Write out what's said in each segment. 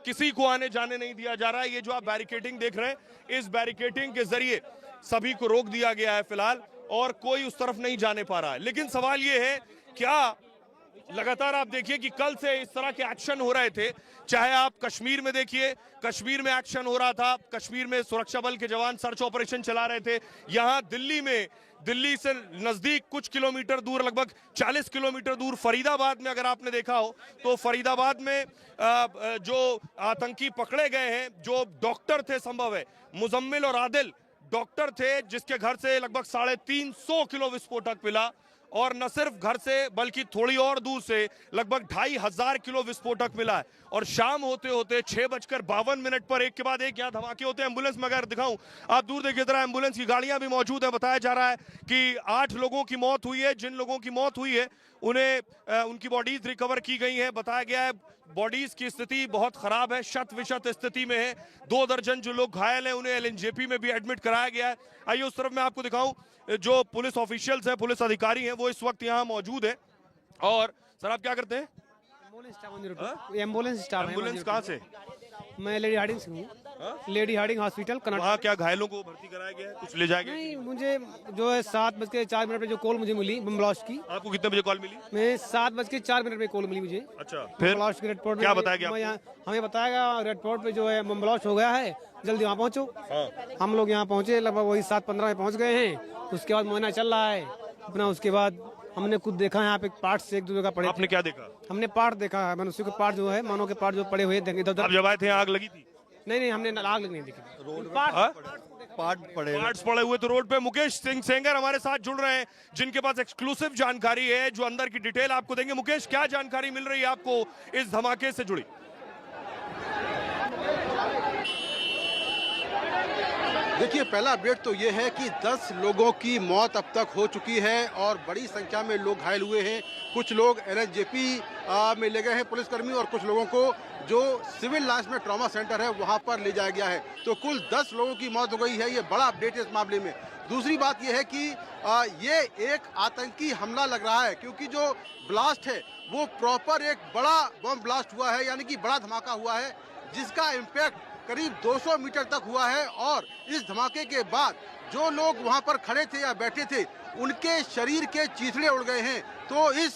किसी को आने जाने नहीं दिया जा रहा है। ये जो आप बैरिकेडिंग देख रहे हैं, इस बैरिकेडिंग के जरिए सभी को रोक दिया गया है फिलहाल, और कोई उस तरफ नहीं जाने पा रहा है। लेकिन सवाल ये है, क्या लगातार आप देखिए कि कल से इस तरह के एक्शन हो रहे थे, चाहे आप कश्मीर में देखिए, कश्मीर में एक्शन हो रहा था, कश्मीर में सुरक्षा बल के जवान सर्च ऑपरेशन चला रहे थे। यहां दिल्ली में, दिल्ली से नजदीक कुछ किलोमीटर दूर, लगभग 40 किलोमीटर दूर फरीदाबाद में अगर आपने देखा हो तो फरीदाबाद में जो आतंकी पकड़े गए हैं, जो डॉक्टर थे, संभव है मुजम्मिल और आदिल डॉक्टर थे, जिसके घर से लगभग 350 किलो विस्फोटक मिला, और न सिर्फ घर से बल्कि थोड़ी और दूर से लगभग 2500 किलो विस्फोटक मिला है। और शाम होते होते 6:52 पर एक के बाद एक यहाँ धमाके होते हैं। एम्बुलेंस में अगर दिखाऊं, आप दूर देखिए जरा, एम्बुलेंस की गाड़ियां भी मौजूद है। बताया जा रहा है कि 8 लोगों की मौत हुई है। जिन लोगों की मौत हुई है उन्हें उनकी बॉडीज रिकवर की गई है। बताया गया है बॉडीज की स्थिति बहुत खराब है, शत विशत स्थिति में है। 2 दर्जन जो लोग घायल हैं उन्हें एलएनजेपी में भी एडमिट कराया गया है। आइए उस तरफ मैं आपको दिखाऊं, जो पुलिस ऑफिशियल्स हैं, पुलिस अधिकारी हैं, वो इस वक्त यहाँ मौजूद है। और सर आप क्या करते हैं? Ambulance staff. एम्बुलेंस कहाँ से? मैं लेडी हार्डिंग से हूँ, लेडी हार्डिंग हॉस्पिटल कनाडा। वहाँ क्या घायलों को भर्ती कराया गया है, कुछ ले जाया गया? नहीं, मुझे जो है 7:04 पे जो कॉल मुझे मिली बम ब्लास्ट की। आपको कितने बजे कॉल मिली? मैं 7:04 पे कॉल मिली मुझे। अच्छा, फिर ब्लास्ट के रेड पोर्ट क्या बताया गया? हमें बताया गया रेड पोर्ट पे जो है बम ब्लास्ट हो गया है, जल्दी वहाँ पहुँचो। हाँ। हम लोग यहाँ पहुँचे, लगभग वही 7:15 में पहुँच गए हैं। उसके बाद मुआयना चल रहा है अपना। उसके बाद हमने खुद देखा यहाँ पे पार्ट्स एक दूसरे का पड़े। आपने क्या देखा? हमने पार्ट देखा है, मनुष्य के पार्ट जो है, मानव के पार्ट जो पड़े हुए इधर। आप जब आए थे आग लगी थी? नहीं, हमने आग नहीं देखी। पार्ट पार्ट्स पड़े हुए तो रोड पे। मुकेश सिंह सेंगर हमारे साथ जुड़ रहे हैं, जिनके पास एक्सक्लूसिव जानकारी है, जो अंदर की डिटेल आपको देंगे। मुकेश, क्या जानकारी मिल रही है आपको इस धमाके से जुड़ी? देखिए, पहला अपडेट तो ये है कि 10 लोगों की मौत अब तक हो चुकी है और बड़ी संख्या में लोग घायल हुए हैं। कुछ लोग एलएनजेपी में ले गए हैं पुलिसकर्मी, और कुछ लोगों को जो सिविल लाइंस में ट्रॉमा सेंटर है वहां पर ले जाया गया है। तो कुल 10 लोगों की मौत हो गई है। ये बड़ा अपडेट है इस मामले में। दूसरी बात यह है कि ये एक आतंकी हमला लग रहा है, क्योंकि जो ब्लास्ट है वो प्रॉपर एक बड़ा बम ब्लास्ट हुआ है, यानी कि बड़ा धमाका हुआ है, जिसका इम्पैक्ट करीब 200 मीटर तक हुआ है। और इस धमाके के बाद जो लोग वहां पर खड़े थे या बैठे थे, उनके शरीर के चीथड़े उड़ गए हैं। तो इस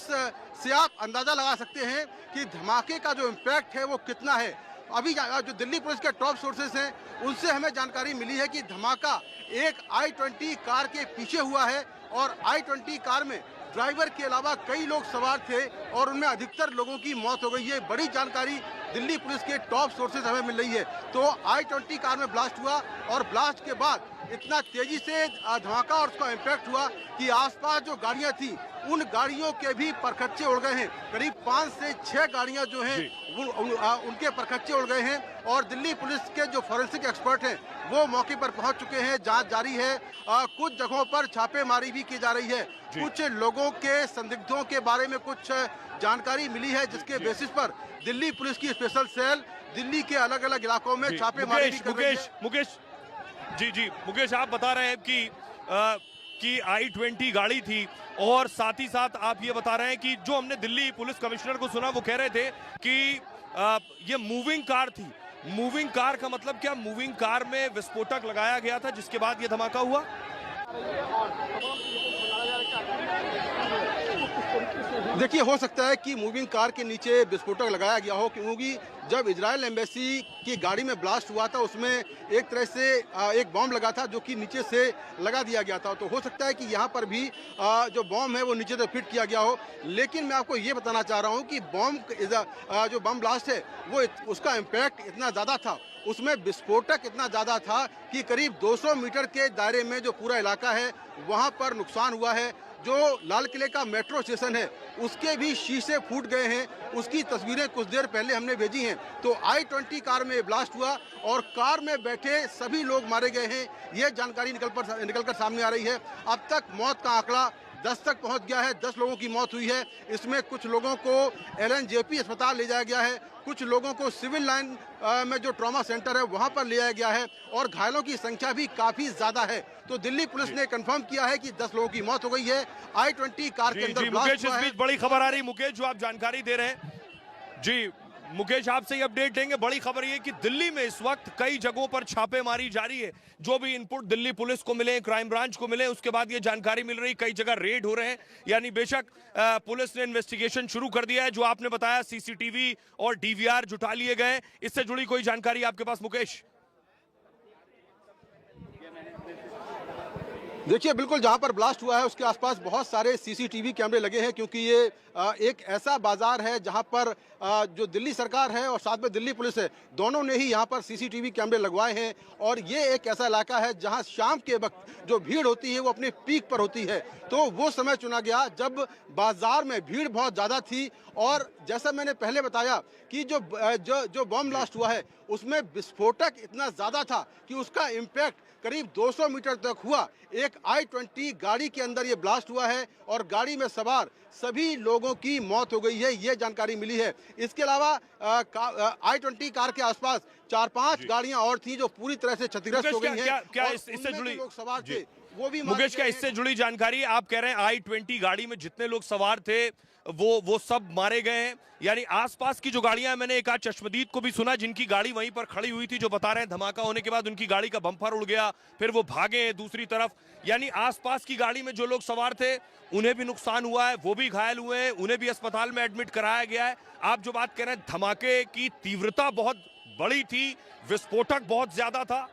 से आप अंदाजा लगा सकते हैं कि धमाके का जो इम्पैक्ट है वो कितना है। अभी जो दिल्ली पुलिस के टॉप सोर्सेस हैं, उनसे हमें जानकारी मिली है कि धमाका एक i20 कार के पीछे हुआ है, और i20 कार में ड्राइवर के अलावा कई लोग सवार थे, और उनमें अधिकतर लोगों की मौत हो गई। ये बड़ी जानकारी दिल्ली पुलिस के टॉप सोर्सेज हमें मिल रही है। तो i20 कार में ब्लास्ट हुआ, और ब्लास्ट के बाद इतना तेजी से धमाका और उसका इम्पैक्ट हुआ कि आसपास जो गाड़ियां थी, उन गाड़ियों के भी परखच्चे उड़ गए हैं। करीब 5 से 6 गाड़ियां जो हैं उनके परखच्चे उड़ गए हैं। और दिल्ली पुलिस के जो फॉरेंसिक एक्सपर्ट हैं वो मौके पर पहुंच चुके हैं, जांच जारी है। कुछ जगहों पर छापेमारी भी की जा रही है। कुछ लोगों के संदिग्धों के बारे में कुछ जानकारी मिली है, जिसके बेसिस पर दिल्ली पुलिस की स्पेशल सेल दिल्ली के अलग अलग इलाकों में छापेमारी कर रही है। मुकेश, आप बता रहे हैं कि i20 गाड़ी थी, और साथ ही साथ आप ये बता रहे हैं कि जो हमने दिल्ली पुलिस कमिश्नर को सुना, वो कह रहे थे कि ये मूविंग कार थी। मूविंग कार का मतलब क्या? मूविंग कार में विस्फोटक लगाया गया था, जिसके बाद ये धमाका हुआ। देखिए, हो सकता है कि मूविंग कार के नीचे विस्फोटक लगाया गया हो, क्योंकि जब इजराइल एम्बेसी की गाड़ी में ब्लास्ट हुआ था, उसमें एक तरह से एक बॉम्ब लगा था, जो कि नीचे से लगा दिया गया था। तो हो सकता है कि यहाँ पर भी जो बॉम्ब है वो नीचे से फिट किया गया हो। लेकिन मैं आपको ये बताना चाह रहा हूँ कि जो बम ब्लास्ट है वो उसका इम्पैक्ट इतना ज़्यादा था, उसमें विस्फोटक इतना ज़्यादा था कि करीब 200 मीटर के दायरे में जो पूरा इलाका है वहाँ पर नुकसान हुआ है। जो लाल किले का मेट्रो स्टेशन है उसके भी शीशे फूट गए हैं। उसकी तस्वीरें कुछ देर पहले हमने भेजी हैं। तो i20 कार में ब्लास्ट हुआ और कार में बैठे सभी लोग मारे गए हैं, यह जानकारी निकलकर सामने आ रही है। अब तक मौत का आंकड़ा 10 तक पहुंच गया है। 10 लोगों की मौत हुई है। इसमें कुछ लोगों को एलएनजेपी अस्पताल ले जाया गया है, कुछ लोगों को सिविल लाइन में जो ट्रॉमा सेंटर है वहां पर ले जाया गया है, और घायलों की संख्या भी काफी ज्यादा है। तो दिल्ली पुलिस ने कंफर्म किया है कि 10 लोगों की मौत हो गई है। i20 कार के अंदर ब्लास्ट हुआ है। बड़ी खबर आ रही मुकेश, जो आप जानकारी दे रहे हैं। जी मुकेश आपसे ही अपडेट लेंगे। बड़ी खबर ये कि दिल्ली में इस वक्त कई जगहों पर छापेमारी जारी है। जो भी इनपुट दिल्ली पुलिस को मिले, क्राइम ब्रांच को मिले, उसके बाद ये जानकारी मिल रही, कई जगह रेड हो रहे हैं। यानी बेशक पुलिस ने इन्वेस्टिगेशन शुरू कर दिया है। जो आपने बताया सीसीटीवी और डीवीआर जुटा लिए गए, इससे जुड़ी कोई जानकारी आपके पास मुकेश? देखिए, बिल्कुल जहां पर ब्लास्ट हुआ है उसके आसपास बहुत सारे सीसीटीवी कैमरे लगे हैं, क्योंकि ये एक ऐसा बाजार है जहां पर जो दिल्ली सरकार है और साथ में दिल्ली पुलिस है, दोनों ने ही यहां पर सीसीटीवी कैमरे लगवाए हैं। और ये एक ऐसा इलाका है जहां शाम के वक्त जो भीड़ होती है वो अपने पीक पर होती है। तो वो समय चुना गया जब बाजार में भीड़ बहुत ज़्यादा थी। और जैसा मैंने पहले बताया कि जो बॉम्ब ब्लास्ट हुआ है उसमें विस्फोटक इतना ज़्यादा था कि उसका इम्पैक्ट करीब 200 मीटर तक हुआ। एक I-20 गाड़ी के अंदर ये ब्लास्ट हुआ है और गाड़ी में सवार सभी लोगों की मौत हो गई है, ये जानकारी मिली है। इसके अलावा I-20 कार के आसपास 4-5 गाड़ियां और थी जो पूरी तरह से क्षतिग्रस्त हो गई हैं। क्या इससे जुड़ी लोग सवार थे वो भी मुकेश, क्या इससे जुड़ी जानकारी? आप कह रहे हैं I-20 गाड़ी में जितने लोग सवार थे वो सब मारे गए हैं। यानी आसपास की जो गाड़ियां, मैंने एक आज चश्मदीद को भी सुना जिनकी गाड़ी वहीं पर खड़ी हुई थी, जो बता रहे हैं धमाका होने के बाद उनकी गाड़ी का बम्पर उड़ गया, फिर वो भागे दूसरी तरफ। यानी आसपास की गाड़ी में जो लोग सवार थे उन्हें भी नुकसान हुआ है, वो भी घायल हुए हैं, उन्हें भी अस्पताल में एडमिट कराया गया है। आप जो बात कह रहे हैं, धमाके की तीव्रता बहुत बड़ी थी, विस्फोटक बहुत ज्यादा था।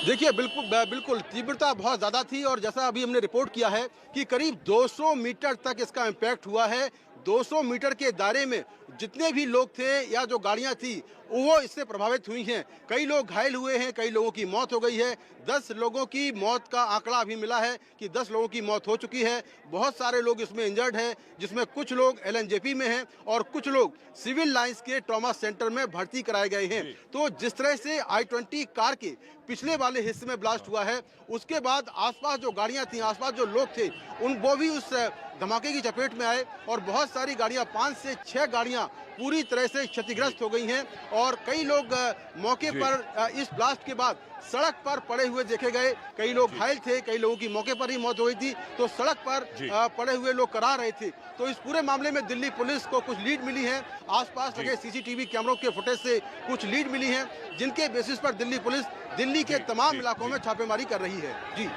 देखिए, बिल्कुल तीव्रता बहुत ज़्यादा थी। और जैसा अभी हमने रिपोर्ट किया है कि करीब 200 मीटर तक इसका इम्पैक्ट हुआ है। 200 मीटर के दायरे में जितने भी लोग थे या जो गाड़ियां थी वो इससे प्रभावित हुई हैं। कई लोग घायल हुए हैं, कई लोगों की मौत हो गई है। 10 लोगों की मौत का आंकड़ा अभी मिला है कि 10 लोगों की मौत हो चुकी है। बहुत सारे लोग इसमें इंजर्ड हैं, जिसमें कुछ लोग LNJP में हैं और कुछ लोग सिविल लाइंस के ट्रॉमा सेंटर में भर्ती कराए गए हैं। तो जिस तरह से I-20 कार के पिछले वाले हिस्से में ब्लास्ट हुआ है, उसके बाद आसपास जो गाड़ियां थी, आसपास जो लोग थे, वो भी उस धमाके की चपेट में आए और बहुत सारी गाड़ियां, 5 से 6 गाड़ियां पूरी तरह से क्षतिग्रस्त हो गई हैं। और कई लोग मौके पर इस ब्लास्ट के बाद सड़क पर पड़े हुए देखे गए। कई लोग घायल थे, कई लोगों की मौके पर ही मौत हो गई थी, तो सड़क पर पड़े हुए लोग करा रहे थे। तो इस पूरे मामले में दिल्ली पुलिस को कुछ लीड मिली है। आसपास लगे सीसीटीवी कैमरों के फुटेज से कुछ लीड मिली है, जिनके बेसिस पर दिल्ली पुलिस दिल्ली के तमाम इलाकों में छापेमारी कर रही है। जी,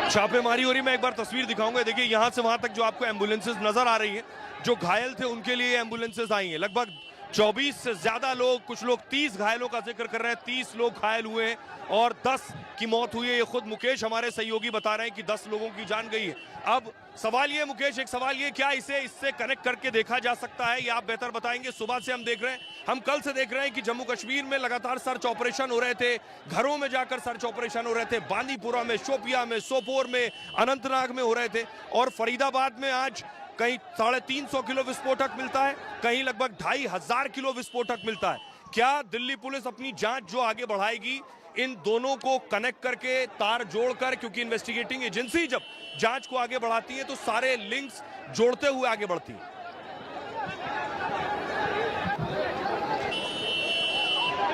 छापेमारी हो रही। मैं एक बार तस्वीर दिखाऊंगा। देखिए, यहां से वहां तक जो आपको एम्बुलेंसेस नजर आ रही हैं, जो घायल थे उनके लिए एम्बुलेंसेस आई हैं। लगभग 24 से ज्यादा लोग, कुछ लोग 30 घायलों का जिक्र कर रहे हैं, 30 लोग घायल हुए हैं और 10 की मौत हुई है। ये खुद मुकेश, हमारे सहयोगी, बता रहे हैं कि 10 लोगों की जान गई है। अब सवाल ये मुकेश, एक सवाल ये, क्या इससे कनेक्ट करके देखा जा सकता है? ये आप बेहतर बताएंगे। सुबह से हम देख रहे हैं, हम कल से देख रहे हैं कि जम्मू कश्मीर में लगातार सर्च ऑपरेशन हो रहे थे, घरों में जाकर सर्च ऑपरेशन हो रहे थे, बांदीपुरा में, शोपिया में, सोपोर में, अनंतनाग में हो रहे थे, और फरीदाबाद में आज कहीं 350 किलो विस्फोटक मिलता है, कहीं लगभग 2500 किलो विस्फोटक मिलता है। क्या दिल्ली पुलिस अपनी जांच जो आगे बढ़ाएगी, इन दोनों को कनेक्ट करके, तार जोड़कर, क्योंकि इन्वेस्टिगेटिंग एजेंसी जब जांच को आगे बढ़ाती है तो सारे लिंक्स जोड़ते हुए आगे बढ़ती है।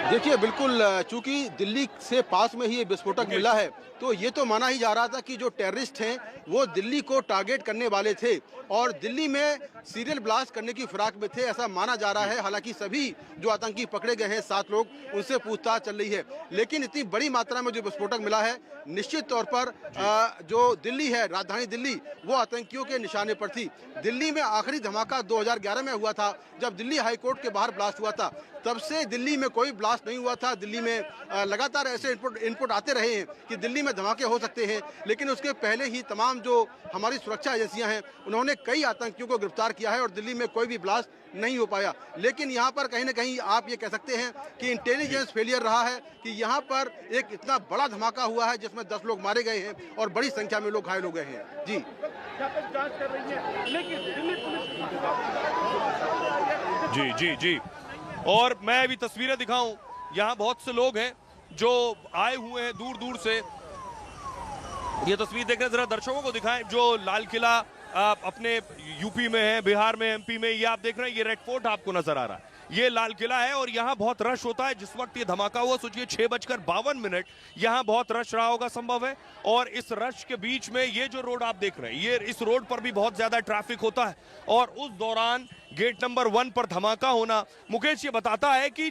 देखिए, बिल्कुल चूंकि दिल्ली से पास में ही ये विस्फोटक मिला है, तो ये तो माना ही जा रहा था कि जो टेररिस्ट हैं वो दिल्ली को टारगेट करने वाले थे और दिल्ली में सीरियल ब्लास्ट करने की फिराक में थे, ऐसा माना जा रहा है। हालांकि सभी जो आतंकी पकड़े गए हैं 7 लोग, उनसे पूछताछ चल रही है। लेकिन इतनी बड़ी मात्रा में जो विस्फोटक मिला है, निश्चित तौर पर जो दिल्ली है, राजधानी दिल्ली, वो आतंकियों के निशाने पर थी। दिल्ली में आखिरी धमाका 2011 में हुआ था, जब दिल्ली हाईकोर्ट के बाहर ब्लास्ट हुआ था। तब से दिल्ली में कोई ब्लास्ट नहीं हुआ था। दिल्ली में लगातार ऐसे इनपुट आते रहे हैं कि दिल्ली में धमाके हो सकते हैं, लेकिन उसके पहले ही तमाम जो हमारी सुरक्षा एजेंसियां हैं, उन्होंने कई आतंकियों को गिरफ्तार किया है और दिल्ली में कोई भी ब्लास्ट नहीं हो पाया। लेकिन यहाँ पर कहीं ना कहीं आप ये कह सकते हैं कि इंटेलिजेंस फेलियर रहा है कि यहाँ पर एक इतना बड़ा धमाका हुआ है जिसमें 10 लोग मारे गए हैं और बड़ी संख्या में लोग घायल हो गए हैं। जी, जांच कर रही है, लेकिन दिल्ली पुलिस जी। और मैं अभी तस्वीरें दिखाऊं, यहाँ बहुत से लोग हैं जो आए हुए हैं दूर दूर से। ये तस्वीर देख रहे हैं, जरा दर्शकों को दिखाएं। जो लाल किला अपने यूपी में है, बिहार में, MP में, ये आप देख रहे हैं, ये रेड फोर्ट आपको नजर आ रहा है। ये लाल किला है और यहाँ बहुत रश होता है। जिस वक्त ये धमाका हुआ, सोचिए 6:52 यहाँ बहुत रश रहा होगा संभव है। और इस रश के बीच में ये जो रोड आप देख रहे हैं, ये इस रोड पर भी बहुत ज्यादा ट्रैफिक होता है। और उस दौरान गेट नंबर 1 पर धमाका होना, मुकेश ये बताता है कि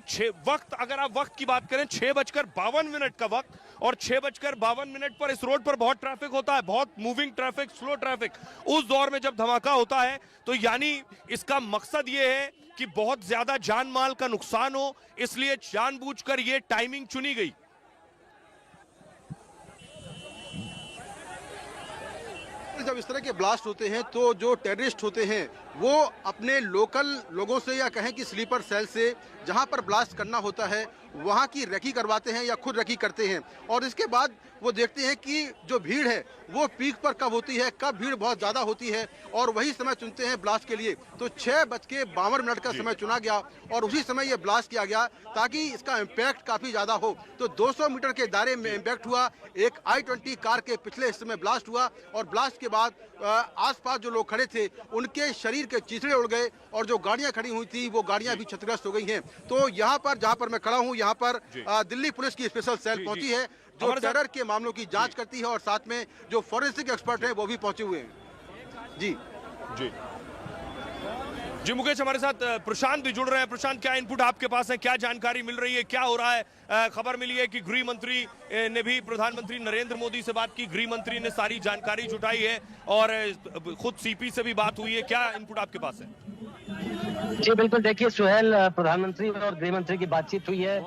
वक्त, अगर आप वक्त की बात करें 6:52 का वक्त, और 6:52 पर इस रोड पर बहुत ट्रैफिक होता है, बहुत मूविंग ट्रैफिक, स्लो ट्रैफिक। उस दौर में जब धमाका होता है तो यानी इसका मकसद ये है कि बहुत ज्यादा जान माल का नुकसान हो, इसलिए जानबूझकर ये टाइमिंग चुनी गई। जब इस तरह के ब्लास्ट होते हैं तो जो टेररिस्ट होते हैं वो अपने लोकल लोगों से, या कहें कि स्लीपर सेल से, जहां पर ब्लास्ट करना होता है वहां की रेकी करवाते हैं या खुद रेकी करते हैं। और इसके बाद वो देखते हैं कि जो भीड़ है वो पीक पर कब होती है, कब भीड़ बहुत ज़्यादा होती है, और वही समय चुनते हैं ब्लास्ट के लिए। तो 6:52 का समय चुना गया और उसी समय ये ब्लास्ट किया गया ताकि इसका इम्पैक्ट काफ़ी ज़्यादा हो। तो 200 मीटर के दायरे में इम्पैक्ट हुआ। एक I-20 कार के पिछले हिस्से में ब्लास्ट हुआ और ब्लास्ट के बाद आसपास जो लोग खड़े थे उनके शरीर के चीथड़े उड़ गए और जो गाड़ियां खड़ी हुई थी वो गाड़ियां भी क्षतिग्रस्त हो गई हैं। तो यहाँ पर, जहाँ पर मैं खड़ा हूँ, यहाँ पर दिल्ली पुलिस की स्पेशल सेल पहुंची है जो टेरर के मामलों की जांच करती है, और साथ में जो फॉरेंसिक एक्सपर्ट हैं वो भी पहुंचे हुए हैं। जी जी जी मुकेश, हमारे साथ प्रशांत भी जुड़ रहे हैं। प्रशांत, क्या इनपुट आपके पास है, क्या जानकारी मिल रही है, क्या हो रहा है? खबर मिली है कि गृह मंत्री ने भी प्रधानमंत्री नरेंद्र मोदी से बात की, गृह मंत्री ने सारी जानकारी जुटाई है और खुद सीपी से भी बात हुई है। क्या इनपुट आपके पास है? जी बिल्कुल, देखिए सुहेल, प्रधानमंत्री और गृह मंत्री की बातचीत हुई है,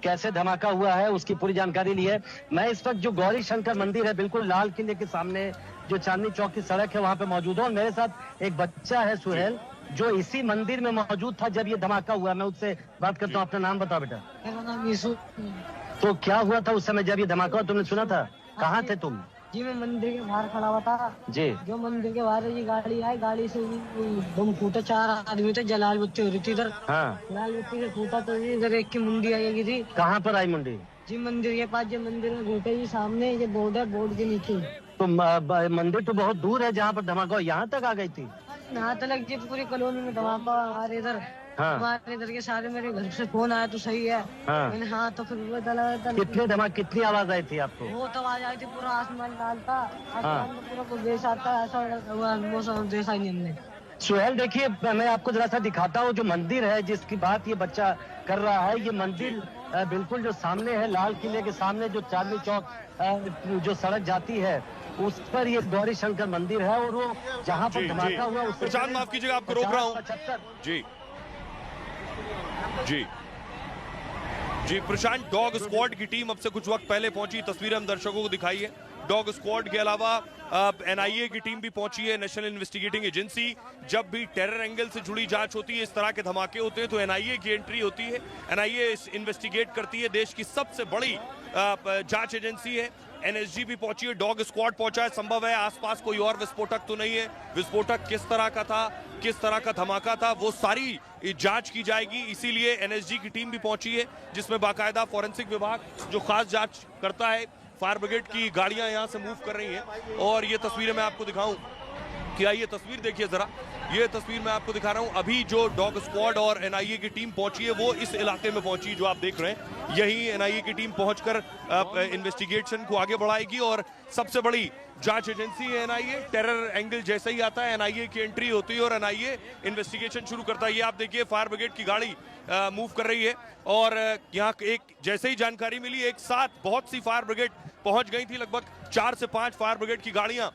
कैसे धमाका हुआ है उसकी पूरी जानकारी ली है। मैं इस वक्त जो गौरी शंकर मंदिर है, बिल्कुल लाल किले के सामने जो चांदनी चौक की सड़क है, वहां पे मौजूद हूँ। और मेरे साथ एक बच्चा है सुहेल, जो इसी मंदिर में मौजूद था जब ये धमाका हुआ। मैं उससे बात करता हूँ। अपना नाम बताओ बेटा। मेरा नाम यीशु। तो क्या हुआ था उस समय जब ये धमाका हुआ, तुमने सुना था? कहाँ थे तुम? जी मैं मंदिर के बाहर खड़ा हुआ था। जी। जो मंदिर के बाहर ये गाड़ी आई, गाड़ी से बम फूटा, 4 आदमी थे, जलाल बत्ती हो रही थी इधर। हाँ। लाल बत्ती से फूटा तो इधर एक की मुंडी आई थी। कहाँ पर आई मुंडी? जी मंदिर के पास, जो मंदिर में घूटे जी सामने, ये बोर्ड है, बोर्ड के नीचे। तो मंदिर तो बहुत दूर है जहाँ पर धमाका हुआ, यहाँ तक आ गई थी? यहाँ तक जी पूरी कॉलोनी में धमाका। हमारे इधर, हमारे इधर के सारे, मेरे घर से फोन आया तो सही है। मैंने हाँ, तो फिर वो कितने धमाके, कितनी आवाज आई थी आपको? वो तो आवाज आई थी, पूरा आसमान लाल था, आसमान में पूरा कोई देश आता है, ऐसा मौसम देखा ही नहीं हमने। सुहेल देखिए, मैं आपको जरा सा दिखाता हूँ जो मंदिर है जिसकी बात ये बच्चा कर रहा है। ये मंदिर बिल्कुल जो सामने है, लाल किले के सामने जो चांदनी चौक जो सड़क जाती है उस पर ये गौरी शंकर मंदिर है। और वो जहाँ पर धमाका हुआ उससे, प्रशांत माफ कीजिएगा, आपको रोक रहा हूँ। जी जी जी प्रशांत, डॉग स्क्वाड की टीम अब से कुछ वक्त पहले पहुंची, तस्वीरें हम दर्शकों को दिखाई है। डॉग स्क्वाड के अलावा NIA की टीम भी पहुंची है, नेशनल इन्वेस्टिगेटिंग एजेंसी। जब भी टेरर एंगल से जुड़ी जांच होती है, इस तरह के धमाके होते हैं तो NIA की एंट्री होती है। NIA इन्वेस्टिगेट करती है, देश की सबसे बड़ी जांच एजेंसी है। NSG भी पहुंची है, डॉग स्क्वाड पहुंचा है। संभव है आसपास कोई और विस्फोटक तो नहीं है, विस्फोटक किस तरह का था, किस तरह का धमाका था, वो सारी जांच की जाएगी। इसीलिए NSG की टीम भी पहुंची है, जिसमें बाकायदा फॉरेंसिक विभाग जो खास जांच करता है, फायर ब्रिगेड की गाड़ियां यहां से मूव कर रही हैं। और ये तस्वीरें मैं आपको दिखाऊं, क्या ये तस्वीर देखिए जरा, ये तस्वीर मैं आपको दिखा रहा हूं। अभी जो डॉग स्क्वाड और NIA की टीम पहुंची है वो इस इलाके में पहुंची, जो आप देख रहे हैं। यही NIA की टीम पहुंचकर इन्वेस्टिगेशन को आगे बढ़ाएगी। और सबसे बड़ी जांच एजेंसी है NIA। टेरर एंगल जैसे ही आता है NIA की एंट्री होती है और NIA इन्वेस्टिगेशन शुरू करता है। ये आप देखिए, फायर ब्रिगेड की गाड़ी मूव कर रही है और यहाँ एक जैसे ही जानकारी मिली, एक साथ बहुत सी फायर ब्रिगेड पहुंच गई थी। लगभग 4 से 5 फायर ब्रिगेड की गाड़ियां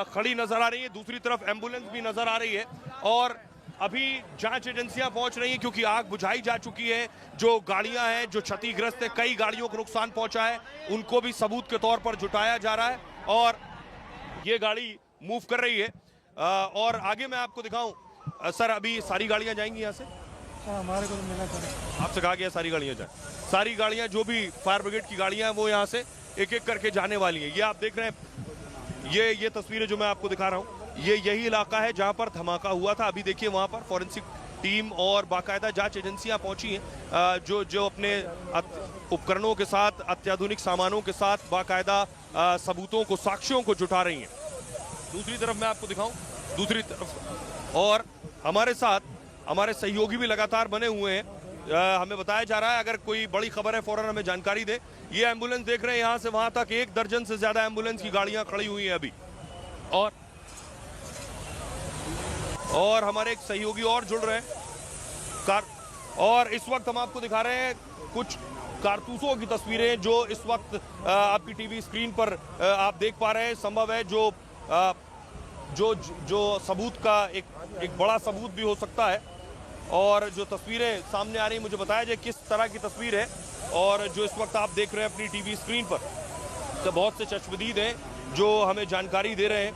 खड़ी नजर आ रही है। दूसरी तरफ एम्बुलेंस भी नजर आ रही है और अभी जांच एजेंसियां पहुंच रही हैं क्योंकि आग बुझाई जा चुकी है। जो गाड़ियां हैं जो क्षतिग्रस्त है, कई गाड़ियों को नुकसान पहुंचा है, उनको भी सबूत के तौर पर जुटाया जा रहा है और ये गाड़ी मूव कर रही है। और आगे मैं आपको दिखाऊं सर, अभी सारी गाड़ियां जाएंगी यहाँ से? हमारे को मिला आपसे कहा गया सारी गाड़ियां जाए, सारी गाड़ियां जो भी फायर ब्रिगेड की गाड़ियां हैं वो यहाँ से एक एक करके जाने वाली हैं। ये आप देख रहे हैं, ये तस्वीरें जो मैं आपको दिखा रहा हूँ, ये यही इलाका है जहां पर धमाका हुआ था। अभी देखिए वहां पर फॉरेंसिक टीम और बाकायदा जांच एजेंसियां पहुंची हैं, जो अपने उपकरणों के साथ, अत्याधुनिक सामानों के साथ बाकायदा सबूतों को, साक्ष्यों को जुटा रही हैं। दूसरी तरफ मैं आपको दिखाऊं, दूसरी तरफ और हमारे साथ हमारे सहयोगी भी लगातार बने हुए हैं। हमें बताया जा रहा है, अगर कोई बड़ी खबर है फौरन हमें जानकारी दे। ये एम्बुलेंस देख रहे हैं, यहाँ से वहां तक 1 दर्जन से ज्यादा एम्बुलेंस की गाड़ियां खड़ी हुई हैं अभी। और हमारे एक सहयोगी और जुड़ रहे हैं और इस वक्त हम आपको दिखा रहे हैं कुछ कारतूसों की तस्वीरें जो इस वक्त आपकी टीवी स्क्रीन पर आप देख पा रहे हैं। संभव है जो सबूत का एक बड़ा सबूत भी हो सकता है। और जो तस्वीरें सामने आ रही, मुझे बताया जाए किस तरह की तस्वीर है और जो इस वक्त आप देख रहे हैं अपनी टीवी स्क्रीन पर, तो बहुत से चश्मदीद हैं जो हमें जानकारी दे रहे हैं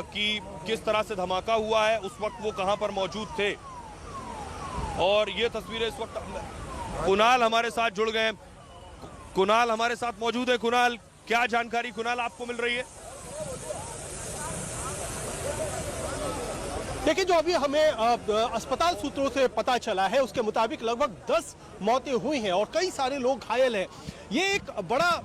कि किस तरह से धमाका हुआ है, उस वक्त वो कहां पर मौजूद थे। और ये तस्वीरें इस वक्त कुणाल हमारे साथ जुड़ गए हैं। कुणाल हमारे साथ मौजूद है। कुणाल, क्या जानकारी कुणाल आपको मिल रही है? देखिए, जो अभी हमें अस्पताल सूत्रों से पता चला है उसके मुताबिक लगभग 10 मौतें हुई हैं और कई सारे लोग घायल हैं। ये एक बड़ा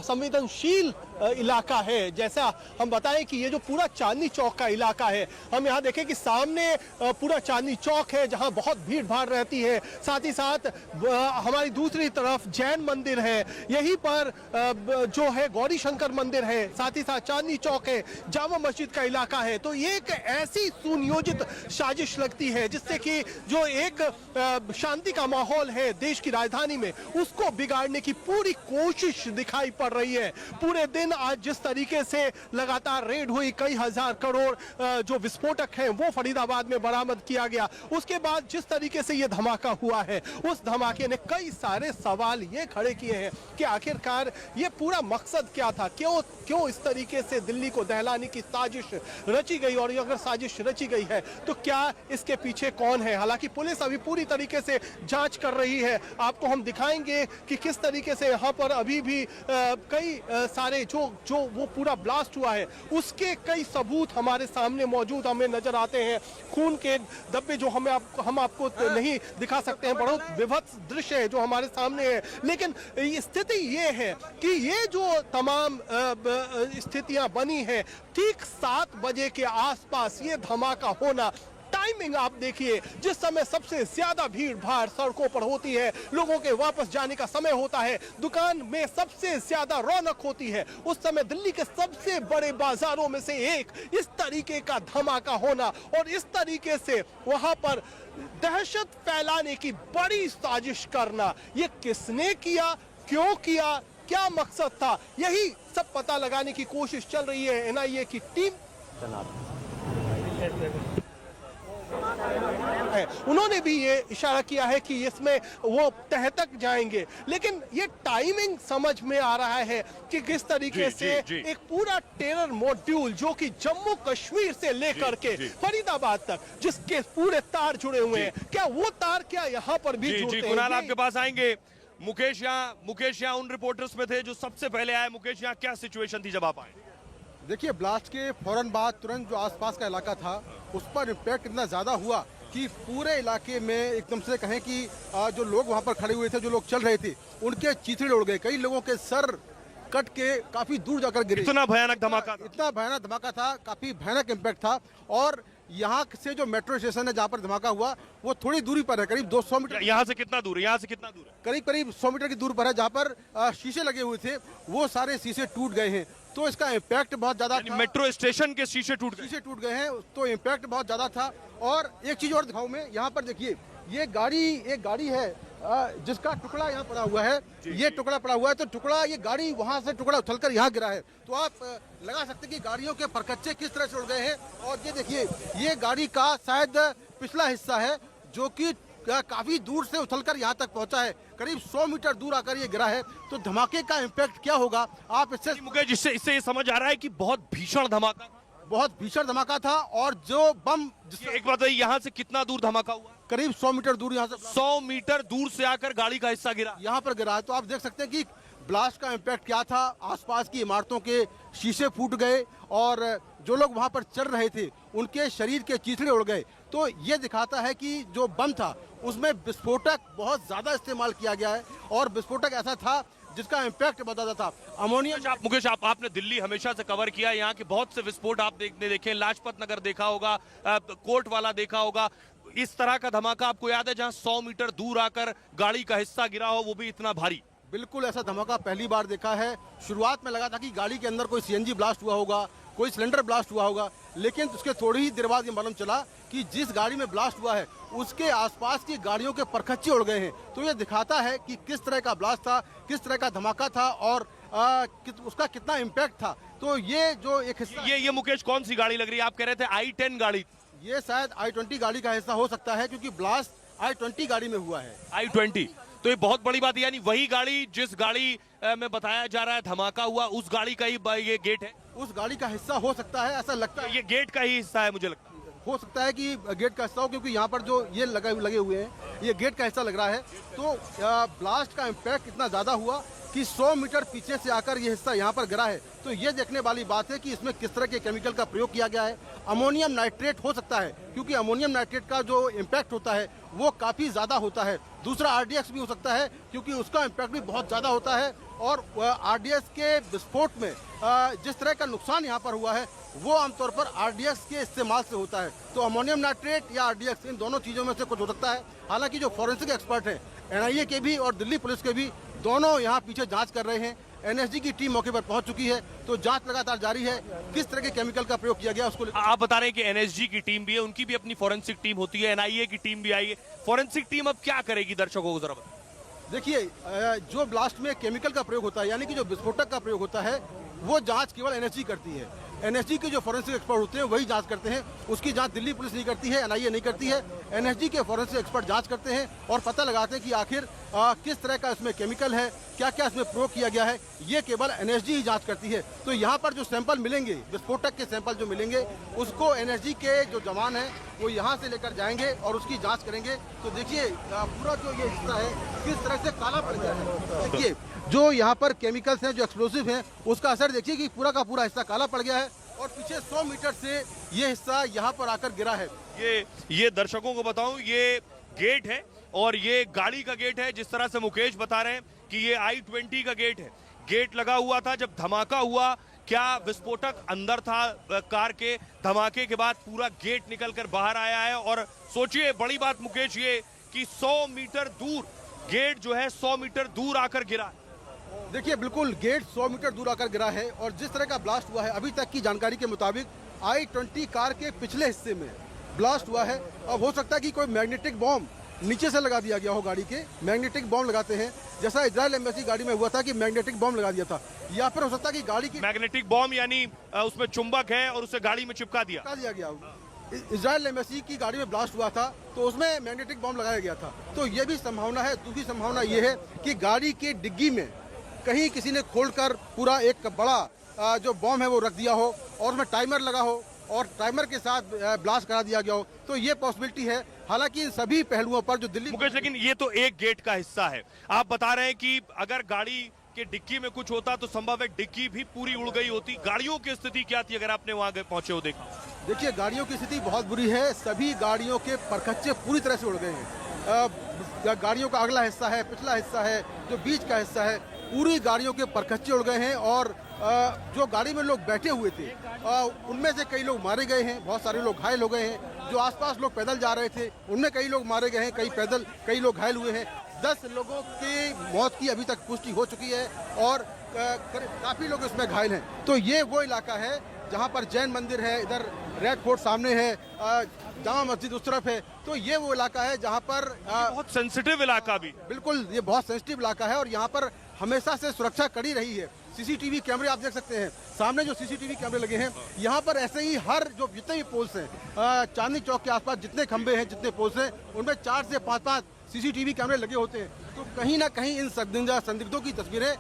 संवेदनशील इलाका है। जैसा हम बताएं कि ये जो पूरा चांदनी चौक का इलाका है, हम यहाँ देखें कि सामने पूरा चांदनी चौक है जहाँ बहुत भीड़ भाड़ रहती है। साथ ही साथ हमारी दूसरी तरफ जैन मंदिर है, यहीं पर जो है गौरी शंकर मंदिर है, साथ ही साथ चांदनी चौक है, जामा मस्जिद का इलाका है। तो ये एक ऐसी सुनियोजित साजिश लगती है जिससे कि जो एक शांति का माहौल है देश की राजधानी में, उसको बिगाड़ने की पूरी कोशिश दिखाई पड़ रही है। पूरे दिन आज जिस तरीके से लगातार रेड हुई, कई हजार करोड़ जो विस्फोटक हैं वो फरीदाबाद में बरामद किया गया, उसके बाद जिस तरीके से ये धमाका हुआ है, उस धमाके ने कई सारे सवाल ये खड़े किए हैं कि आखिरकार ये पूरा मकसद क्या था, क्यों इस तरीके से दिल्ली को दहलाने की साजिश रची गई, और अगर साजिश रची गई है तो क्या इसके पीछे कौन है। हालांकि पुलिस अभी पूरी तरीके से जांच कर रही है। आपको हम दिखाएंगे कि किस तरीके से यहाँ पर अभी भी कई सारे जो वो पूरा ब्लास्ट हुआ है उसके कई सबूत हमारे सामने मौजूद हमें नजर आते हैं। खून के धब्बे जो हम आपको नहीं दिखा सकते हैं, बहुत विभत्स दृश्य है जो हमारे सामने है। लेकिन स्थिति ये है कि ये जो तमाम स्थितियां बनी है, ठीक 7 बजे के आसपास ये धमाका होना, टाइमिंग आप देखिए, जिस समय सबसे ज्यादा भीड़ भाड़ सड़कों पर होती है, लोगों के वापस जाने का समय होता है, दुकान में सबसे ज्यादा रौनक होती है, उस समय दिल्ली के सबसे बड़े बाजारों में से एक इस तरीके का धमाका होना और इस तरीके से वहां पर दहशत फैलाने की बड़ी साजिश करना, ये किसने किया, क्यों किया, क्या मकसद था, यही सब पता लगाने की कोशिश चल रही है एनआईए की टीम। उन्होंने भी ये इशारा किया है कि इसमें वो तह तक जाएंगे, लेकिन ये टाइमिंग समझ में आ रहा है कि किस तरीके से एक पूरा टेरर मॉड्यूल जो कि जम्मू कश्मीर से लेकर के फरीदाबाद तक जिसके पूरे तार जुड़े हुए हैं, क्या वो तार यहाँ पर भी जुड़ते हैं? कुणाल, आपके पास आएंगे। मुकेश यहाँ उन रिपोर्टर्स में थे जो सबसे पहले आए। मुकेश, यहाँ क्या सिचुएशन थी जब आप आए? देखिए, ब्लास्ट के फौरन बाद तुरंत जो आसपास का इलाका था उस पर इम्पैक्ट इतना ज़्यादा हुआ कि पूरे इलाके में एकदम से कहें कि जो लोग वहाँ पर खड़े हुए थे, जो लोग चल रहे थे, उनके चीथड़े उड़ गए। कई लोगों के सर कट के काफ़ी दूर जाकर गिरे। इतना भयानक धमाका था, काफ़ी भयानक इम्पैक्ट था। और यहाँ से जो मेट्रो स्टेशन है जहाँ पर धमाका हुआ वो थोड़ी दूरी पर है, करीब 200 मीटर। यहाँ से कितना दूर है? करीब 100 मीटर की दूर पर है, जहाँ पर शीशे लगे हुए थे वो सारे शीशे टूट गए हैं। तो इसका इम्पैक्ट बहुत ज्यादा था। मेट्रो स्टेशन के शीशे टूट गए हैं, तो इम्पैक्ट बहुत ज्यादा था। और एक चीज और दिखाऊं मैं, यहाँ पर देखिए, ये एक गाड़ी है जिसका टुकड़ा यहाँ पड़ा हुआ है। ये टुकड़ा पड़ा हुआ है, तो ये गाड़ी वहां से टुकड़ा उछलकर यहाँ गिरा है। तो आप लगा सकते हैं कि गाड़ियों के परकच्चे किस तरह से उड़ गए हैं। और ये देखिए, ये गाड़ी का शायद पिछला हिस्सा है जो कि काफी दूर से उछलकर यहाँ तक पहुंचा है, करीब 100 मीटर दूर आकर ये गिरा है। तो धमाके का इम्पैक्ट क्या होगा, आप इससे मुकेश, इससे ये समझ आ रहा है कि बहुत भीषण धमाका था। और जो बम, एक बात है, यहाँ से कितना दूर धमाका हुआ? करीब 100 मीटर दूर, यहाँ से 100 मीटर दूर से आकर गाड़ी का हिस्सा गिरा, यहाँ पर गिरा है। तो आप देख सकते हैं कि ब्लास्ट का इम्पैक्ट क्या था। आसपास की इमारतों के शीशे फूट गए और जो लोग वहां पर चल रहे थे उनके शरीर के चीथड़े उड़ गए। तो ये दिखाता है कि जो बम था उसमें विस्फोटक बहुत ज्यादा इस्तेमाल किया गया है और विस्फोटक ऐसा था जिसका इम्पैक्ट बहुत ज्यादा था। अमोनिया। मुकेश, आपने दिल्ली हमेशा से कवर किया, यहाँ के बहुत से विस्फोट आप देखे, लाजपत नगर देखा होगा, कोर्ट वाला देखा होगा। इस तरह का धमाका आपको याद है जहां 100 मीटर दूर आकर गाड़ी का हिस्सा गिरा हो, वो भी इतना भारी? बिल्कुल ऐसा धमाका पहली बार देखा है। शुरुआत में लगा था कि गाड़ी के अंदर कोई सीएनजी ब्लास्ट हुआ होगा, कोई सिलेंडर ब्लास्ट हुआ होगा, लेकिन उसके थोड़ी ही देर बाद ये मालूम चला कि जिस गाड़ी में ब्लास्ट हुआ है उसके आसपास की गाड़ियों के परखच्चे उड़ गए हैं। तो ये दिखाता है कि किस तरह का ब्लास्ट था, किस तरह का धमाका था और उसका कितना इम्पैक्ट था। तो ये जो एक हिस्सा, ये मुकेश कौन सी गाड़ी लग रही है? आप कह रहे थे i10 गाड़ी, ये शायद i20 गाड़ी का हिस्सा हो सकता है, क्योंकि ब्लास्ट i20 गाड़ी में हुआ है। i20, तो ये बहुत बड़ी बात है। यानी वही गाड़ी जिस गाड़ी में बताया जा रहा है धमाका हुआ, उस गाड़ी का ही ये गेट है? उस गाड़ी का हिस्सा हो सकता है, ऐसा लगता है। ये गेट का ही हिस्सा है, मुझे लगता है। हो सकता है कि गेट का हिस्सा हो, क्योंकि यहाँ पर जो ये लगे हुए हैं ये गेट का हिस्सा लग रहा है। तो ब्लास्ट का इम्पैक्ट इतना ज़्यादा हुआ कि 100 मीटर पीछे से आकर ये हिस्सा यहाँ पर गिरा है। तो ये देखने वाली बात है कि इसमें किस तरह के केमिकल का प्रयोग किया गया है। अमोनियम नाइट्रेट हो सकता है, क्योंकि अमोनियम नाइट्रेट का जो इम्पैक्ट होता है वो काफ़ी ज़्यादा होता है। दूसरा RDX भी हो सकता है, क्योंकि उसका इम्पैक्ट भी बहुत ज़्यादा होता है। और RDX के विस्फोट में जिस तरह का नुकसान यहाँ पर हुआ है वो आमतौर पर RDX के इस्तेमाल से होता है। तो अमोनियम नाइट्रेट या RDX, इन दोनों चीज़ों में से कुछ हो सकता है। हालांकि जो फॉरेंसिक एक्सपर्ट हैं NIA के भी और दिल्ली पुलिस के भी, दोनों यहाँ पीछे जांच कर रहे हैं। NSG की टीम मौके पर पहुंच चुकी है, तो जांच लगातार जारी है। किस तरह के केमिकल का प्रयोग किया गया उसको आप बता रहे हैं कि NSG की टीम भी है, उनकी भी अपनी फॉरेंसिक टीम होती है, NIA की टीम भी आई है। फॉरेंसिक टीम अब क्या करेगी दर्शकों को जरा बताएं। देखिए, जो ब्लास्ट में केमिकल का प्रयोग होता है, यानी कि जो विस्फोटक का प्रयोग होता है, वो जांच केवल NSG करती है। NSG के जो फॉरेंसिक एक्सपर्ट होते हैं वही जांच करते हैं। उसकी जांच दिल्ली पुलिस नहीं करती है, NIA नहीं करती है। NSG के फॉरेंसिक एक्सपर्ट जांच करते हैं और पता लगाते हैं कि आखिर किस तरह का इसमें केमिकल है, क्या क्या इसमें प्रयोग किया गया है, ये केवल NSG ही जांच करती है। तो यहाँ पर जो सैंपल मिलेंगे, विस्फोटक के सैंपल जो मिलेंगे, उसको NSG के जो जवान हैं वो यहाँ से लेकर जाएंगे और उसकी जाँच करेंगे। तो देखिए, पूरा जो ये हिस्सा है किस तरह से काला पड़ गया है। देखिए, जो यहाँ पर केमिकल्स हैं, जो एक्सप्लोसिव हैं, उसका असर देखिए कि पूरा का पूरा हिस्सा काला पड़ गया है और पीछे 100 मीटर से ये हिस्सा यहाँ पर आकर गिरा है। ये दर्शकों को बताऊं, ये गेट है और ये गाड़ी का गेट है। जिस तरह से मुकेश बता रहे हैं कि ये i20 का गेट है। गेट लगा हुआ था जब धमाका हुआ। क्या विस्फोटक अंदर था कार के? धमाके के बाद पूरा गेट निकलकर बाहर आया है। और सोचिए, बड़ी बात मुकेश ये कि 100 मीटर दूर गेट जो है 100 मीटर दूर आकर गिरा। देखिए, बिल्कुल गेट 100 मीटर दूर आकर गिरा है और जिस तरह का ब्लास्ट हुआ है, अभी तक की जानकारी के मुताबिक i20 कार के पिछले हिस्से में ब्लास्ट हुआ है। अब हो सकता है कि कोई मैग्नेटिक बॉम्ब नीचे से लगा दिया गया हो। गाड़ी के मैग्नेटिक बॉम्ब लगाते हैं, जैसा इजराइल एम्बेसी गाड़ी में हुआ था कि मैग्नेटिक बॉम्ब लगा दिया था। या फिर हो सकता है कि गाड़ी की मैग्नेटिक बॉम्ब यानी उसमें चुंबक है और उसे गाड़ी में चिपका दिया गया। इजराइल एम्बेसी की गाड़ी में ब्लास्ट हुआ था तो उसमें मैग्नेटिक बॉम्ब लगाया गया था। तो ये भी संभावना है। दूसरी संभावना ये है कि गाड़ी के डिग्गी में कहीं किसी ने खोलकर पूरा एक बड़ा जो बॉम्ब है वो रख दिया हो और उसमें टाइमर लगा हो और टाइमर के साथ ब्लास्ट करा दिया गया हो। तो ये पॉसिबिलिटी है। हालांकि इन सभी पहलुओं पर जो दिल्ली मुकेश, लेकिन ये तो एक गेट का हिस्सा है। आप बता रहे हैं कि अगर गाड़ी के डिक्की में कुछ होता तो संभव है डिक्की भी पूरी उड़ गई होती। गाड़ियों की स्थिति क्या थी अगर आपने वहां पहुंचे हो देखा? देखिए, गाड़ियों की स्थिति बहुत बुरी है। सभी गाड़ियों के परखच्चे पूरी तरह से उड़ गए हैं। गाड़ियों का अगला हिस्सा है, पिछला हिस्सा है, जो बीच का हिस्सा है, पूरी गाड़ियों के परखच्चे उड़ गए हैं। और जो गाड़ी में लोग बैठे हुए थे उनमें से कई लोग मारे गए हैं, बहुत सारे लोग घायल हो गए हैं। जो आसपास लोग पैदल जा रहे थे उनमें कई लोग मारे गए हैं, कई लोग घायल हुए हैं। 10 लोगों की मौत की अभी तक पुष्टि हो चुकी है और काफ़ी लोग इसमें घायल हैं। तो ये वो इलाका है जहाँ पर जैन मंदिर है, इधर रेड फोर्ट सामने है, जामा मस्जिद उस तरफ है। तो ये वो इलाका है जहाँ पर बहुत सेंसिटिव इलाका भी। बिल्कुल, ये बहुत सेंसिटिव इलाका है और यहाँ पर हमेशा से सुरक्षा कड़ी रही है। CCTV कैमरे आप देख सकते हैं, सामने जो CCTV कैमरे लगे हैं, यहाँ पर ऐसे ही हर जो जितने भी पोल्स हैं, चांदनी चौक के आसपास जितने खंबे हैं, जितने पोल्स हैं, उनमें 4 से 5 CCTV कैमरे लगे होते हैं। तो कहीं ना कहीं इन संदिग्धों की तस्वीरें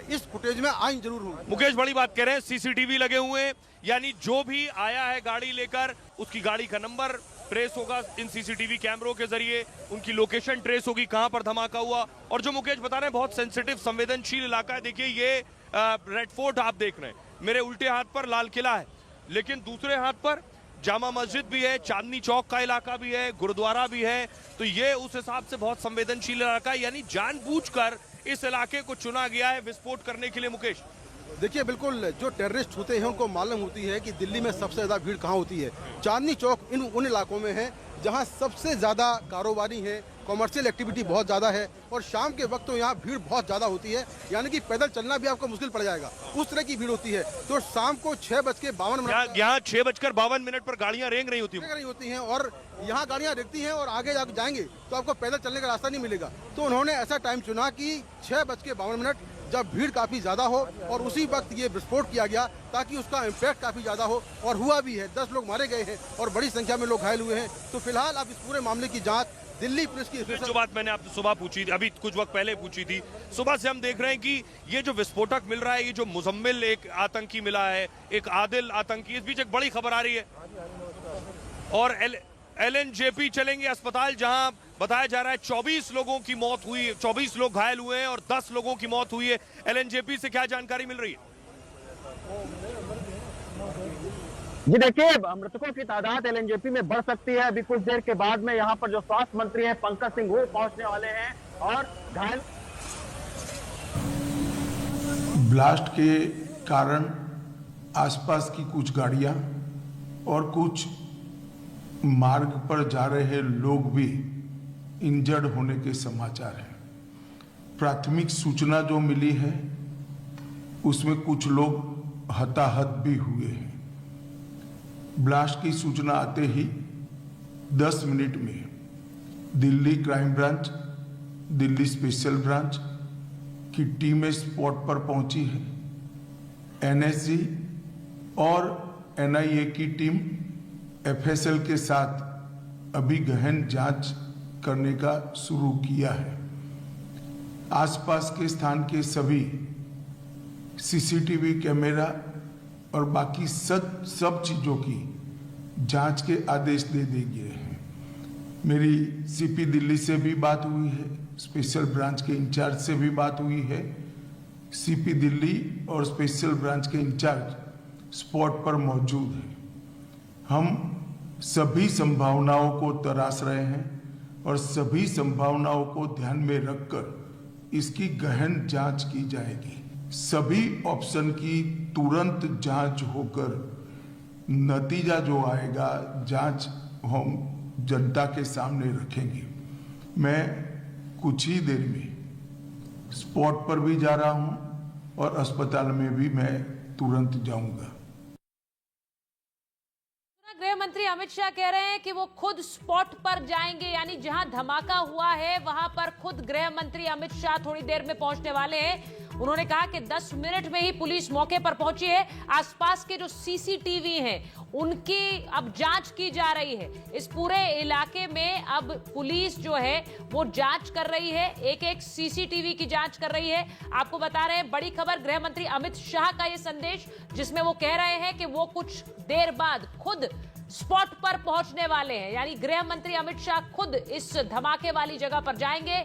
इस फुटेज में आई जरूर होंगी। मुकेश, बड़ी बात कह रहे हैं, CCTV लगे हुए हैं, यानी जो भी आया है गाड़ी लेकर उसकी गाड़ी का नंबर ट्रेस होगा इन CCTV कैमरों के जरिए, उनकी लोकेशन ट्रेस होगी कहां पर धमाका हुआ। और जो मुकेश बता रहे हैं, बहुत सेंसिटिव संवेदनशील इलाका है। देखिए, ये रेड फोर्ट आप देख रहे हैं, मेरे उल्टे हाथ पर लाल किला है, लेकिन दूसरे हाथ पर जामा मस्जिद भी है, चांदनी चौक का इलाका भी है, गुरुद्वारा भी है। तो ये उस हिसाब से बहुत संवेदनशील इलाका है, यानी जानबूझकर इस इलाके को चुना गया है विस्फोट करने के लिए। मुकेश, देखिए, बिल्कुल जो टेररिस्ट होते हैं उनको मालूम होती है कि दिल्ली में सबसे ज्यादा भीड़ कहाँ होती है। चांदनी चौक उन इलाकों में है जहां सबसे ज़्यादा कारोबारी है, कॉमर्शियल एक्टिविटी बहुत ज़्यादा है और शाम के वक्त तो यहाँ भीड़ बहुत ज़्यादा होती है, यानी कि पैदल चलना भी आपको मुश्किल पड़ जाएगा, उस तरह की भीड़ होती है। तो शाम को 6:52 यहाँ 6:52 पर गाड़ियां रेंग रही होती हैं और यहाँ गाड़ियाँ रुकती हैं और आगे जाएंगे तो आपको पैदल चलने का रास्ता नहीं मिलेगा। तो उन्होंने ऐसा टाइम चुना कि 6:52 जब भीड़ काफ़ी ज़्यादा हो और उसी वक्त ये विस्फोट किया गया ताकि उसका इम्पैक्ट काफ़ी ज़्यादा हो, और हुआ भी है। 10 लोग मारे गए हैं और बड़ी संख्या में लोग घायल हुए हैं। तो फिलहाल अब इस पूरे मामले की जाँच दिल्ली पुलिस की जो बात मैंने आपसे सुबह पूछी थी, अभी कुछ वक्त पहले पूछी थी, सुबह से हम देख रहे हैं कि ये जो विस्फोटक मिल रहा है, ये जो मुजम्मिल एक आतंकी मिला है, एक आदिल आतंकी, इस बीच एक बड़ी खबर आ रही है। और LNJP चलेंगे अस्पताल, जहां बताया जा रहा है 24 लोगों की मौत हुई, 24 लोग घायल हुए हैं और 10 लोगों की मौत हुई है। LNJP से क्या जानकारी मिल रही है? जी देखिए, मृतकों की तादाद LNJP में बढ़ सकती है। अभी कुछ देर के बाद में यहाँ पर जो स्वास्थ्य मंत्री हैं पंकज सिंह वो पहुंचने वाले हैं और घायल ब्लास्ट के कारण आसपास की कुछ गाड़ियां और कुछ मार्ग पर जा रहे लोग भी इंजर्ड होने के समाचार हैं। प्राथमिक सूचना जो मिली है उसमें कुछ लोग हताहत भी हुए हैं। ब्लास्ट की सूचना आते ही 10 मिनट में Delhi crime branch, Delhi special branch की टीमें स्पॉट पर पहुंची है। NSG और NIA की टीम FSL के साथ अभी गहन जांच करने का शुरू किया है। आसपास के स्थान के सभी CCTV कैमरा और बाकी सब चीज़ों की जांच के आदेश दे दिए गए हैं। मेरी CP दिल्ली से भी बात हुई है, स्पेशल ब्रांच के इंचार्ज से भी बात हुई है। CP दिल्ली और स्पेशल ब्रांच के इंचार्ज स्पॉट पर मौजूद हैं। हम सभी संभावनाओं को तराश रहे हैं और सभी संभावनाओं को ध्यान में रखकर इसकी गहन जांच की जाएगी। सभी ऑप्शन की तुरंत जांच होकर नतीजा जो आएगा, जांच हम जनता के सामने रखेंगे। मैं कुछ ही देर में स्पॉट पर भी जा रहा हूं और अस्पताल में भी मैं तुरंत जाऊंगा। गृह मंत्री अमित शाह कह रहे हैं कि वो खुद स्पॉट पर जाएंगे, यानी जहां धमाका हुआ है वहां पर खुद गृह मंत्री अमित शाह थोड़ी देर में पहुंचने वाले हैं। उन्होंने कहा कि 10 मिनट में ही पुलिस मौके पर पहुंची है। आसपास के जो CCTV हैं उनकी अब जांच की जा रही है। इस पूरे इलाके में अब पुलिस जो है वो जांच कर रही है, एक CCTV की जांच कर रही है। आपको बता रहे हैं बड़ी खबर, गृह मंत्री अमित शाह का ये संदेश जिसमें वो कह रहे हैं कि वो कुछ देर बाद खुद स्पॉट पर पहुंचने वाले हैं, यानी गृह मंत्री अमित शाह खुद इस धमाके वाली जगह पर जाएंगे।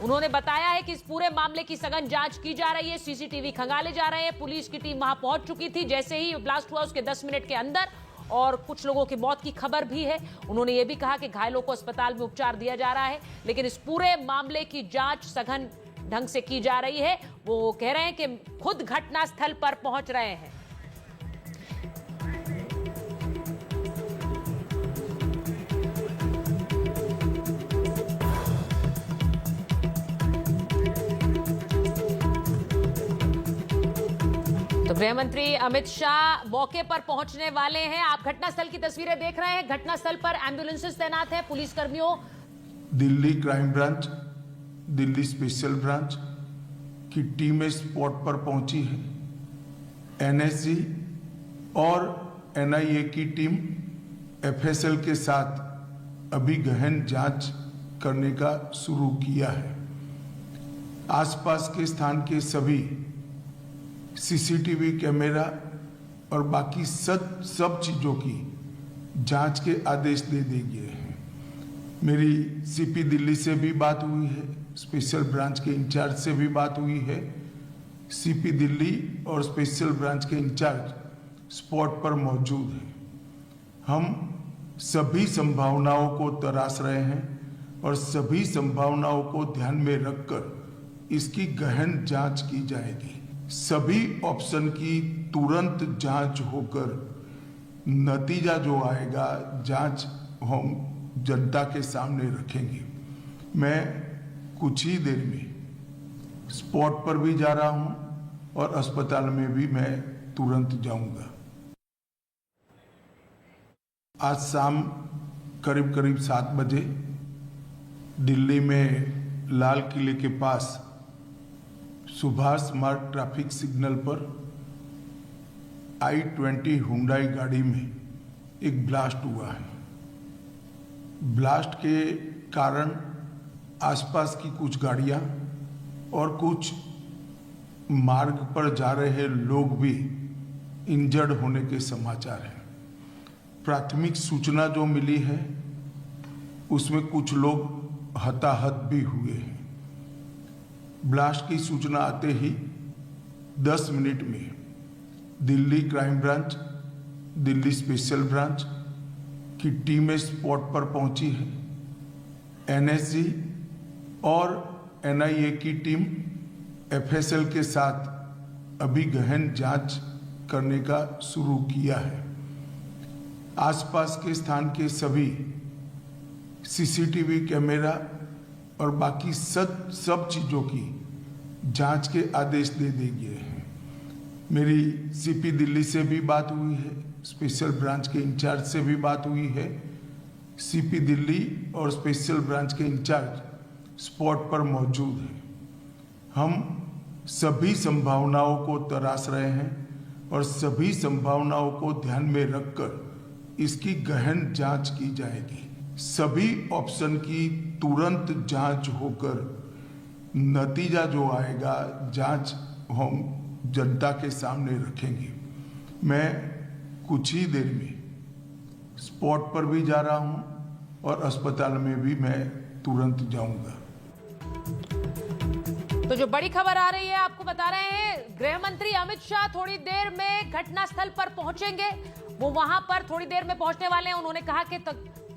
उन्होंने बताया है कि इस पूरे मामले की सघन जांच की जा रही है, CCTV खंगाले जा रहे हैं। पुलिस की टीम वहां पहुंच चुकी थी जैसे ही ब्लास्ट हुआ उसके 10 मिनट के अंदर, और कुछ लोगों की मौत की खबर भी है। उन्होंने ये भी कहा कि घायलों को अस्पताल में उपचार दिया जा रहा है, लेकिन इस पूरे मामले की जांच सघन ढंग से की जा रही है। वो कह रहे हैं कि खुद घटनास्थल पर पहुंच रहे हैं। तो गृह मंत्री अमित शाह मौके पर पहुंचने वाले हैं। आप घटनास्थल की तस्वीरें देख रहे हैं। घटनास्थल पर एम्बुलेंसेस तैनात हैं, पुलिसकर्मियों। Delhi crime branch, Delhi special branch की टीमें स्पॉट पर पहुंची है। NSG और NIA की टीम FSL के साथ अभी गहन जांच करने का शुरू किया है। आसपास के स्थान के सभी CCTV कैमरा और बाकी सब चीज़ों की जांच के आदेश दे दिए गए हैं। मेरी CP दिल्ली से भी बात हुई है, स्पेशल ब्रांच के इंचार्ज से भी बात हुई है। CP दिल्ली और स्पेशल ब्रांच के इंचार्ज स्पॉट पर मौजूद हैं। हम सभी संभावनाओं को तराश रहे हैं और सभी संभावनाओं को ध्यान में रखकर इसकी गहन जांच की जाएगी। सभी ऑप्शन की तुरंत जांच होकर नतीजा जो आएगा, जांच हम जनता के सामने रखेंगे। मैं कुछ ही देर में स्पॉट पर भी जा रहा हूं और अस्पताल में भी मैं तुरंत जाऊंगा। आज शाम करीब 7 बजे दिल्ली में लाल किले के पास सुभाष मार्ग ट्रैफिक सिग्नल पर I-20 हुंडई गाड़ी में एक ब्लास्ट हुआ है। ब्लास्ट के कारण आसपास की कुछ गाड़ियां और कुछ मार्ग पर जा रहे लोग भी इंजर्ड होने के समाचार हैं। प्राथमिक सूचना जो मिली है उसमें कुछ लोग हताहत भी हुए हैं। ब्लास्ट की सूचना आते ही 10 मिनट में Delhi crime branch, Delhi special branch की टीमें स्पॉट पर पहुंची है। NSG और NIA की टीम FSL के साथ अभी गहन जांच करने का शुरू किया है। आसपास के स्थान के सभी CCTV कैमरा और बाकी सब चीजों की जांच के आदेश दे दिए हैं। मेरी CP दिल्ली से भी बात हुई है, स्पेशल ब्रांच के इंचार्ज से भी बात हुई है। CP दिल्ली और स्पेशल ब्रांच के इंचार्ज स्पॉट पर मौजूद हैं। हम सभी संभावनाओं को तराश रहे हैं और सभी संभावनाओं को ध्यान में रखकर इसकी गहन जांच की जाएगी। सभी ऑप्शन की तुरंत जांच होकर नतीजा जो आएगा जांच हम जनता के सामने रखेंगे। मैं कुछ ही देर में स्पॉट पर भी जा रहा हूं और अस्पताल में भी मैं तुरंत जाऊंगा। तो जो बड़ी खबर आ रही है आपको बता रहे हैं, गृह मंत्री अमित शाह थोड़ी देर में घटनास्थल पर पहुंचेंगे। वो वहां पर थोड़ी देर में पहुंचने वाले हैं। उन्होंने कहा कि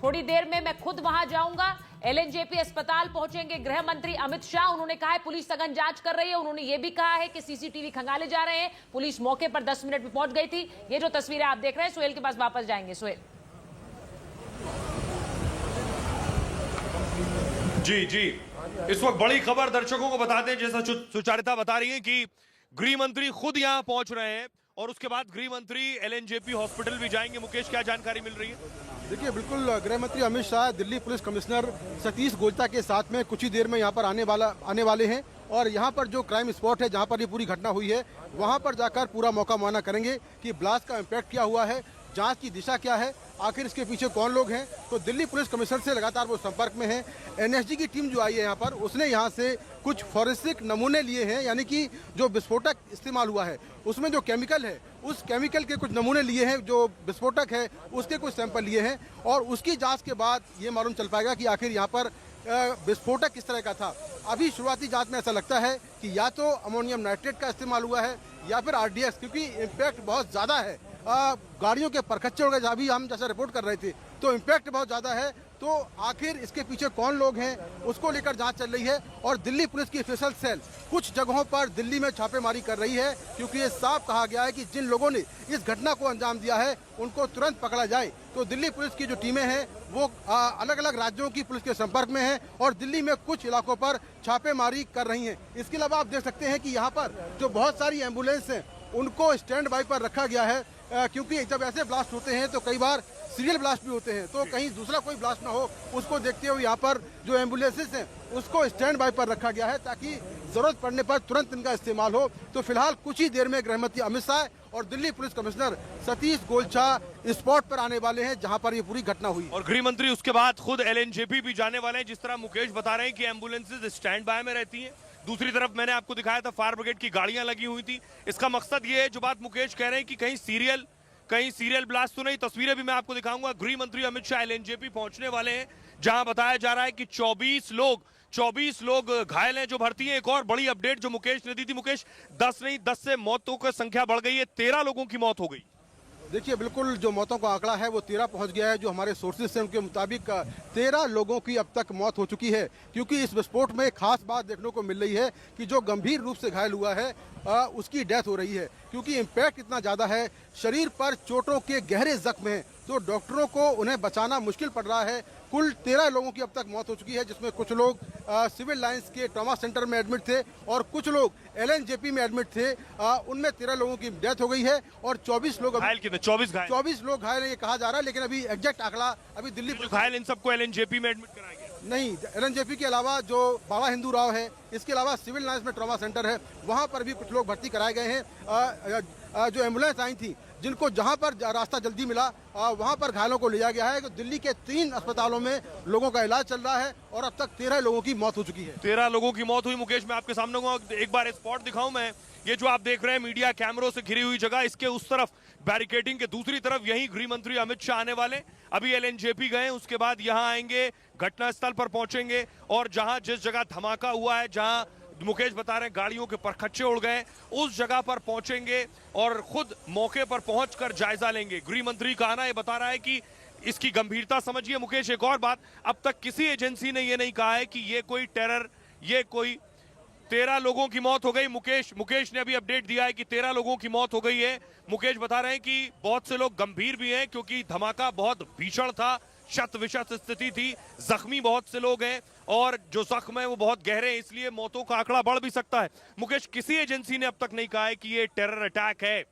थोड़ी देर में मैं खुद वहां जाऊंगा। LNJP अस्पताल पहुंचेंगे गृह मंत्री अमित शाह। उन्होंने कहा है पुलिस सघन जांच कर रही है। उन्होंने ये भी कहा है कि CCTV खंगाले जा रहे हैं। पुलिस मौके पर 10 मिनट में पहुंच गई थी। ये जो तस्वीरें आप देख रहे हैं, सुहेल के पास वापस जाएंगे। सुहेल जी इस वक्त बड़ी खबर दर्शकों को बताते हैं, जैसा सुचारिता बता रही है कि गृह मंत्री खुद यहां पहुंच रहे हैं और उसके बाद गृह मंत्री LNJP हॉस्पिटल भी जाएंगे। मुकेश, क्या जानकारी मिल रही है? देखिए, बिल्कुल गृह मंत्री अमित शाह दिल्ली पुलिस कमिश्नर सतीश गोयता के साथ में कुछ ही देर में यहाँ पर आने वाले हैं और यहाँ पर जो क्राइम स्पॉट है जहाँ पर ये पूरी घटना हुई है वहाँ पर जाकर पूरा मौका मुआयना करेंगे कि ब्लास्ट का इम्पैक्ट क्या हुआ है, जांच की दिशा क्या है, आखिर इसके पीछे कौन लोग हैं। तो दिल्ली पुलिस कमिश्नर से लगातार वो संपर्क में है। NSG की टीम जो आई है यहाँ पर, उसने यहाँ से कुछ फॉरेंसिक नमूने लिए हैं, यानी कि जो विस्फोटक इस्तेमाल हुआ है उसमें जो केमिकल है उस केमिकल के कुछ नमूने लिए हैं, जो विस्फोटक है उसके कुछ सैंपल लिए हैं और उसकी जांच के बाद ये मालूम चल पाएगा कि आखिर यहाँ पर विस्फोटक किस तरह का था। अभी शुरुआती जांच में ऐसा लगता है कि या तो अमोनियम नाइट्रेट का इस्तेमाल हुआ है या फिर RDX, क्योंकि इम्पैक्ट बहुत ज़्यादा है। गाड़ियों के परखच्चे हो गए, अभी हम जैसा रिपोर्ट कर रहे थे, तो इम्पैक्ट बहुत ज़्यादा है। तो आखिर इसके पीछे कौन लोग हैं उसको लेकर जांच चल रही है और दिल्ली पुलिस की स्पेशल सेल कुछ जगहों पर दिल्ली में छापेमारी कर रही है, क्योंकि ये साफ कहा गया है कि जिन लोगों ने इस घटना को अंजाम दिया है उनको तुरंत पकड़ा जाए। तो दिल्ली पुलिस की जो टीमें हैं वो अलग अलग राज्यों की पुलिस के संपर्क में हैं और दिल्ली में कुछ इलाकों पर छापेमारी कर रही हैं। इसके अलावा आप देख सकते हैं कि यहाँ पर जो बहुत सारी एम्बुलेंस हैं उनको स्टैंड बाई पर रखा गया है, क्योंकि जब ऐसे ब्लास्ट होते हैं तो कई बार सीरियल ब्लास्ट भी होते हैं, तो कहीं दूसरा कोई ब्लास्ट ना हो उसको देखते हुए यहाँ पर जो एम्बुलेंसेस हैं उसको स्टैंड बाई पर रखा गया है ताकि जरूरत पड़ने पर तुरंत इनका इस्तेमाल हो। तो फिलहाल कुछ ही देर में गृह मंत्री अमित शाह और दिल्ली पुलिस कमिश्नर सतीश गोयता स्पॉट पर आने वाले हैं जहां पर ये पूरी घटना हुई। और गृह मंत्री उसके बाद खुद LNJP भी जाने वाले हैं। जिस तरह मुकेश बता रहे हैं कि एम्बुलेंसेज स्टैंड बाय में रहती हैं, दूसरी तरफ मैंने आपको दिखाया था फायर ब्रिगेड की गाड़ियां लगी हुई थी। इसका मकसद ये है, जो बात मुकेश कह रहे हैं कि कहीं सीरियल ब्लास्ट तो नहीं। तस्वीरें भी मैं आपको दिखाऊंगा। गृह मंत्री अमित शाह LNJP पहुंचने वाले हैं, जहां बताया जा रहा है कि 24 लोग घायल हैं जो भर्ती हैं। एक और बड़ी अपडेट जो मुकेश ने दी थी, मुकेश 10 से मौतों की संख्या बढ़ गई है, 13 लोगों की मौत हो गई। देखिए, बिल्कुल जो मौतों का आंकड़ा है वो 13 पहुंच गया है। जो हमारे सोर्सेज हैं उनके मुताबिक 13 लोगों की अब तक मौत हो चुकी है, क्योंकि इस विस्फोट में खास बात देखने को मिल रही है कि जो गंभीर रूप से घायल हुआ है उसकी डेथ हो रही है, क्योंकि इम्पैक्ट इतना ज़्यादा है, शरीर पर चोटों के गहरे जख्म हैं, तो डॉक्टरों को उन्हें बचाना मुश्किल पड़ रहा है। कुल 13 लोगों की अब तक मौत हो चुकी है, जिसमें कुछ लोग सिविल लाइंस के ट्रॉमा सेंटर में एडमिट थे और कुछ लोग LNJP में एडमिट थे। उनमें 13 लोगों की डेथ हो गई है और 24 लोग घायल कितने? 24 लोग घायल हैं, ये कहा जा रहा है, लेकिन अभी एग्जैक्ट आंकड़ा अभी दिल्ली घायल इन सबको LNJP में एडमिट कराया गया नहीं। LNJP के अलावा जो बाबा हिंदू राव है, इसके अलावा सिविल लाइंस में ट्रॉमा सेंटर है, वहाँ पर भी कुछ लोग भर्ती कराए गए हैं। जो एम्बुलेंस आई थी, जिनको जहां पर रास्ता जल्दी मिला, वहां पर घायलों को लिया गया है। दिल्ली के 3 अस्पतालों में लोगों का इलाज चल रहा है और अब तक 13 लोगों की मौत हो चुकी है। 13 लोगों की मौत हुई। मुकेश, मैं आपके सामने एक बार स्पॉट दिखाऊं मैं, ये जो आप देख रहे हैं मीडिया कैमरों से घिरी हुई जगह, इसके उस तरफ बैरिकेडिंग के दूसरी तरफ यही गृह मंत्री अमित शाह आने वाले। अभी LNJP गए, उसके बाद यहाँ आएंगे, घटनास्थल पर पहुंचेंगे और जहां जिस जगह धमाका हुआ है, जहां मुकेश बता रहे हैं गाड़ियों के परखच्चे उड़ गए, उस जगह पर पहुंचेंगे और खुद मौके पर पहुंचकर जायजा लेंगे। गृह मंत्री का आना ये बता रहा है कि इसकी गंभीरता समझिए। मुकेश, एक और बात, अब तक किसी एजेंसी ने ये नहीं कहा है कि ये कोई टेरर, ये कोई 13 लोगों की मौत हो गई। मुकेश ने अभी अपडेट दिया है कि 13 लोगों की मौत हो गई है। मुकेश बता रहे हैं कि बहुत से लोग गंभीर भी हैं क्योंकि धमाका बहुत भीषण था, शत विशत स्थिति थी, जख्मी बहुत से लोग हैं और जो जख्म है वो बहुत गहरे हैं, इसलिए मौतों का आंकड़ा बढ़ भी सकता है। मुकेश, किसी एजेंसी ने अब तक नहीं कहा है कि ये टेरर अटैक है।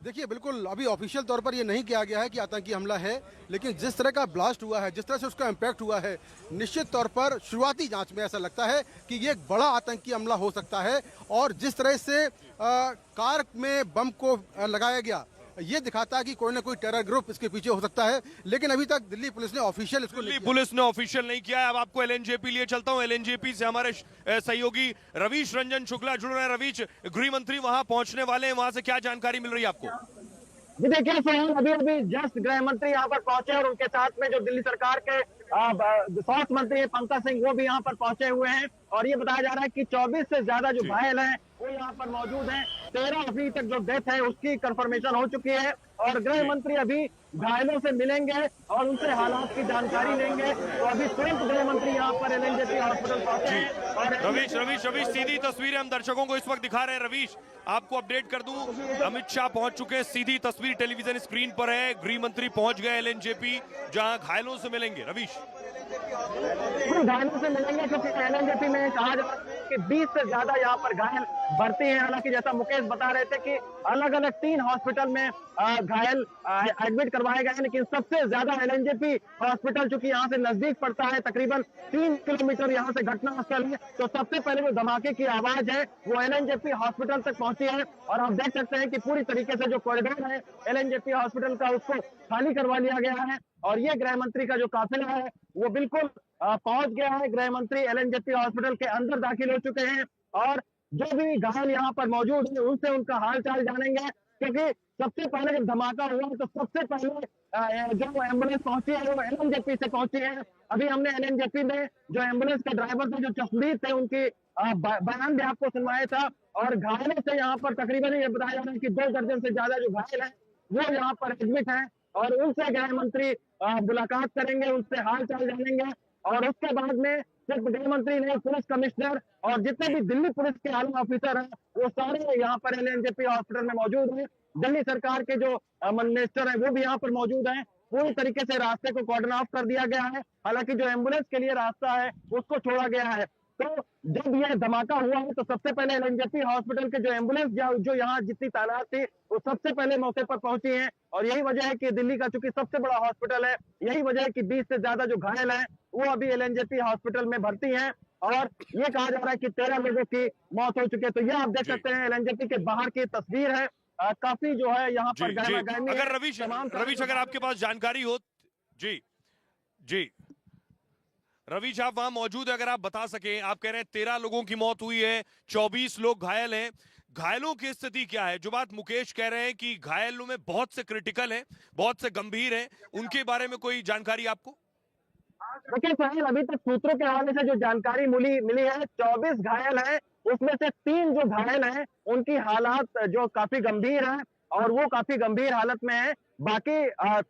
देखिए, बिल्कुल अभी ऑफिशियल तौर पर ये नहीं किया गया है कि आतंकी हमला है, लेकिन जिस तरह का ब्लास्ट हुआ है, जिस तरह से उसका इम्पैक्ट हुआ है, निश्चित तौर पर शुरुआती जांच में ऐसा लगता है कि ये एक बड़ा आतंकी हमला हो सकता है। और जिस तरह से कार में बम को लगाया गया, ये दिखाता है कि कोई ना कोई टेरर ग्रुप इसके पीछे हो सकता है, लेकिन अभी तक दिल्ली पुलिस ने ऑफिशियल नहीं किया है। अब आपको LNJP लिए चलता हूं। LNJP से हमारे सहयोगी रवीश रंजन शुक्ला जुड़ रहे हैं। रवीश, गृह मंत्री वहां पहुंचने वाले हैं, वहां से क्या जानकारी मिल रही है आपको? जी देखिए सोहेल, अभी जस्ट गृह मंत्री यहाँ पर पहुंचे और उनके साथ में जो दिल्ली सरकार के स्वास्थ्य मंत्री है पंकज सिंह, वो भी यहाँ पर पहुंचे हुए हैं और ये बताया जा रहा है कि 24 से ज्यादा जो घायल हैं वो यहाँ पर मौजूद हैं। 13 अभी तक जो डेथ है उसकी कंफर्मेशन हो चुकी है और गृह मंत्री अभी घायलों से मिलेंगे और उनसे हालात की जानकारी लेंगे। तो अभी तुरंत गृह मंत्री यहाँ पर LNJP हॉस्पिटल पहुंचे हैं। और रवीश सीधी तस्वीरें हम दर्शकों को इस वक्त दिखा रहे हैं। रवीश, आपको अपडेट कर दूं, अमित शाह पहुंच चुके हैं, सीधी तस्वीर टेलीविजन स्क्रीन पर है। गृह मंत्री पहुंच गए LNJP, जहां घायलों से मिलेंगे। रवीश, घायलों से मिलेंगे क्योंकि LNJP में कहा जा रहा है कि 20 से ज्यादा यहाँ पर घायल भर्ती हैं। हालांकि जैसा मुकेश बता रहे थे कि अलग अलग 3 हॉस्पिटल में घायल एडमिट करवाए गए हैं, लेकिन सबसे ज्यादा LNJP हॉस्पिटल चूंकि यहाँ से नजदीक पड़ता है, तकरीबन 3 किलोमीटर यहाँ से घटनास्थल है, तो सबसे पहले वो धमाके की आवाज है वो LNJP हॉस्पिटल तक पहुंची है। और आप देख सकते हैं कि पूरी तरीके से जो कॉरिडोर है LNJP हॉस्पिटल का, उसको खाली करवा लिया गया है और ये गृह मंत्री का जो काफिला है वो बिल्कुल पहुंच गया है। गृह मंत्री LNJP हॉस्पिटल के अंदर दाखिल हो चुके हैं और जो भी घायल यहाँ पर मौजूद है उनसे उनका हाल चाल जानेंगे, क्योंकि सबसे पहले जब धमाका हुआ तो सबसे पहले जो एम्बुलेंस पहुंची है वो LNJP से पहुंची है। अभी हमने LNJP में जो एम्बुलेंस के ड्राइवर थे, जो जसप्रीत थे, उनकी बयान भी आपको सुनवाया था। और घायलों से यहाँ पर तकरीबन ये बताया जा रहा है कि 2 दर्जन से ज्यादा जो घायल है वो यहाँ पर एडमिट है और उनसे गृह मंत्री मुलाकात करेंगे, उनसे हाल चाल जानेंगे और उसके बाद में सिर्फ गृह मंत्री नहीं, पुलिस कमिश्नर और जितने भी दिल्ली पुलिस के आला ऑफिसर हैं वो सारे यहाँ पर LNJP हॉस्पिटल में मौजूद हैं। दिल्ली सरकार के जो मिनिस्टर हैं वो भी यहाँ पर मौजूद हैं। पूरी तरीके से रास्ते को कॉर्डन ऑफ कर दिया गया है। हालांकि जो एम्बुलेंस के लिए रास्ता है उसको छोड़ा गया है। तो जब यह धमाका हुआ है तो सबसे पहले LNJP हॉस्पिटल के जो एम्बुलेंस जो यहाँ जितनी तादाद थी वो सबसे पहले मौके पर पहुंची है और यही वजह है कि दिल्ली का चूंकि सबसे बड़ा हॉस्पिटल है, यही वजह है कि 20 से ज्यादा जो घायल हैं वो अभी LNJP हॉस्पिटल में भर्ती हैं और ये कहा जा रहा है कि 13 लोगों की मौत हो चुकी है। तो यह आप देख सकते हैं LNJP के बाहर की तस्वीर है। काफी जो है यहाँ पर अगर रवीश अगर आपके पास जानकारी हो, जी रवीश आप वहां मौजूद है, अगर आप बता सकें। आप कह रहे हैं 13 लोगों की मौत हुई है, 24 लोग घायल हैं, घायलों की स्थिति क्या है? जो बात मुकेश कह रहे हैं कि घायलों में बहुत से क्रिटिकल हैं, बहुत से गंभीर हैं, उनके बारे में कोई जानकारी आपको? देखिए सोहेल, अभी तक सूत्रों के हवाले से जो जानकारी मिली है 24 घायल हैं, उसमें से 3 जो घायल हैं उनकी हालात जो काफी गंभीर है और वो काफी गंभीर हालत में है। बाकी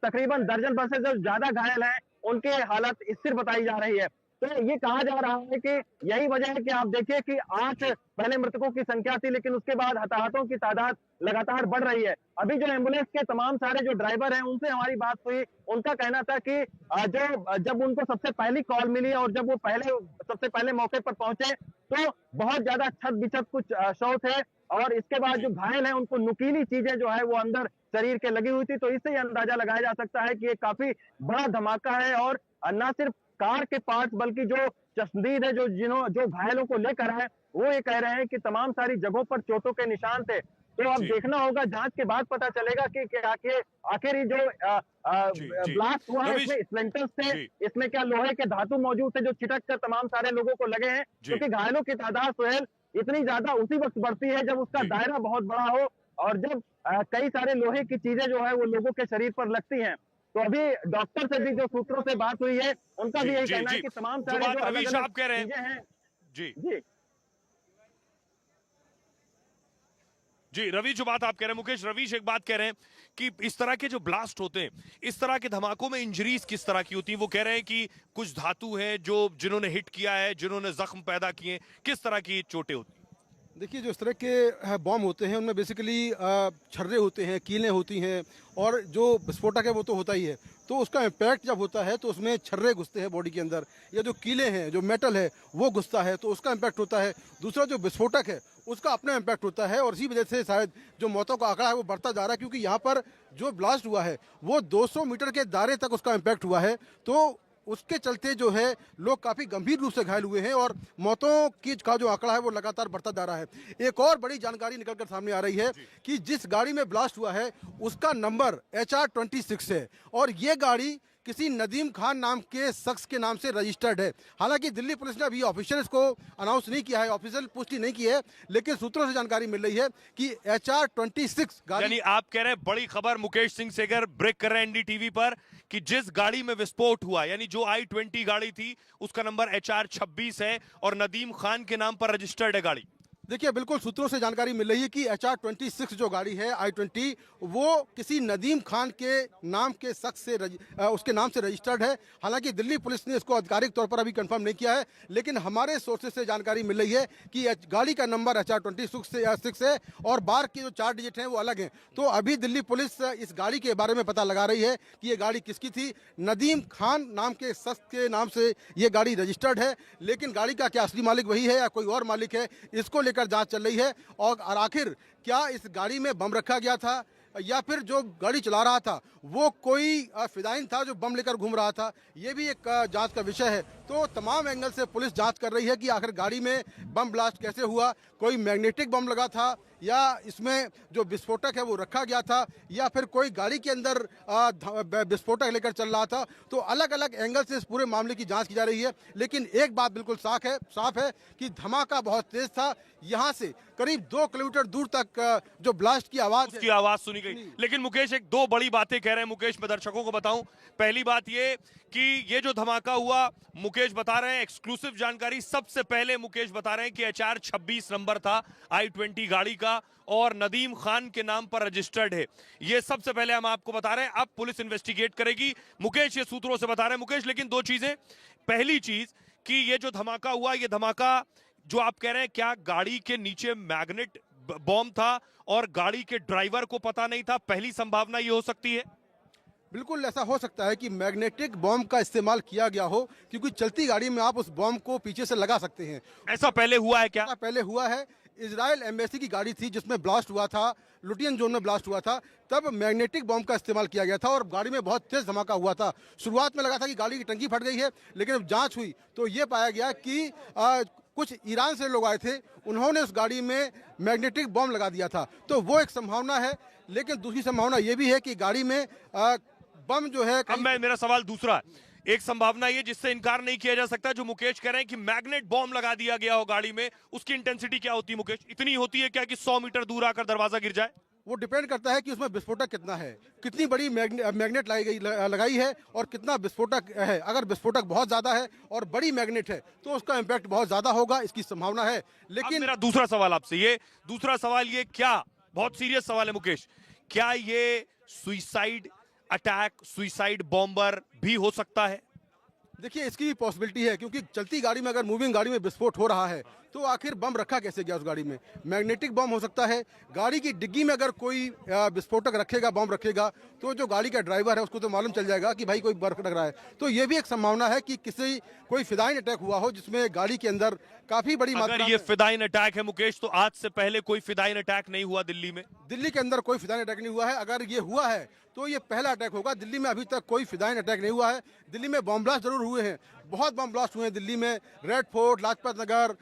तकरीबन दर्जन भर से जो ज्यादा घायल हैं उनके हालत स्थिर बताई जा रही है। तो ये कहा जा रहा है कि यही वजह है कि आप देखिए कि 8 पहले मृतकों की संख्या थी, लेकिन उसके बाद हताहतों की तादाद लगातार बढ़ रही है। अभी जो एम्बुलेंस के तमाम सारे जो ड्राइवर हैं उनसे हमारी बात हुई, उनका कहना था कि जब उनको सबसे पहली कॉल मिली और जब वो सबसे पहले मौके पर पहुंचे तो बहुत ज्यादा छत बिछत कुछ शव थे, और इसके बाद जो घायल हैं उनको नुकीली चीजें जो है वो अंदर शरीर के लगी हुई थी। तो इससे अंदाजा लगाया जा सकता है कि ये काफी बड़ा धमाका है, और न सिर्फ कार के पार्ट्स बल्कि जो चश्मदीद है जो घायलों को लेकर है वो ये कह रहे हैं कि तमाम सारी जगहों पर चोटों के निशान थे। तो अब देखना होगा, जांच के बाद पता चलेगा कि आखिर ये जो ब्लास्ट हुआ है इसमें स्प्लिंटर्स थे, इसमें क्या लोहे के धातु मौजूद थे जो छिटक कर तमाम सारे लोगों को लगे हैं, क्योंकि घायलों की तादाद सुहेल इतनी ज्यादा उसी वक्त बढ़ती है जब उसका दायरा बहुत बड़ा हो और जब कई सारे लोहे की चीजें जो है वो लोगों के शरीर पर लगती हैं। तो अभी डॉक्टर से भी जो सूत्रों से बात हुई है उनका भी यही कहना है कि तमाम सारे जो अलग-अलग आप कह रहे हैं जी रवि, जो बात आप कह रहे हैं मुकेश, रवीश एक बात कह रहे हैं कि इस तरह के जो ब्लास्ट होते हैं, इस तरह के धमाकों में इंजरीज किस तरह की होती हैं? वो कह रहे हैं कि कुछ धातु हैं जिन्होंने हिट किया है, जिन्होंने जख्म पैदा किए, किस तरह की चोटें होती हैं? देखिए, जो इस तरह के बॉम्ब होते हैं उनमें बेसिकली छर्रे होते हैं, कीलें होती हैं, और जो विस्फोटक है वो तो होता ही है। तो उसका इम्पैक्ट जब होता है तो उसमें छर्रे घुसते हैं बॉडी के अंदर, या जो कीले हैं, जो मेटल है वो घुसता है तो उसका इम्पैक्ट होता है। दूसरा जो विस्फोटक है उसका अपना इम्पैक्ट होता है, और इसी वजह से शायद जो मौतों का आंकड़ा है वो बढ़ता जा रहा है, क्योंकि यहाँ पर जो ब्लास्ट हुआ है वो 200 मीटर के दायरे तक उसका इम्पैक्ट हुआ है। तो उसके चलते जो है लोग काफ़ी गंभीर रूप से घायल हुए हैं, और मौतों की का जो आंकड़ा है वो लगातार बढ़ता जा रहा है। एक और बड़ी जानकारी निकलकर सामने आ रही है कि जिस गाड़ी में ब्लास्ट हुआ है उसका नंबर HR-26 है, और ये गाड़ी किसी नदीम खान नाम के शख्स के नाम से रजिस्टर्ड है। हालांकि दिल्ली पुलिस ने अभी ऑफिशियल इसको अनाउंस नहीं किया है, ऑफिशियल पुष्टि नहीं की है, लेकिन सूत्रों से जानकारी मिल रही है कि HR-26 गाड़ी, यानी आप कह रहे हैं बड़ी खबर मुकेश सिंह सेगर ब्रेक कर रहे हैं NDTV पर कि जिस गाड़ी में विस्फोट हुआ, यानी जो I-20 गाड़ी थी उसका नंबर HR-26 है और नदीम खान के नाम पर रजिस्टर्ड है गाड़ी। देखिए, बिल्कुल सूत्रों से जानकारी मिल रही है कि HR-26 जो गाड़ी है I-20 वो किसी नदीम खान के नाम के शख्स से उसके नाम से रजिस्टर्ड है। हालांकि दिल्ली पुलिस ने इसको आधिकारिक तौर पर अभी कंफर्म नहीं किया है, लेकिन हमारे सोर्सेज से जानकारी मिल रही है कि गाड़ी का नंबर HR-26 है और बार के जो 4 डिजिट हैं वो अलग हैं। तो अभी दिल्ली पुलिस इस गाड़ी के बारे में पता लगा रही है कि ये गाड़ी किसकी थी। नदीम खान नाम के शख्स के नाम से ये गाड़ी रजिस्टर्ड है, लेकिन गाड़ी का क्या असली मालिक वही है या कोई और मालिक है, इसको लेकर जांच चल रही है। और आखिर क्या इस गाड़ी में बम रखा गया था या फिर जो गाड़ी चला रहा था वो कोई फिदाइन था जो बम लेकर घूम रहा था, ये भी एक जांच का विषय है। तो तमाम एंगल से पुलिस जांच कर रही है कि आखिर गाड़ी में बम ब्लास्ट कैसे हुआ, कोई मैग्नेटिक बम लगा था या इसमें जो विस्फोटक है वो रखा गया था, या फिर कोई गाड़ी के अंदर विस्फोटक लेकर चल रहा था। तो अलग अलग एंगल से इस पूरे मामले की जांच की जा रही है, लेकिन एक बात बिल्कुल साफ है कि धमाका बहुत तेज था। यहाँ से करीब 2 किलोमीटर दूर तक जो ब्लास्ट की आवाज सुनी गई। लेकिन मुकेश एक 2 बड़ी बातें कह रहे हैं मुकेश, मैं दर्शकों को बताऊं। पहली बात ये कि ये जो धमाका हुआ, मुकेश बता रहे हैं एक्सक्लूसिव जानकारी, सबसे पहले मुकेश बता रहे हैं कि HR-26 नंबर था I-20 गाड़ी का और नदीम खान के नाम पर रजिस्टर्ड है। ये सबसे पहले हम आपको बता रहे हैं, अब पुलिस इन्वेस्टिगेट करेगी। मुकेश ये सूत्रों से बता रहे हैं मुकेश। लेकिन 2 चीजें, पहली चीज कि ये जो धमाका हुआ, ये धमाका जो आप कह रहे हैं क्या गाड़ी के नीचे मैग्नेट बॉम्ब था और गाड़ी के ड्राइवर को पता नहीं था? पहली संभावना ये हो सकती है। बिल्कुल ऐसा हो सकता है कि मैग्नेटिक बॉम्ब का इस्तेमाल किया गया हो, क्योंकि चलती गाड़ी में आप उस बॉम्ब को पीछे से लगा सकते हैं। ऐसा पहले हुआ है क्या? पहले हुआ है। इजराइल एम्बेसी की गाड़ी थी जिसमें ब्लास्ट हुआ था, लुटियन जोन में ब्लास्ट हुआ था, तब मैग्नेटिक बॉम्ब का इस्तेमाल किया गया था और गाड़ी में बहुत तेज धमाका हुआ था। शुरुआत में लगा था कि गाड़ी की टंकी फट गई है, लेकिन जब जांच हुई तो ये पाया गया कि कुछ ईरान से लोग आए थे, उन्होंने उस गाड़ी में मैग्नेटिक बॉम्ब लगा दिया था। तो वो एक संभावना है, लेकिन दूसरी संभावना ये भी है कि गाड़ी में बम जो है। अब मेरा सवाल दूसरा है, एक संभावना ये जिससे इनकार नहीं किया जा सकता, जो मुकेश कह रहे हैं कि मैग्नेट बॉम्ब लगा दिया गया हो गाड़ी में, उसकी इंटेंसिटी क्या होती है मुकेश? इतनी होती है क्या कि 100 मीटर दूर आकर दरवाजा गिर जाए? वो डिपेंड करता है कि उसमें विस्फोटक कितना है, कितनी बड़ी मैग्नेट लगाई है और कितना विस्फोटक है। अगर विस्फोटक बहुत ज्यादा है और बड़ी मैग्नेट है तो उसका इम्पैक्ट बहुत ज्यादा होगा, इसकी संभावना है। लेकिन मेरा दूसरा सवाल आपसे, ये दूसरा सवाल ये क्या, बहुत सीरियस सवाल है मुकेश, क्या ये सुइसाइड अटैक, सुइसाइड बॉम्बर भी हो सकता है? देखिए इसकी भी पॉसिबिलिटी है, क्योंकि चलती गाड़ी में अगर मूविंग गाड़ी में विस्फोट हो रहा है तो आखिर बम रखा कैसे गया उस गाड़ी में। मैग्नेटिक बम हो सकता है, गाड़ी की डिग्गी में अगर कोई विस्फोटक रखेगा, बम रखेगा, तो जो गाड़ी का ड्राइवर है उसको तो मालूम चल जाएगा कि भाई कोई बर्फ लग रहा है। तो ये भी एक संभावना है कि कोई फिदाइन अटैक हुआ हो जिसमें गाड़ी के अंदर काफी बड़ी मात्रा अगर ये फिदाइन अटैक है मुकेश, तो आज से पहले कोई फिदाइन अटैक नहीं हुआ दिल्ली में? दिल्ली के अंदर कोई फिदाइन अटैक नहीं हुआ है। अगर ये हुआ है तो ये पहला अटैक होगा। दिल्ली में अभी तक कोई फिदाइन अटैक नहीं हुआ है। दिल्ली में बम ब्लास्ट जरूर हुए हैं, बहुत बम ब्लास्ट हुए हैं दिल्ली में, रेड फोर्ट, लाजपत नगर,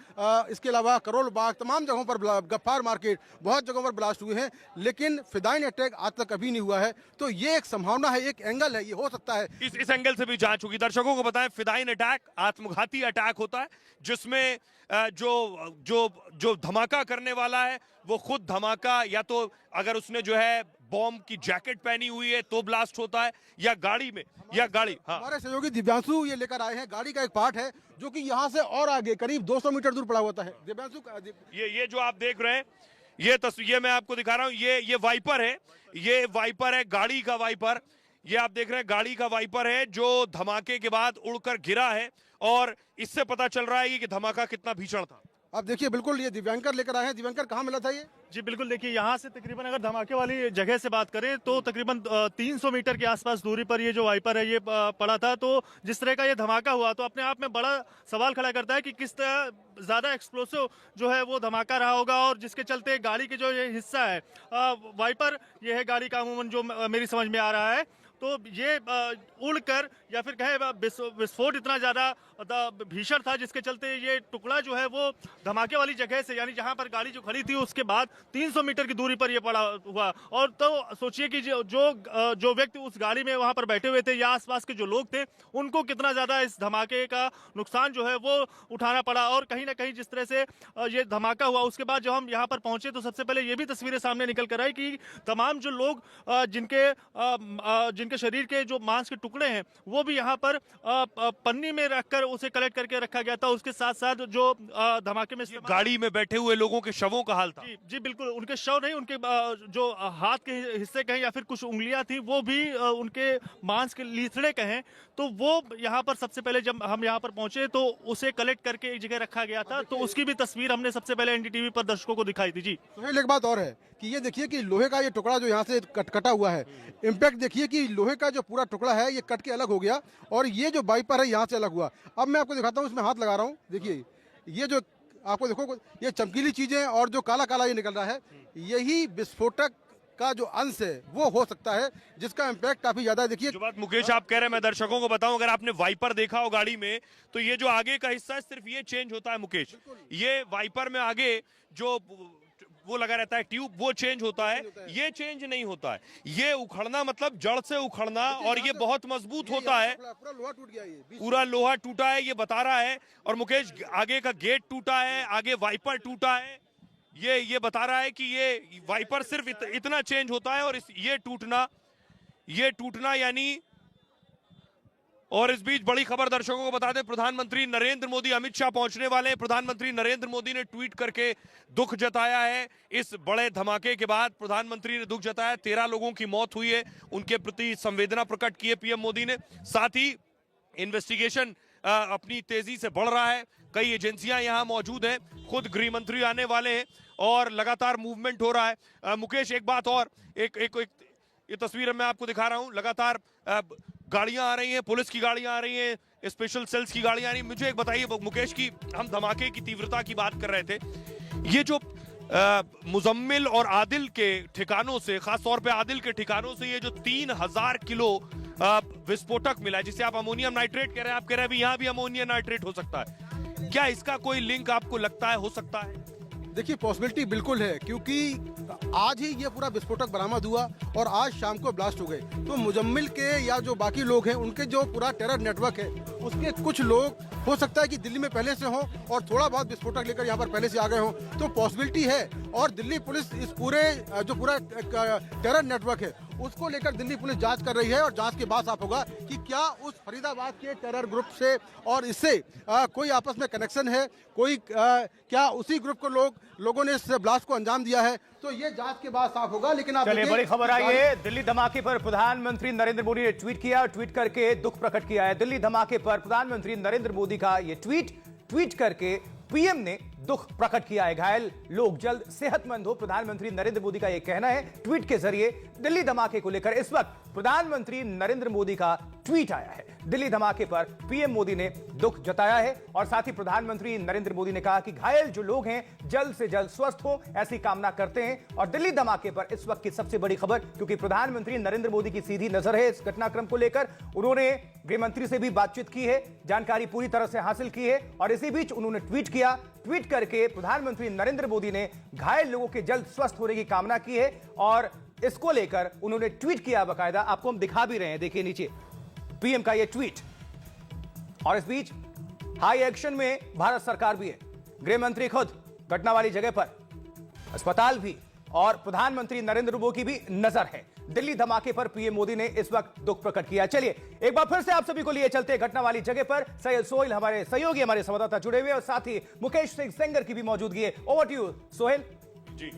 इसके अलावा करोल बाग, तमाम जगहों पर, गफ्फार मार्केट, बहुत जगहों पर ब्लास्ट हुए हैं, लेकिन फिदाइन अटैक आज तक कभी नहीं हुआ है। तो ये एक संभावना है, एक एंगल है, ये हो सकता है। इस एंगल से भी जांच होगी। दर्शकों को बताएं, फिदाइन अटैक आत्मघाती अटैक होता है जिसमें जो धमाका करने वाला है वो खुद धमाका, या तो अगर उसने जो है बॉम्ब की जैकेट पहनी हुई है तो ब्लास्ट होता है, या गाड़ी में, या गाड़ी। हाँ, हमारे सहयोगी दिव्यांशु ये लेकर आए हैं, गाड़ी का एक पार्ट है जो कि यहाँ से और आगे करीब 200 मीटर दूर पड़ा होता है। दिव्यांशु ये जो आप देख रहे हैं, ये तस्वीर मैं आपको दिखा रहा हूँ, ये वाइपर है, ये वाइपर है, गाड़ी का वाइपर। ये आप देख रहे हैं गाड़ी का वाइपर है जो धमाके के बाद उड़कर गिरा है, और इससे पता चल रहा है कि धमाका कितना भीषण था। आप देखिए, बिल्कुल ये दिव्यांकर लेकर आए हैं। दिव्यांकर, कहाँ मिला था ये? जी बिल्कुल, देखिए यहाँ से तकरीबन अगर धमाके वाली जगह से बात करें तो तकरीबन 300 मीटर के आसपास दूरी पर ये जो वाइपर है ये पड़ा था। तो जिस तरह का ये धमाका हुआ तो अपने आप में बड़ा सवाल खड़ा करता है कि किस तरह ज़्यादा एक्सप्लोसिव जो है वो धमाका रहा होगा, और जिसके चलते गाड़ी के जो ये हिस्सा है वाइपर, ये है गाड़ी का अमूमन जो मेरी समझ में आ रहा है, तो ये उड़कर या फिर कहे विस्फोट इतना ज़्यादा भीषण था जिसके चलते ये टुकड़ा जो है वो धमाके वाली जगह से, यानी जहां पर गाड़ी जो खड़ी थी उसके बाद 300 मीटर की दूरी पर ये पड़ा हुआ। और तो सोचिए कि जो व्यक्ति उस गाड़ी में वहां पर बैठे हुए थे या आसपास के जो लोग थे उनको कितना ज़्यादा इस धमाके का नुकसान जो है वो उठाना पड़ा। और कहीं ना कहीं जिस तरह से ये धमाका हुआ उसके बाद जब हम यहाँ पर पहुंचे तो सबसे पहले ये भी तस्वीरें सामने निकल कर आई कि तमाम जो लोग जिनके शरीर के जो मांस के टुकड़े हैं वो भी यहाँ पर पन्नी में रखकर उसे कलेक्ट करके रखा गया था। उसके साथ साथ जो धमाके में गाड़ी में बैठे हुए लोगों के शवों का हाल था। जी बिल्कुल, उनके शव नहीं, उनके जो हाथ के हिस्से कहें या फिर कुछ उंगलियां थी वो भी उनके मांस के लीथड़े कहें, तो वो यहाँ पर सबसे पहले जब हम यहाँ पर पहुंचे तो उसे कलेक्ट करके एक जगह रखा गया था। तो उसकी भी तस्वीर हमने सबसे पहले एनडीटीवी पर दर्शकों को दिखाई थी। जी सुहेल, एक बात और है कि ये देखिए कि लोहे का ये टुकड़ा जो यहाँ से कटा हुआ है, इम्पैक्ट देखिए कि लोहे का जो पूरा टुकड़ा है ये कट के अलग हो गया, और ये जो वाइपर है यहाँ से अलग हुआ। अब मैं आपको दिखाता हूँ, इसमें हाथ लगा रहा हूँ, देखिए ये जो आपको देखो ये चमकीली चीजें और जो काला काला ये निकल रहा है, यही विस्फोटक का जो अंश है वो हो सकता है जिसका इम्पैक्ट काफी ज्यादा है। देखिए जो बात मुकेश आप कह रहे हैं, मैं दर्शकों को बताऊं, अगर आपने वाइपर देखा हो गाड़ी में तो ये जो आगे का हिस्सा है सिर्फ ये चेंज होता है मुकेश। ये वाइपर में आगे जो वो लगा रहता है ट्यूब, वो चेंज होता है, ये चेंज नहीं होता है। ये उखड़ना मतलब जड़ से उखड़ना, और ये बहुत मजबूत होता है। पूरा लोहा टूट गया, ये पूरा लोहा टूटा है ये बता रहा है। और मुकेश आगे का गेट टूटा है, आगे वाइपर टूटा है, ये बता रहा है कि ये वाइपर सिर्फ इतना चेंज होता है, और ये टूटना यानी। और इस बीच बड़ी खबर दर्शकों को बता दें, प्रधानमंत्री नरेंद्र मोदी अमित शाह पहुंचने वाले हैं। प्रधानमंत्री नरेंद्र मोदी ने ट्वीट करके दुख जताया है इस बड़े धमाके के बाद। प्रधानमंत्री ने दुख जताया, 13 लोगों की मौत हुई है, उनके प्रति संवेदना प्रकट की है पीएम मोदी ने। साथ ही इन्वेस्टिगेशन अपनी तेजी से बढ़ रहा है, कई एजेंसियां यहां मौजूद हैं, खुद गृह मंत्री आने वाले हैं, और लगातार मूवमेंट हो रहा है। मुकेश, एक बात और, एक ये तस्वीर मैं आपको दिखा रहा हूं, लगातार गाड़ियां आ रही हैं, पुलिस की गाड़ियां आ रही हैं, स्पेशल सेल्स की गाड़ियां आ रही हैं। मुझे एक बताइए मुकेश की, हम धमाके की तीव्रता की बात कर रहे थे, ये जो मुजम्मिल और आदिल के ठिकानों से, खास तौर पे आदिल के ठिकानों से ये जो 3000 किलो विस्फोटक मिला है, जिसे आप अमोनियम नाइट्रेट कह रहे हैं, आप कह रहे हैं अभी यहाँ भी अमोनियम नाइट्रेट हो सकता है, क्या इसका कोई लिंक आपको लगता है हो सकता है? देखिए पॉसिबिलिटी बिल्कुल है, क्योंकि आज ही ये पूरा विस्फोटक बरामद हुआ और आज शाम को ब्लास्ट हो गए। तो मुजम्मिल के या जो बाकी लोग हैं उनके जो पूरा टेरर नेटवर्क है उसके कुछ लोग हो सकता है कि दिल्ली में पहले से हों और थोड़ा बहुत विस्फोटक लेकर यहाँ पर पहले से आ गए हों, तो पॉसिबिलिटी है। और दिल्ली पुलिस इस पूरा टेरर नेटवर्क है उसको लेकर दिल्ली पुलिस जांच कर रही है और जांच के बाद साफ होगा कि क्या उस फरीदाबाद के टेरर ग्रुप से और इससे कोई आपस में कनेक्शन है, कोई क्या उसी ग्रुप को लोगों ने इस ब्लास्ट को अंजाम दिया है, तो ये जांच के बाद साफ होगा। लेकिन आप चलिए बड़ी खबर आई है, दिल्ली धमाके पर प्रधानमंत्री नरेंद्र मोदी ने ट्वीट किया, ट्वीट करके दुख प्रकट किया है। दिल्ली धमाके पर प्रधानमंत्री नरेंद्र मोदी का ये ट्वीट करके पीएम ने दुख प्रकट किया है। घायल लोग जल्द सेहतमंद हो, प्रधानमंत्री नरेंद्र मोदी का यह कहना है। ट्वीट के जरिए दिल्ली धमाके को लेकर इस वक्त प्रधानमंत्री नरेंद्र मोदी का ट्वीट आया है। दिल्ली धमाके पर पीएम मोदी ने दुख जताया है और साथ ही प्रधानमंत्री नरेंद्र मोदी ने कहा कि घायल जो लोग हैं जल्द से जल्द स्वस्थ हो, ऐसी कामना करते हैं। और दिल्ली धमाके पर इस वक्त की सबसे बड़ी खबर, क्योंकि प्रधानमंत्री नरेंद्र मोदी की सीधी नजर है इस घटनाक्रम को लेकर, उन्होंने गृहमंत्री से भी बातचीत की है, जानकारी पूरी तरह से हासिल की है और इसी बीच उन्होंने ट्वीट किया। ट्वीट करके प्रधानमंत्री नरेंद्र मोदी ने घायल लोगों के जल्द स्वस्थ होने की कामना की है और इसको लेकर उन्होंने ट्वीट किया बाकायदा। आपको हम दिखा भी रहे हैं, देखिए नीचे पीएम का यह ट्वीट। और इस बीच हाई एक्शन में भारत सरकार भी है, गृह मंत्री खुद घटना वाली जगह पर, अस्पताल भी और प्रधानमंत्री नरेंद्र मोदी की भी नजर है। दिल्ली धमाके पर पीएम मोदी ने इस वक्त दुख प्रकट किया। चलिए एक बार फिर से आप सभी को लिए चलते घटना वाली जगह पर। सैयद सोहेल हमारे सहयोगी, हमारे संवाददाता जुड़े हुए और साथ ही मुकेश सिंह सेंगर की भी मौजूदगी है। Over to you Sohail. जी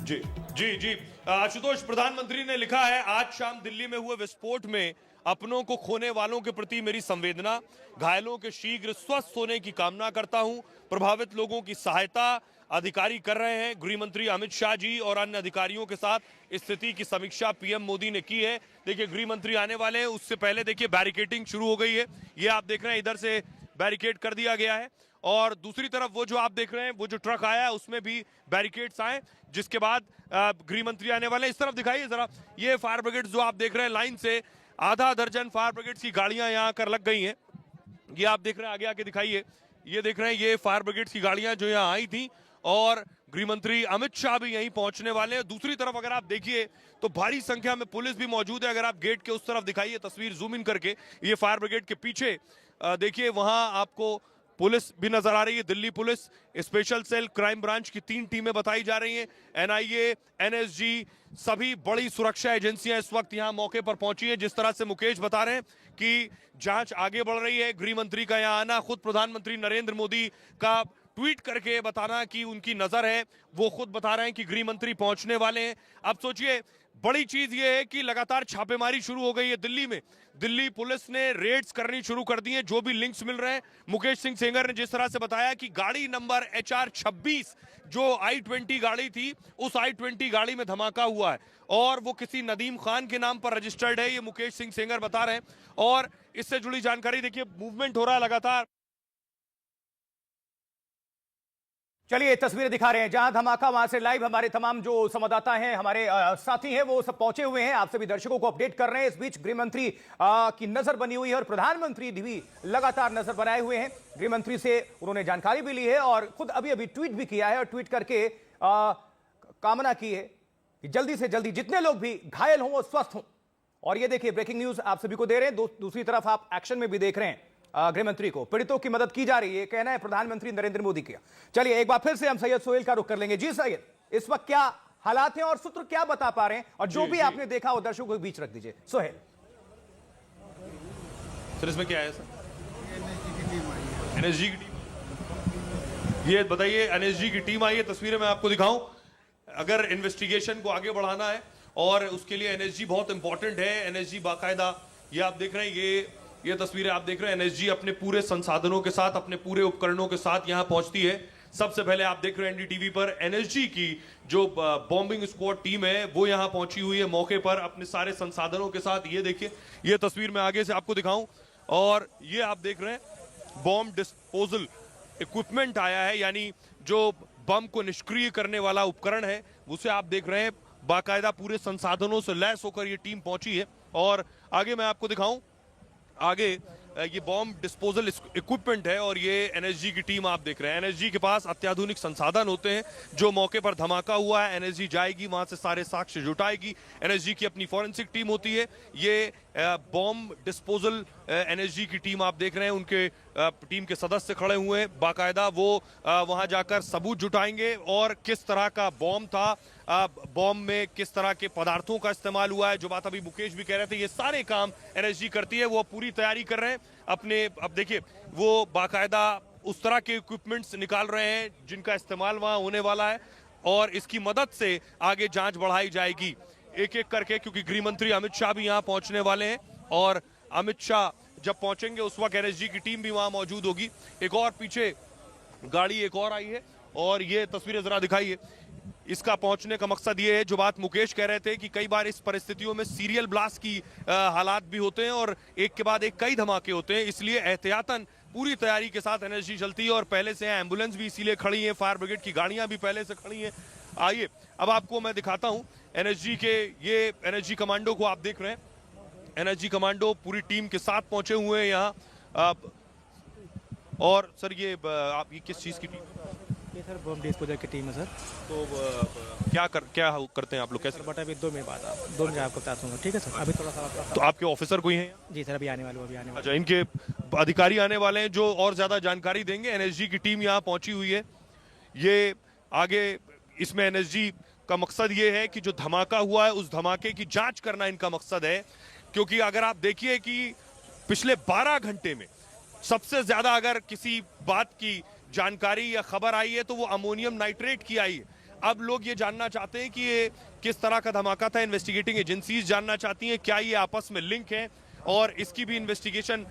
जी जी जी आशुतोष, प्रधानमंत्री ने लिखा है, आज शाम दिल्ली में हुए विस्फोट में अपनों को खोने वालों के प्रति मेरी संवेदना, घायलों के शीघ्र स्वस्थ होने की कामना करता हूं। प्रभावित लोगों की सहायता अधिकारी कर रहे हैं। गृह मंत्री अमित शाह जी और अन्य अधिकारियों के साथ स्थिति की समीक्षा पीएम मोदी ने की है। देखिए गृह मंत्री आने वाले हैं, उससे पहले देखिए बैरिकेडिंग शुरू हो गई है। ये आप देख रहे हैं, इधर से बैरिकेड कर दिया गया है और दूसरी तरफ वो जो आप देख रहे हैं, वो जो ट्रक आया है उसमें भी बैरिकेड्स आए, जिसके बाद गृह मंत्री आने वाले हैं। इस तरफ दिखाइए जरा, ये फायर ब्रिगेड जो आप देख रहे हैं, लाइन से आधा दर्जन फायर ब्रिगेड की गाड़ियां यहाँ आकर लग गई हैं। ये आप देख रहे हैं, आगे आके दिखाइए, ये देख रहे हैं, ये फायर ब्रिगेड की गाड़ियां जो यहाँ आई थी और गृह मंत्री अमित शाह भी यहीं पहुंचने वाले हैं। दूसरी तरफ अगर आप देखिए तो भारी संख्या में पुलिस भी मौजूद है। अगर आप गेट के उस तरफ दिखाइए, तस्वीर जूम इन करके, ये फायर ब्रिगेड के पीछे देखिए, वहां आपको पुलिस भी नजर आ रही है। Delhi police special cell, crime branch की 3 टीमें बताई जा रही हैं। एनआईए, एनएसजी, सभी बड़ी सुरक्षा एजेंसियां इस वक्त यहां मौके पर पहुंची हैं। जिस तरह से मुकेश बता रहे हैं कि जांच आगे बढ़ रही है, गृह मंत्री का यहां आना, खुद प्रधानमंत्री नरेंद्र मोदी का ट्वीट करके बताना कि उनकी नजर है, वो खुद बता रहे हैं कि गृह मंत्री पहुंचने वाले हैं। अब सोचिए, बड़ी चीज ये है कि लगातार छापेमारी शुरू हो गई है दिल्ली में। दिल्ली पुलिस ने रेड्स करनी शुरू कर दी है, जो भी लिंक्स मिल रहे हैं। मुकेश सिंह सेंगर ने जिस तरह से बताया कि गाड़ी नंबर HR 26 जो I-20 गाड़ी थी, उस I-20 गाड़ी में धमाका हुआ है और वो किसी नदीम खान के नाम पर रजिस्टर्ड है, ये मुकेश सिंह सेंगर बता रहे हैं। और इससे जुड़ी जानकारी देखिए, मूवमेंट हो रहा है लगातार। चलिए तस्वीरें दिखा रहे हैं जहां धमाका, वहां से लाइव हमारे तमाम जो संवाददाता हैं, हमारे साथी हैं, वो सब पहुंचे हुए हैं, आप सभी दर्शकों को अपडेट कर रहे हैं। इस बीच गृह मंत्री की नजर बनी हुई है और प्रधानमंत्री भी लगातार नजर बनाए हुए हैं। गृह मंत्री से उन्होंने जानकारी भी ली है और खुद अभी अभी ट्वीट भी किया है और ट्वीट करके कामना की है कि जल्दी से जल्दी जितने लोग भी घायल हों वो स्वस्थ हों। और ये देखिए ब्रेकिंग न्यूज आप सभी को दे रहे हैं। दूसरी तरफ आप एक्शन में भी देख रहे हैं, गृह मंत्री को पीड़ितों की मदद की जा रही है, कहना है प्रधानमंत्री नरेंद्र मोदी का। चलिए एक बार फिर से हम सैयद सोहेल का रुख कर लेंगे। जी सैयद, इस वक्त क्या हालात हैं और सूत्र क्या बता पा रहे हैं, और जो भी आपने देखा वो दर्शकों के बीच रख दीजिए। सोहेल सर, इसमें क्या है सर? एनएसजी की टीम, ये बताइए, एनएसजी की टीम आई है, तस्वीरें मैं आपको दिखाऊं। अगर इन्वेस्टिगेशन को आगे बढ़ाना है और उसके लिए एनएसजी बहुत इंपॉर्टेंट है। एनएसजी बाकायदा, ये आप देख रहे हैं, ये तस्वीरें आप देख रहे हैं, एनएसजी अपने पूरे संसाधनों के साथ, अपने पूरे उपकरणों के साथ यहां पहुंचती है। सबसे पहले आप देख रहे हैं एनडीटीवी पर एनएसजी की जो बॉम्बिंग स्क्वाड टीम है वो यहां पहुंची हुई है मौके पर अपने सारे संसाधनों के साथ। ये देखिए, ये तस्वीर मैं आगे से आपको दिखाऊं, और ये आप देख रहे हैं बॉम्ब डिस्पोजल इक्विपमेंट आया है, यानी जो बम को निष्क्रिय करने वाला उपकरण है, उसे आप देख रहे हैं बाकायदा पूरे संसाधनों से लैस होकर ये टीम पहुंची है। और आगे मैं आपको दिखाऊं, आगे ये बॉम्ब डिस्पोजल इक्विपमेंट है और ये एनएसजी की टीम आप देख रहे हैं। एनएसजी के पास अत्याधुनिक संसाधन होते हैं। जो मौके पर धमाका हुआ है, एनएसजी जाएगी, वहां से सारे साक्ष्य जुटाएगी। एनएसजी की अपनी फॉरेंसिक टीम होती है। ये बॉम्ब डिस्पोजल एनएसजी की टीम आप देख रहे हैं, उनके टीम के सदस्य खड़े हुए हैं, बाकायदा वो वहां जाकर सबूत जुटाएंगे और किस तरह का बॉम्ब था, बॉम्ब में किस तरह के पदार्थों का इस्तेमाल हुआ है, जो बात अभी मुकेश भी कह रहे थे, ये सारे काम एनएसजी करती है। वो पूरी तैयारी कर रहे हैं अपने। अब देखिए वो बाकायदा उस तरह के इक्विपमेंट्स निकाल रहे हैं जिनका इस्तेमाल वहां होने वाला है, और इसकी मदद से आगे जांच बढ़ाई जाएगी एक एक करके, क्योंकि गृह मंत्री अमित शाह भी यहां पहुंचने वाले हैं। और अमित शाह जब पहुंचेंगे उस वक्त एनएसजी की टीम भी वहां मौजूद होगी। एक और पीछे गाड़ी एक और आई है, और ये तस्वीरें जरा दिखाइए। इसका पहुंचने का मकसद ये है, जो बात मुकेश कह रहे थे कि कई बार इस परिस्थितियों में सीरियल ब्लास्ट की हालात भी होते हैं और एक के बाद एक कई धमाके होते हैं, इसलिए एहतियातन पूरी तैयारी के साथ एनएसजी चलती है। और पहले से एम्बुलेंस भी इसीलिए खड़ी है, फायर ब्रिगेड की गाड़ियां भी पहले से खड़ी हैं। आइए अब आपको मैं दिखाता हूं एनएसजी के, ये एनएसजी कमांडो को आप देख रहे हैं। एनएसजी कमांडो पूरी टीम के साथ पहुंचे हुए हैं यहाँ। और सर ये आप ये किस चीज की टीम? ये सर बम डिस्पोजल की टीम है सर। तो क्या करते हैं आप लोग, कैसे? बट अभी 2 मिनट बाद आप 2 मिनट आपको बता दूंगा, ठीक है सर? अभी थोड़ा सा तो आपके ऑफिसर कोई हैं? जी सर, अभी आने वाले, अभी आने वाले। अच्छा, इनके अधिकारी आने वाले हैं जो और ज्यादा जानकारी देंगे। एनएसजी की टीम यहाँ पहुंची हुई है। ये आगे इसमें एनएसजी का मकसद ये है कि जो धमाका हुआ है उस धमाके की जांच करना इनका मकसद है, क्योंकि अगर आप देखिए कि पिछले 12 घंटे में सबसे ज्यादा अगर किसी बात की जानकारी या खबर आई है तो वो अमोनियम नाइट्रेट की आई है। अब लोग ये जानना चाहते हैं कि ये किस तरह का धमाका था। इन्वेस्टिगेटिंग एजेंसीज जानना चाहती हैं क्या ये आपस में लिंक है, और इसकी भी इन्वेस्टिगेशन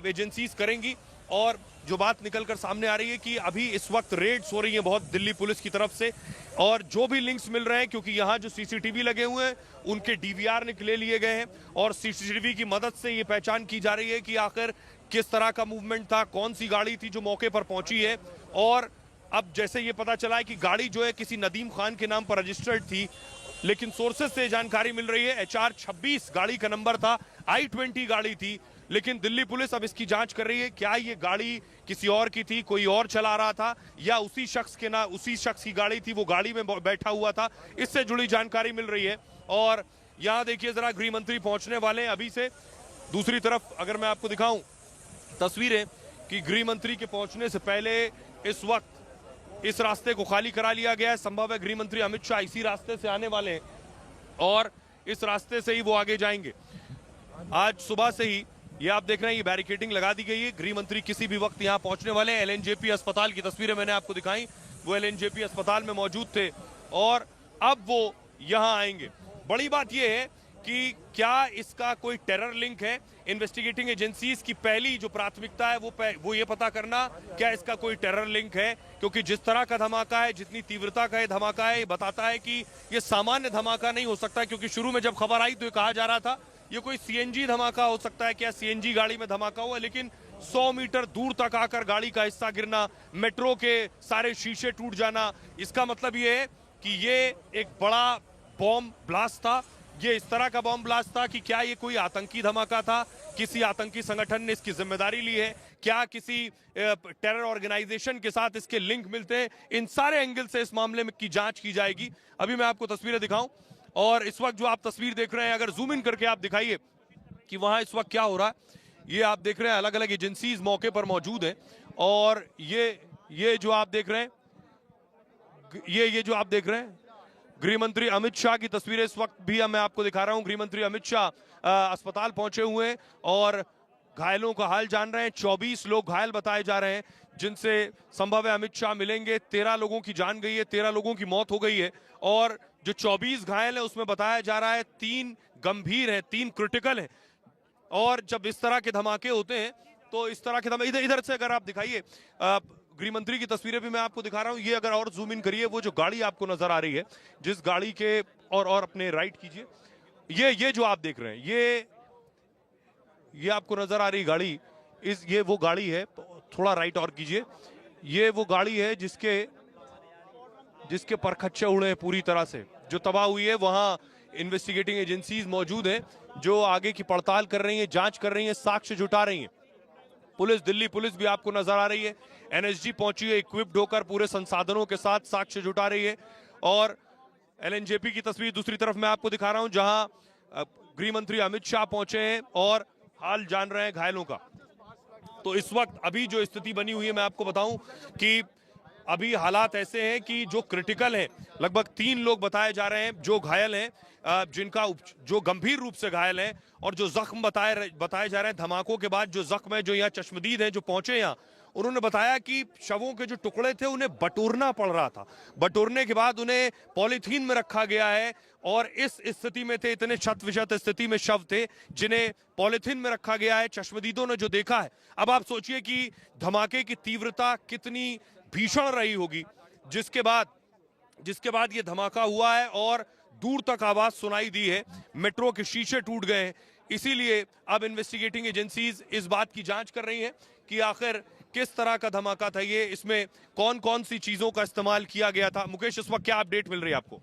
एजेंसीज करेंगी। और जो बात निकलकर सामने आ रही है कि अभी इस वक्त रेड्स हो रही हैं बहुत दिल्ली पुलिस की तरफ से, और जो भी लिंक्स मिल रहे हैं, क्योंकि यहाँ जो सीसीटीवी लगे हुए हैं उनके डीवीआर ले लिए गए हैं, और सीसीटीवी की मदद से ये पहचान की जा रही है कि आखिर किस तरह का मूवमेंट था, कौन सी गाड़ी थी जो मौके पर पहुंची है। और अब जैसे ये पता चला है कि गाड़ी जो है किसी नदीम खान के नाम पर रजिस्टर्ड थी, लेकिन सोर्सेज से जानकारी मिल रही है HR 26 गाड़ी का नंबर था, I-20 गाड़ी थी। लेकिन दिल्ली पुलिस अब इसकी जांच कर रही है, क्या ये गाड़ी किसी और की थी, कोई और चला रहा था, या उसी शख्स की गाड़ी थी, वो गाड़ी में बैठा हुआ था। इससे जुड़ी जानकारी मिल रही है। और यहाँ देखिए जरा, गृह मंत्री पहुंचने वाले हैं अभी से। दूसरी तरफ अगर मैं आपको दिखाऊं तस्वीरें कि गृह मंत्री के पहुंचने से पहले इस वक्त इस रास्ते को खाली करा लिया गया है। संभव है गृह मंत्री अमित शाह इसी रास्ते से आने वाले हैं और इस रास्ते से ही वो आगे जाएंगे। आज सुबह से ही ये आप देख रहे हैं, ये बैरिकेडिंग लगा दी गई है। गृह मंत्री किसी भी वक्त यहाँ पहुंचने वाले हैं। LNJP अस्पताल की तस्वीरें मैंने आपको दिखाई, वो LNJP अस्पताल में मौजूद थे और अब वो यहाँ आएंगे। बड़ी बात यह है कि क्या इसका कोई टेरर लिंक है। इन्वेस्टिगेटिंग एजेंसीज की पहली जो प्राथमिकता है वो ये पता करना क्या इसका कोई टेरर लिंक है, क्योंकि जिस तरह का धमाका है, जितनी तीव्रता का ये धमाका है, ये बताता है कि ये सामान्य धमाका नहीं हो सकता। क्योंकि शुरू में जब खबर आई तो ये कहा जा रहा था ये कोई CNG धमाका हो सकता है, क्या CNG गाड़ी में धमाका हुआ, लेकिन 100 मीटर दूर तक आकर गाड़ी का हिस्सा गिरना, मेट्रो के सारे शीशे टूट जाना, इसका मतलब ये है कि ये एक बड़ा बॉम्ब ब्लास्ट था। ये इस तरह का बॉम्ब ब्लास्ट था कि क्या ये कोई आतंकी धमाका था, किसी आतंकी संगठन ने इसकी जिम्मेदारी ली है, क्या किसी टेरर ऑर्गेनाइजेशन के साथ इसके लिंक मिलते हैं। इन सारे एंगल से इस मामले में की जांच की जाएगी। अभी मैं आपको तस्वीरें दिखाऊं, और इस वक्त जो आप तस्वीर देख रहे हैं, अगर जूम इन करके आप दिखाइए कि वहां इस वक्त क्या हो रहा है। ये आप देख रहे हैं अलग अलग एजेंसीज मौके पर मौजूद हैं, और ये जो आप देख रहे हैं, ये जो आप देख रहे हैं गृह मंत्री अमित शाह की तस्वीरें इस वक्त भी मैं आपको दिखा रहा हूं। गृह मंत्री अमित शाह अस्पताल पहुंचे हुए हैं और घायलों का हाल जान रहे हैं। 24 लोग घायल बताए जा रहे हैं, जिनसे संभव है अमित शाह मिलेंगे। 13 लोगों की जान गई है, 13 लोगों की मौत हो गई है, और जो 24 घायल है उसमें बताया जा रहा है 3 गंभीर हैं, 3 क्रिटिकल हैं। और जब इस तरह के धमाके होते हैं तो इस तरह के इधर से अगर आप दिखाइए, गृह मंत्री की तस्वीरें भी मैं आपको दिखा रहा हूं। ये अगर और जूम इन करिए, वो जो गाड़ी आपको नजर आ रही है, जिस गाड़ी के और अपने राइट कीजिए, ये जो आप देख रहे हैं, ये आपको नजर आ रही गाड़ी, ये वो गाड़ी है, थोड़ा राइट और कीजिए, ये वो गाड़ी है जिसके परखच्चे उड़े हैं पूरी तरह से, जो तबाह हुई है। वहां इन्वेस्टिगेटिंग एजेंसीज मौजूद हैं जो आगे की पड़ताल कर रही हैं, जांच कर रही हैं, साक्ष्य जुटा रही हैं। पुलिस, दिल्ली पुलिस भी आपको नजर आ रही है। NSG पहुंची है इक्विप्ड होकर, पूरे संसाधनों के साथ साक्ष्य जुटा रही है। और LNJP की तस्वीर दूसरी तरफ मैं आपको दिखा रहा हूं, जहां गृह मंत्री अमित शाह पहुंचे हैं और हाल जान रहे हैं घायलों का। तो इस वक्त अभी जो स्थिति बनी हुई है, मैं आपको बताऊं कि अभी हालात ऐसे हैं कि जो क्रिटिकल हैं, लगभग 3 लोग बताए जा रहे हैं जो घायल हैं, जिनका जो गंभीर रूप से घायल हैं, और जो जख्म बताए जा रहे हैं धमाकों के बाद जो जख्म है, जो यहाँ चश्मदीद हैं जो पहुंचे यहाँ, उन्होंने बताया कि शवों के जो टुकड़े थे उन्हें बटोरना पड़ रहा था। बटोरने के बाद उन्हें पॉलीथीन में रखा गया है और इस स्थिति में थे, इतने शत विशत स्थिति में शव थे जिन्हें पॉलीथीन में रखा गया है। चश्मदीदों ने जो देखा है, अब आप सोचिए कि धमाके की तीव्रता कितनी भीषण रही होगी, जिसके बाद ये धमाका हुआ है और दूर तक आवाज सुनाई दी है, मेट्रो के शीशे टूट गए हैं। इसीलिए अब इन्वेस्टिगेटिंग एजेंसीज इस बात की जांच कर रही हैं कि आखिर किस तरह का धमाका था ये, इसमें कौन कौन सी चीजों का इस्तेमाल किया गया था। मुकेश, इस वक्त क्या अपडेट मिल रही है आपको?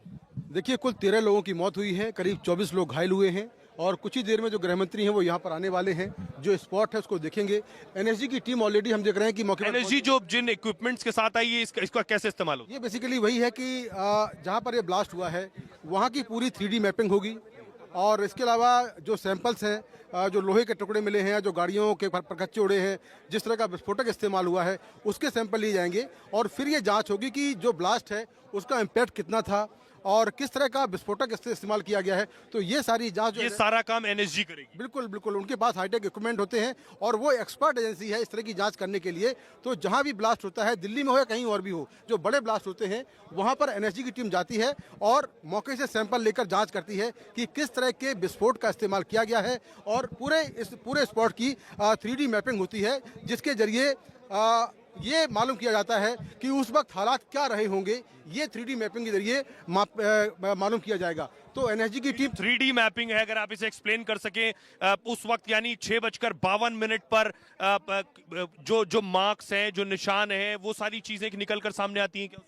देखिए, कुल 13 लोगों की मौत हुई है, करीब 24 लोग घायल हुए हैं और कुछ ही देर में जो गृह मंत्री हैं वो यहाँ पर आने वाले हैं, जो स्पॉट है उसको देखेंगे। एनएसजी की टीम ऑलरेडी हम देख रहे हैं कि मौके पर एनएसजी जो जिन इक्विपमेंट्स के साथ आई है, इसका कैसे इस्तेमाल होगा? ये बेसिकली वही है कि जहाँ पर ये ब्लास्ट हुआ है वहाँ की पूरी 3D मैपिंग होगी और इसके अलावा जो सैंपल्स हैं, जो लोहे के टुकड़े मिले हैं, जो गाड़ियों के परखच्चे उड़े हैं, जिस तरह का विस्फोटक इस्तेमाल हुआ है उसके सैंपल लिए जाएंगे और फिर ये जांच होगी कि जो ब्लास्ट है उसका इम्पैक्ट कितना था और किस तरह का विस्फोटक इस्तेमाल किया गया है। तो ये सारी जांच, ये सारा काम एनएसजी करेगी। बिल्कुल बिल्कुल, उनके पास हाईटेक इक्विपमेंट होते हैं और वो एक्सपर्ट एजेंसी है इस तरह की जांच करने के लिए। तो जहां भी ब्लास्ट होता है, दिल्ली में हो या कहीं और भी हो, जो बड़े ब्लास्ट होते हैं वहां पर एनएसजी की टीम जाती है और मौके से सैंपल लेकर जांच करती है कि किस तरह के विस्फोट का इस्तेमाल किया गया है और पूरे स्पॉट की 3D मैपिंग होती है, जिसके जरिए ये मालूम किया जाता है कि उस वक्त हालात क्या रहे होंगे। ये 3D मैपिंग के जरिए मालूम किया जाएगा। तो एनएसजी की टीम 3D मैपिंग है, अगर आप इसे एक्सप्लेन कर सके, उस वक्त यानी 6:52 पर जो मार्क्स हैं, जो निशान हैं, वो सारी चीजें निकल कर सामने आती हैं क्या?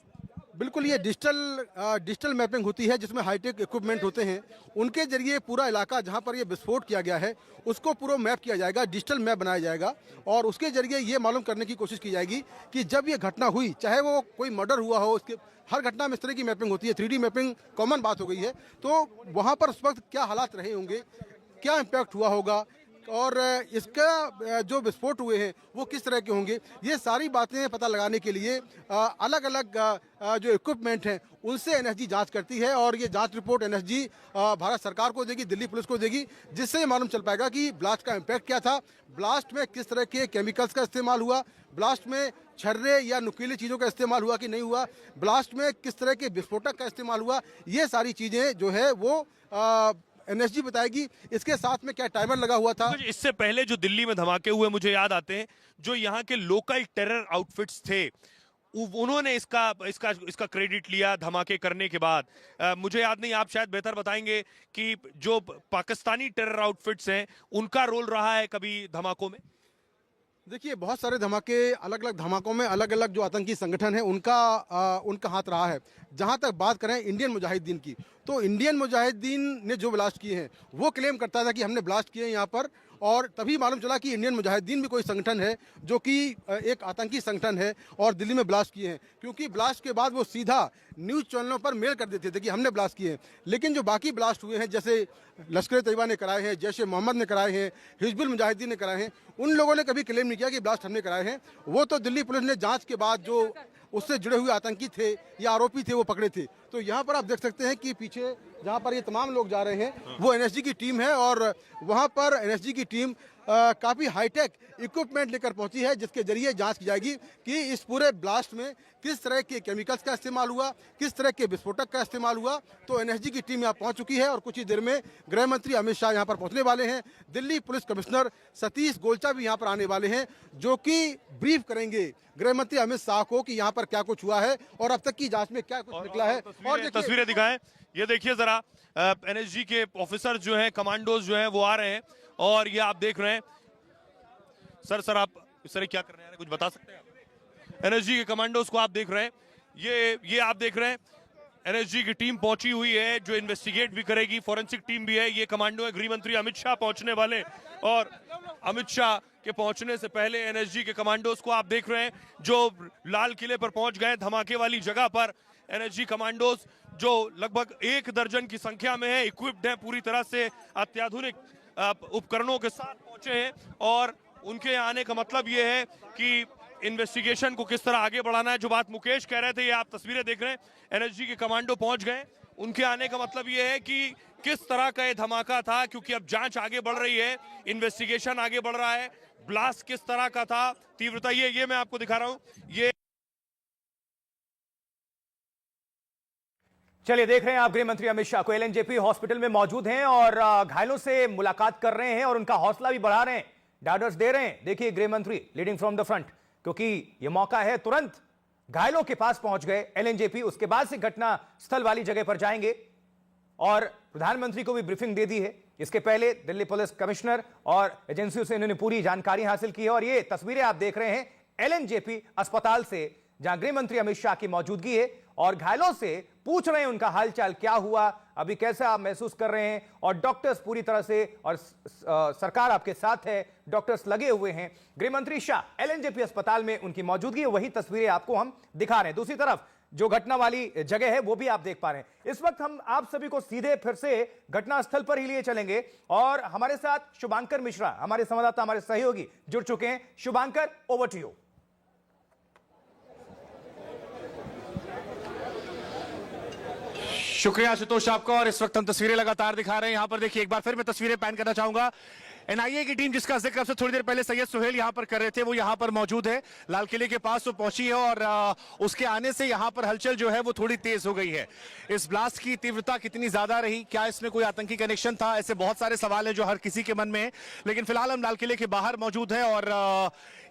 बिल्कुल, ये डिजिटल मैपिंग होती है जिसमें हाईटेक इक्विपमेंट होते हैं। उनके जरिए पूरा इलाका जहां पर ये विस्फोट किया गया है उसको पूरा मैप किया जाएगा, डिजिटल मैप बनाया जाएगा और उसके जरिए ये मालूम करने की कोशिश की जाएगी कि जब ये घटना हुई, चाहे वो कोई मर्डर हुआ हो, उसके हर घटना में इस तरह की मैपिंग होती है। 3D मैपिंग कॉमन बात हो गई है। तो वहाँ पर उस वक्त क्या हालात रहे होंगे, क्या इम्पैक्ट हुआ होगा और इसका जो विस्फोट हुए हैं वो किस तरह के होंगे, ये सारी बातें पता लगाने के लिए अलग अलग जो इक्विपमेंट हैं उनसे एनएसजी जांच करती है और ये जांच रिपोर्ट एनएसजी भारत सरकार को देगी, दिल्ली पुलिस को देगी, जिससे ये मालूम चल पाएगा कि ब्लास्ट का इम्पैक्ट क्या था, ब्लास्ट में किस तरह के केमिकल्स का इस्तेमाल हुआ, ब्लास्ट में छर्रे या नुकीली चीज़ों का इस्तेमाल हुआ कि नहीं हुआ, ब्लास्ट में किस तरह के विस्फोटक का इस्तेमाल हुआ। ये सारी चीज़ें जो है वो एनएसजी बताएगी। इसके साथ में क्या टाइमर लगा हुआ था। इससे पहले जो दिल्ली में धमाके हुए मुझे याद आते हैं, जो यहाँ के लोकल टेरर आउटफिट्स थे उन्होंने इसका क्रेडिट लिया धमाके करने के बाद। मुझे याद नहीं, आप शायद बेहतर बताएंगे कि जो पाकिस्तानी टेरर आउटफिट्स हैं उनका रोल रहा है कभी धमाकों में? देखिए, बहुत सारे धमाके, अलग अलग धमाकों में अलग अलग जो आतंकी संगठन है उनका हाथ रहा है। जहां तक बात करें इंडियन मुजाहिदीन की, तो इंडियन मुजाहिदीन ने जो ब्लास्ट किए हैं वो क्लेम करता था कि हमने ब्लास्ट किए हैं यहाँ पर, और तभी मालूम चला कि इंडियन मुजाहिदीन भी कोई संगठन है जो कि एक आतंकी संगठन है और दिल्ली में ब्लास्ट किए हैं। क्योंकि ब्लास्ट के बाद वो सीधा न्यूज़ चैनलों पर मेल कर देते थे कि हमने ब्लास्ट किए हैं। लेकिन जो बाकी ब्लास्ट हुए हैं, जैसे लश्कर तैयबा ने कराए हैं, जैश ए मोहम्मद ने कराए हैं, हिजबुल मुजाहिदीन ने कराए हैं, उन लोगों ने कभी क्लेम नहीं किया कि ब्लास्ट हमने कराए हैं। वो तो दिल्ली पुलिस ने जाँच के बाद जो उससे जुड़े हुए आतंकी थे या आरोपी थे वो पकड़े थे। तो यहाँ पर आप देख सकते हैं कि पीछे जहाँ पर ये तमाम लोग जा रहे हैं वो एनएसजी की टीम है और वहाँ पर एनएसजी की टीम काफ़ी हाईटेक इक्विपमेंट लेकर पहुंची है, जिसके जरिए जांच की जाएगी कि इस पूरे ब्लास्ट में किस तरह के केमिकल्स का इस्तेमाल हुआ, किस तरह के विस्फोटक का इस्तेमाल हुआ। तो एनएसजी की टीम यहाँ पहुंच चुकी है और कुछ ही देर में गृह मंत्री अमित शाह यहाँ पर पहुंचने वाले हैं। दिल्ली पुलिस कमिश्नर सतीश गोलचा भी यहाँ पर आने वाले हैं, जो कि ब्रीफ करेंगे गृह मंत्री अमित शाह को कि यहाँ पर क्या कुछ हुआ है और अब तक की जाँच में क्या कुछ निकला है। और तस्वीरें दिखाएं, ये देखिए जरा, एनएसजी के ऑफिसर जो हैं, कमांडोज जो हैं वो आ रहे हैं और ये आप देख रहे हैं। सर आप इस तरह क्या कर रहे हैं, कुछ बता सकते हैं? एनएसजी के कमांडोज को आप देख रहे हैं, ये आप देख रहे हैं एनएसजी की टीम पहुंची हुई है जो इन्वेस्टिगेट भी करेगी, फॉरेंसिक टीम भी है। ये कमांडो है, गृह मंत्री अमित शाह पहुंचने वाले और अमित शाह के पहुंचने से पहले एनएसजी के कमांडोज को आप देख रहे हैं जो लाल किले पर पहुंच गए, धमाके वाली जगह पर। एनएसजी कमांडोज जो लगभग 1 दर्जन की संख्या में है, इक्विप्ड है, पूरी तरह से अत्याधुनिक उपकरणों के साथ पहुंचे हैं और उनके आने का मतलब ये है कि इन्वेस्टिगेशन को किस तरह आगे बढ़ाना है। जो बात मुकेश कह रहे थे, ये आप तस्वीरें देख रहे हैं, एनएसजी के कमांडो पहुंच गए। उनके आने का मतलब ये है कि किस तरह का ये धमाका था, क्योंकि अब जांच आगे बढ़ रही है, इन्वेस्टिगेशन आगे बढ़ रहा है। ब्लास्ट किस तरह का था, तीव्रता ये मैं आपको दिखा रहा हूं। ये चलिए देख रहे हैं आप, गृह मंत्री अमित शाह को एलएनजेपी हॉस्पिटल में मौजूद हैं और घायलों से मुलाकात कर रहे हैं और उनका हौसला भी बढ़ा रहे हैं, डायर्स दे रहे हैं। देखिए गृह मंत्री लीडिंग फ्रॉम द फ्रंट, क्योंकि यह मौका है, तुरंत घायलों के पास पहुंच गए एलएनजेपी, उसके बाद से घटना स्थल वाली जगह पर जाएंगे और प्रधानमंत्री को भी ब्रीफिंग दे दी है। इसके पहले दिल्ली पुलिस कमिश्नर और एजेंसियों से इन्होंने पूरी जानकारी हासिल की है और ये तस्वीरें आप देख रहे हैं एलएनजेपी अस्पताल से, जहां गृह मंत्री अमित शाह की मौजूदगी है और घायलों से पूछ रहे हैं उनका हालचाल क्या हुआ, अभी कैसा आप महसूस कर रहे हैं। और डॉक्टर्स पूरी तरह से और सरकार आपके साथ है, डॉक्टर्स लगे हुए हैं। गृह मंत्री शाह एलएनजेपी अस्पताल में उनकी मौजूदगी है, वही तस्वीरें आपको हम दिखा रहे हैं। दूसरी तरफ जो घटना वाली जगह है वो भी आप देख पा रहे हैं। इस वक्त हम आप सभी को सीधे फिर से घटनास्थल पर ही लिए चलेंगे और हमारे साथ शुभांकर मिश्रा, हमारे संवाददाता, हमारे सहयोगी जुड़ चुके हैं। Shubhankar, over to you. शुक्रिया आशुतोष आपका। और इस वक्त हम तस्वीरें लगातार दिखा रहे हैं। यहां पर देखिए, एक बार फिर मैं तस्वीरें पैन करना चाहूंगा। एनआईए की टीम, जिसका जिक्र आपसे थोड़ी देर पहले सैयद सुहेल यहां पर कर रहे थे, वो यहां पर मौजूद है, लाल किले के पास वो पहुंची है और उसके आने से यहां पर हलचल जो है वो थोड़ी तेज हो गई है। इस ब्लास्ट की तीव्रता कितनी ज्यादा रही, क्या इसमें कोई आतंकी कनेक्शन था, ऐसे बहुत सारे सवाल हैं जो हर किसी के मन में है। लेकिन फिलहाल हम लाल किले के बाहर मौजूद है और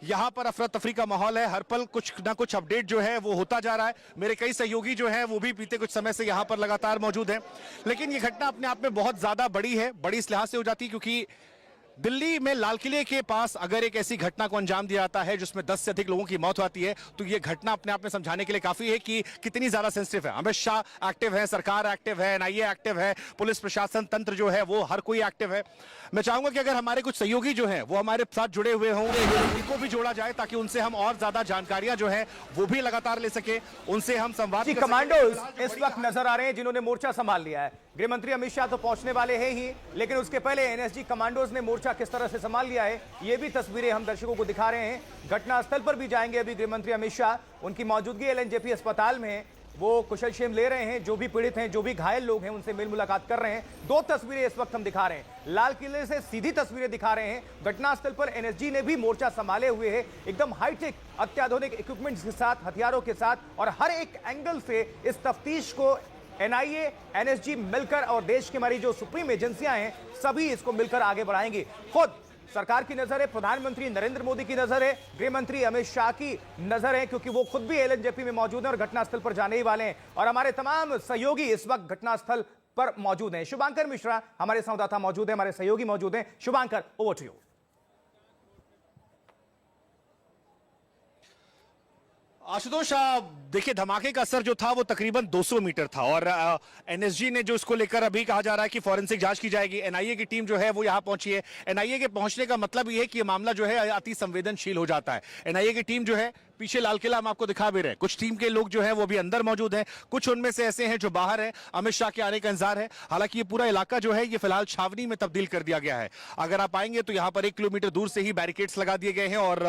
यहां पर अफरा तफरी का माहौल है। हर पल कुछ ना कुछ अपडेट जो है वो होता जा रहा है। मेरे कई सहयोगी जो है वो भी बीते कुछ समय से यहां पर लगातार मौजूद है। लेकिन ये घटना अपने आप में बहुत ज्यादा बड़ी है। बड़ी इस लिहाज से हो जाती है क्योंकि दिल्ली में लाल किले के पास अगर एक ऐसी घटना को अंजाम दिया जाता है जिसमें 10 से अधिक लोगों की मौत होती है, तो ये घटना अपने आप में समझाने के लिए काफी है कि कितनी ज्यादा सेंसिटिव है। अमित शाह एक्टिव है, सरकार एक्टिव है, एनआईए एक्टिव है, पुलिस प्रशासन तंत्र जो है वो हर कोई एक्टिव है। मैं चाहूंगा कि अगर हमारे कुछ सहयोगी जो हैं वो हमारे साथ जुड़े हुए हों, उनको भी जोड़ा जाए ताकि उनसे हम और ज्यादा जानकारियां जो है वो भी लगातार ले सके, उनसे हम संवाद। कमांडोज इस वक्त नजर आ रहे हैं जिन्होंने मोर्चा संभाल लिया है। गृह मंत्री अमित शाह तो पहुंचने वाले हैं ही, लेकिन उसके पहले एनएसजी कमांडोज ने मोर्चा किस तरह से संभाल लिया है, ये भी तस्वीरें हम दर्शकों को दिखा रहे हैं। घटनास्थल पर भी जाएंगे अभी गृह मंत्री अमित शाह, उनकी मौजूदगी एलएनजेपी अस्पताल में, वो कुशलक्षेम ले रहे हैं, जो भी पीड़ित हैं, जो भी घायल लोग हैं, उनसे मिल मुलाकात कर रहे हैं। दो तस्वीरें इस वक्त हम दिखा रहे हैं, लाल किले से सीधी तस्वीरें दिखा रहे हैं। घटनास्थल पर एनएसजी ने भी मोर्चा संभाले हुए है, एकदम हाईटेक अत्याधुनिक इक्विपमेंट्स के साथ, हथियारों के साथ, और हर एक एंगल से इस तफ्तीश को एनआईए, एनएसजी मिलकर और देश की हमारी जो सुप्रीम एजेंसियां हैं सभी इसको मिलकर आगे बढ़ाएंगी। खुद सरकार की नजर है, प्रधानमंत्री नरेंद्र मोदी की नजर है, गृह मंत्री अमित शाह की नजर है, क्योंकि वो खुद भी एलएनजेपी में मौजूद हैं और घटनास्थल पर जाने ही वाले हैं। और हमारे तमाम सहयोगी इस वक्त घटनास्थल पर मौजूद हैं। शुभांकर मिश्रा हमारे संवाददाता मौजूद हैं, हमारे सहयोगी मौजूद हैं। Shubhankar, over to you. Ashutosh, देखिए धमाके का असर जो था वो तकरीबन 200 मीटर था और एनएसजी ने जो इसको लेकर अभी कहा जा रहा है कि फॉरेंसिक जांच की जाएगी। एनआईए की टीम जो है वो यहां पहुंची है। एनआईए के पहुंचने का मतलब ये है कि ये मामला जो है अति संवेदनशील हो जाता है। एनआईए की टीम जो है पीछे लाल किला हम आपको दिखा भी रहे हैं, कुछ टीम के लोग जो है वो भी अंदर मौजूद हैं, कुछ उनमें से ऐसे हैं जो बाहर हैं। अमित शाह के आने का इंतजार है। हालांकि ये पूरा इलाका जो है ये फिलहाल छावनी में तब्दील कर दिया गया है। अगर आप आएंगे तो यहाँ पर 1 किलोमीटर दूर से ही बैरिकेड्स लगा दिए गए हैं और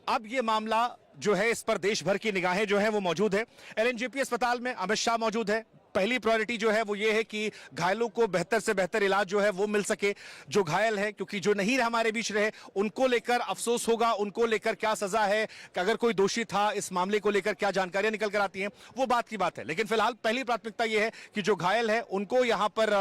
अब ये मामला जो है इस पर देश भर की निगाहें जो है वो मौजूद है। एलएनजेपी अस्पताल में अमित शाह मौजूद है। पहली प्रायोरिटी जो है वो ये है कि घायलों को बेहतर से बेहतर इलाज जो है वो मिल सके। जो घायल है, क्योंकि जो नहीं हमारे बीच रहे उनको लेकर अफसोस होगा, उनको लेकर क्या सजा है, कि अगर कोई दोषी था इस मामले को लेकर क्या जानकारियां निकल कर आती हैं, वो बात की बात है। लेकिन फिलहाल पहली प्राथमिकता ये है कि जो घायल है उनको यहां पर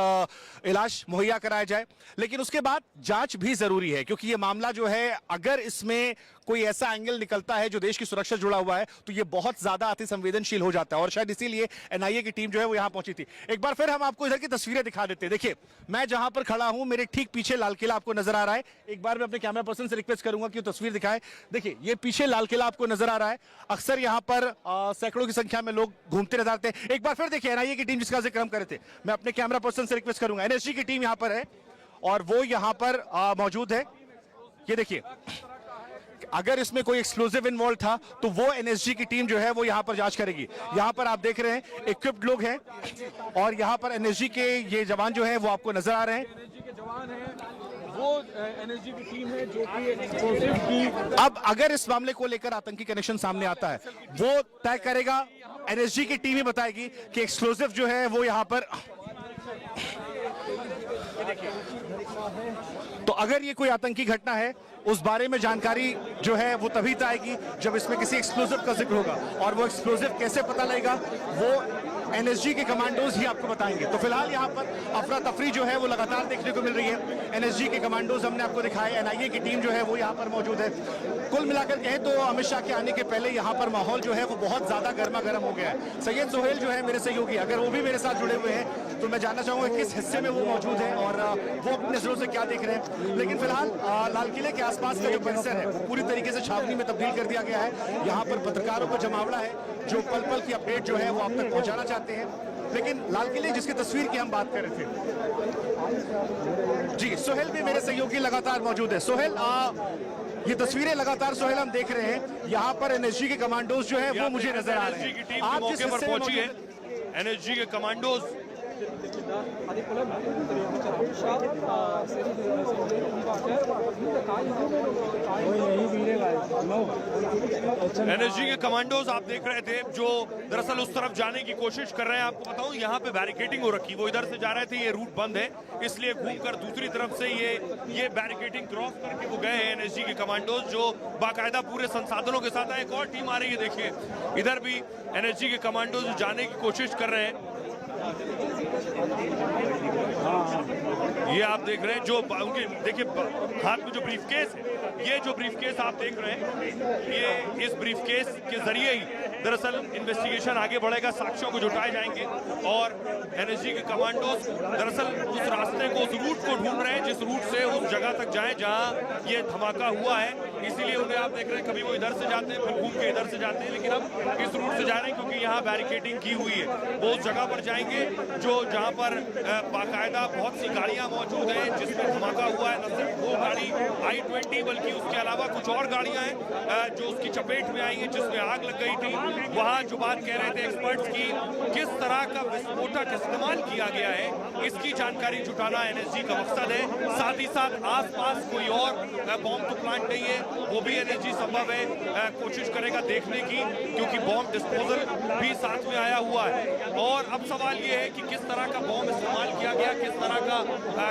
इलाज मुहैया कराया जाए। लेकिन उसके बाद जांच भी जरूरी है, क्योंकि ये मामला जो है अगर इसमें कोई ऐसा एंगल निकलता है जो देश की सुरक्षा जुड़ा हुआ है तो ये बहुत ज्यादा अति संवेदनशील हो जाता है और शायद इसीलिए एनआईए की टीम जो है वो यहां पहुंची थी। एक बार फिर हम आपको इधर की तस्वीरें दिखा देते हैं। देखिए, मैं जहां पर खड़ा हूं मेरे ठीक पीछे लाल किला आपको नजर आ रहा है। एक बार मैं अपने कैमरा पर्सन से रिक्वेस्ट करूंगा कि वो तस्वीर दिखाए। देखिए, ये पीछे लाल किला आपको नजर आ रहा है। अक्सर यहां पर सैकड़ों की संख्या में लोग घूमते नजर आते हैं। एक बार फिर देखिए, एनआईए की टीम जिसका जिक्र हम कर रहे थे, मैं अपने कैमरा पर्सन से रिक्वेस्ट करूंगा। एनएसजी की टीम यहां पर है और वो यहां पर मौजूद है। ये देखिए, अगर इसमें कोई एक्सप्लोजिव इन्वॉल्व था तो वो एनएसजी की टीम जो है वो यहां पर जांच करेगी। यहां पर आप देख रहे हैं इक्विप्ड लोग हैं और यहां पर एनएसजी के ये जवान जो है वो आपको नजर आ रहे हैं। वो एनएसजी की टीम है जो कि एक्सप्लोसिव की अब अगर इस मामले को लेकर आतंकी कनेक्शन सामने आता है वो तय करेगा, एनएसजी की टीम ही बताएगी कि एक्सप्लोसिव जो है वो यहां पर। तो अगर ये कोई आतंकी घटना है उस बारे में जानकारी जो है वो तभी तक आएगी जब इसमें किसी एक्सप्लोसिव का जिक्र होगा, और वो एक्सप्लोसिव कैसे पता लगेगा वो एनएसजी के कमांडोज ही आपको बताएंगे। तो फिलहाल यहाँ पर अफरा तफरी जो है वो लगातार देखने को मिल रही है। एनएसजी के कमांडोज हमने आपको दिखाए, एनआईए की टीम जो है वो यहाँ पर मौजूद है। कुल मिलाकर कहें तो अमित शाह के आने के पहले यहाँ पर माहौल जो है वो बहुत ज्यादा गर्मा गर्म हो गया है। सैयद सोहेल जो है मेरे सहयोगी, अगर वो भी मेरे साथ जुड़े हुए हैं तो मैं जानना चाहूंगा किस हिस्से में वो मौजूद है और वो अपने नजरों से क्या देख रहे हैं। लेकिन फिलहाल लाल किले के आसपास का जो परिसर है वो पूरी तरीके से छावनी में तब्दील कर दिया गया है। यहाँ पर पत्रकारों का जमावड़ा है जो पल पल की अपडेट जो है वो आप तक पहुंचाना चाहते हैं। लेकिन लाल किले जिसकी तस्वीर की हम बात कर रहे थे, जी सोहेल भी मेरे सहयोगी लगातार मौजूद है। सोहेल, ये तस्वीरें लगातार सोहेल हम देख रहे हैं, यहाँ पर एनएसजी के कमांडोज जो है वो मुझे नजर आ रहे हैं। आप मौके पर पहुंची है, एनएसजी के कमांडोज एनएसजी के कमांडोज आप देख रहे थे जो दरअसल उस तरफ जाने की कोशिश कर रहे हैं। आपको बताऊं यहाँ पे बैरिकेडिंग हो रखी, वो इधर से जा रहे थे, ये रूट बंद है इसलिए घूमकर दूसरी तरफ से ये बैरिकेडिंग क्रॉस करके वो गए हैं एनएसजी के कमांडोज जो बाकायदा पूरे संसाधनों के साथ। एक और टीम आ रही है, देखिए इधर भी एनएसजी के कमांडोज जाने की कोशिश कर रहे हैं। ये आप देख रहे हैं जो उनके देखिए हाथ में जो ब्रीफकेस है, ये जो ब्रीफकेस आप देख रहे हैं, ये इस ब्रीफकेस के जरिए ही दरअसल इन्वेस्टिगेशन आगे बढ़ेगा, साक्ष्यों को जुटाए जाएंगे और एनएसजी के कमांडोज दरअसल उस रास्ते को, उस रूट को ढूंढ रहे हैं जिस रूट से उस जगह तक जाएं जहां ये धमाका हुआ है। इसीलिए उन्हें आप देख रहे हैं कभी वो इधर से जाते हैं फिर घूम के इधर से जाते हैं, लेकिन अब इस रूट से जा रहे हैं क्योंकि यहाँ बैरिकेडिंग की हुई है। वो उस जगह पर जाएंगे जो जहां पर बाकायदा बहुत सी गाड़ियां मौजूद हैं जिसमें धमाका हुआ है। न सिर्फ वो गाड़ी I-20 बल्कि उसके अलावा कुछ और गाड़ियां हैं जो उसकी चपेट में आई हैं जिसमें आग लग गई थी। वहां जो बात कह रहे थे एक्सपर्ट्स की, किस तरह का विस्फोटक इस्तेमाल किया गया है इसकी जानकारी जुटाना एनएसजी का मकसद है। साथ ही साथ आसपास कोई और बॉम्ब तो प्लांट नहीं है, वो भी एनएसजी संभव है कोशिश करेगा देखने की, क्योंकि बॉम्ब डिस्पोजल भी साथ में आया हुआ है। और अब सवाल ये है कि किस तरह का बॉम्ब इस्तेमाल किया गया, किस तरह का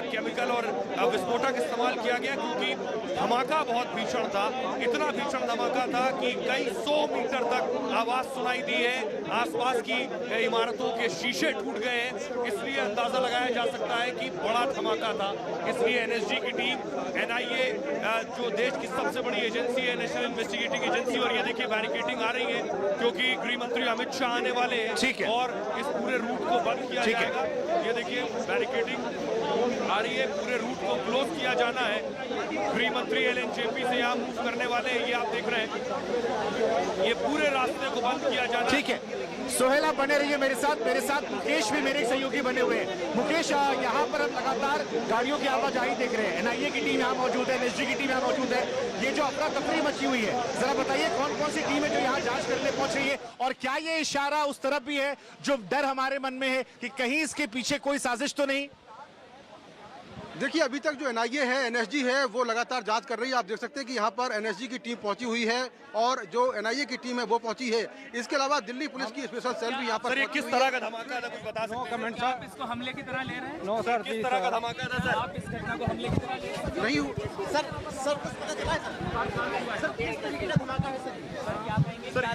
केमिकल और विस्फोटक इस्तेमाल किया गया, क्योंकि धमाका बहुत भीषण था। इतना भीषण धमाका था कि कई 100 मीटर तक आवाज सुनाई दी है, आसपास की इमारतों के शीशे टूट गए हैं। इसलिए अंदाजा लगाया जा सकता है कि बड़ा धमाका था। इसलिए एनएसजी की टीम, एनआईए जो देश की सबसे बड़ी एजेंसी है, नेशनल इन्वेस्टिगेटिंग एजेंसी, और ये देखिए बैरिकेडिंग आ रही है क्योंकि गृह मंत्री अमित शाह आने वाले हैं और इस पूरे रूट को बंद किया जाएगा। ये देखिए बैरिकेडिंग आ रही है, पूरे रूट को क्लोज किया जाना है। गृह मंत्री एलएनजेपी से यहाँ मूव करने वाले हैं, ये आप देख रहे हैं, ये पूरे रास्ते को बंद किया जाना। ठीक है सोहेल, आप बने रहिए मेरे साथ मुकेश भी मेरे सहयोगी बने हुए हैं। मुकेश, यहाँ पर हम लगातार गाड़ियों की आवाजाही देख रहे हैं, एनआईए की टीम यहाँ मौजूद है, एनएसजी की टीम यहाँ मौजूद है। ये जो अफरा तफरी मची हुई है, जरा बताइए कौन कौन सी टीम है जो यहाँ जांच करने पहुंच रही है, और क्या ये इशारा उस तरफ भी है जो डर हमारे मन में है कि कहीं इसके पीछे कोई साजिश तो नहीं? देखिए अभी तक जो एनआईए है, एनएसजी है, वो लगातार जांच कर रही है। आप देख सकते हैं कि यहाँ पर एनएसजी की टीम पहुंची हुई है और जो एनआईए की टीम है वो पहुंची है। इसके अलावा दिल्ली पुलिस की स्पेशल सेल भी यहाँ पर। ये किस तरह का धमाका था, कुछ बता सकते हैं? कमेंट सर, आप इसको हमले की तरह ले रहे हैं? नो सर, किस तरह का धमाका था सर? आप इस घटना को हमले की तरह ले रहे हैं? नहीं सर,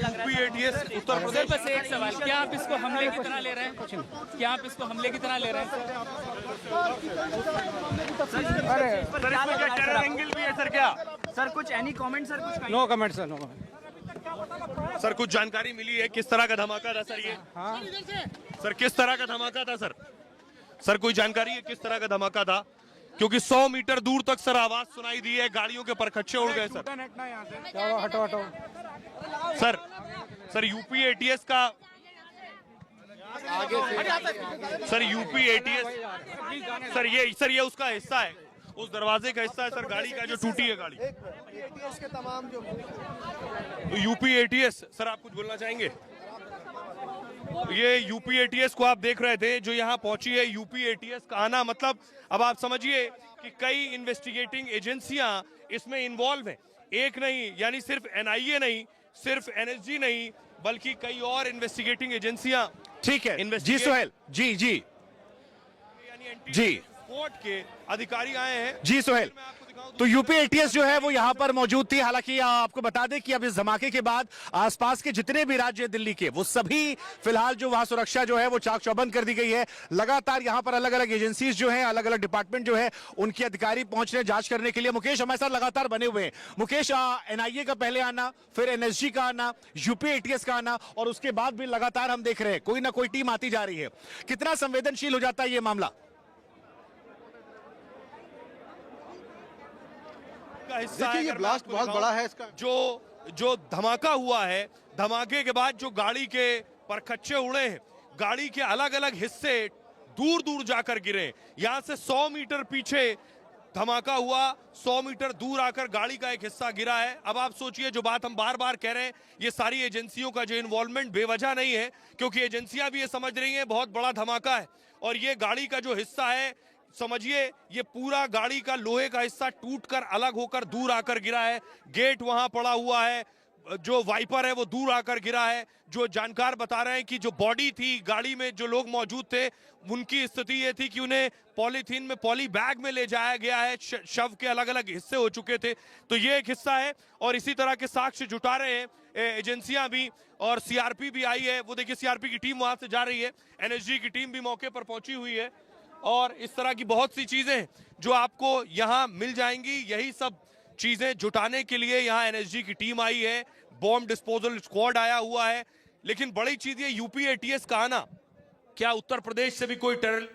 यूपीएटीएस उत्तर प्रदेश। बस एक सवाल, क्या आप इसको हमले की तरह ले रहे हैं? क्या आप इसको हमले की तरह ले रहे हैं? सर इसमें क्या टेरर एंगल भी है सर? क्या सर कुछ एनी कमेंट सर? कुछ no comment sir, no comment. Sir कुछ जानकारी मिली है किस तरह का धमाका था सर? ये सर किस तरह का धमाका था सर? सर कोई जानकारी है किस तरह का धमाका था? क्योंकि 100 मीटर दूर तक सर आवाज सुनाई दी है, गाड़ियों के परखच्चे उड़ गए सर। हटो हटो सर यूपीएटीएस का सर यूपीएटीएस सर ये उसका हिस्सा है, उस दरवाजे का हिस्सा है सर, गाड़ी का जो टूटी है गाड़ी। के तमाम जो यूपीएटीएस सर आप कुछ बोलना चाहेंगे? ये यूपी एटीएस को आप देख रहे थे, जो यहाँ पहुंची है यूपी एटीएस का आना, मतलब अब आप समझिए कि कई इन्वेस्टिगेटिंग एजेंसियां इसमें इन्वॉल्व हैं। एक नहीं, यानी सिर्फ एनआईए नहीं, सिर्फ एनएसजी नहीं, बल्कि कई और इन्वेस्टिगेटिंग एजेंसियां। ठीक है जी सोहेल जी जी जी कोर्ट के अधिकारी आए हैं। जी सोहेल, तो यूपी एटीएस जो है वो यहां पर मौजूद थी। हालांकि आपको बता दें कि अब इस धमाके के बाद आसपास के जितने भी राज्य दिल्ली के, वो सभी फिलहाल जो वहां सुरक्षा जो है वो चाक चौबंद कर दी गई है। लगातार यहां पर अलग अलग एजेंसीज जो है, अलग अलग डिपार्टमेंट जो है, उनके अधिकारी पहुंच रहे हैं जांच करने के लिए। मुकेश हमारे साथ लगातार बने हुए हैं। मुकेश, एनआईए का पहले आना, फिर एनएसजी का आना, यूपी एटीएस का आना, और उसके बाद भी लगातार हम देख रहे हैं कोई ना कोई टीम आती जा रही है। कितना संवेदनशील हो जाता है ये मामला? देखिए ये ब्लास्ट बहुत बड़ा है। इसका जो धमाका हुआ है, धमाके के बाद जो गाड़ी के परखच्चे उड़े हैं, गाड़ी के अलग अलग हिस्से दूर दूर जाकर गिरे। यहां से 100 मीटर पीछे धमाका हुआ, 100 मीटर दूर आकर गाड़ी का एक हिस्सा गिरा है। अब आप सोचिए, जो बात हम बार बार कह रहे हैं, ये सारी एजेंसियों का जो इन्वॉल्वमेंट बेवजह नहीं है, क्योंकि एजेंसियां भी ये समझ रही हैं बहुत बड़ा धमाका है। और ये गाड़ी का जो हिस्सा है, समझिए ये पूरा गाड़ी का लोहे का हिस्सा टूटकर अलग होकर दूर आकर गिरा है। गेट वहां पड़ा हुआ है, जो वाइपर है वो दूर आकर गिरा है। जो जानकार बता रहे हैं कि जो बॉडी थी गाड़ी में, जो लोग मौजूद थे, उनकी स्थिति ये थी कि उन्हें पॉलीथीन में, पॉली बैग में ले जाया गया है। शव के अलग अलग हिस्से हो चुके थे। तो ये एक हिस्सा है, और इसी तरह के साक्ष्य जुटा रहे हैं एजेंसियां भी, और सीआरपी भी आई है। वो देखिए सीआरपी की टीम वहां से जा रही है, एनएसजी की टीम भी मौके पर पहुंची हुई है, और इस तरह की बहुत सी चीजें जो आपको यहां मिल जाएंगी। यही सब चीजें जुटाने के लिए यहां एनएसजी की टीम आई है, बॉम्ब डिस्पोजल स्क्वाड आया हुआ है। लेकिन बड़ी चीज ये यूपी एटीएस का आना, क्या उत्तर प्रदेश से भी कोई टेरर।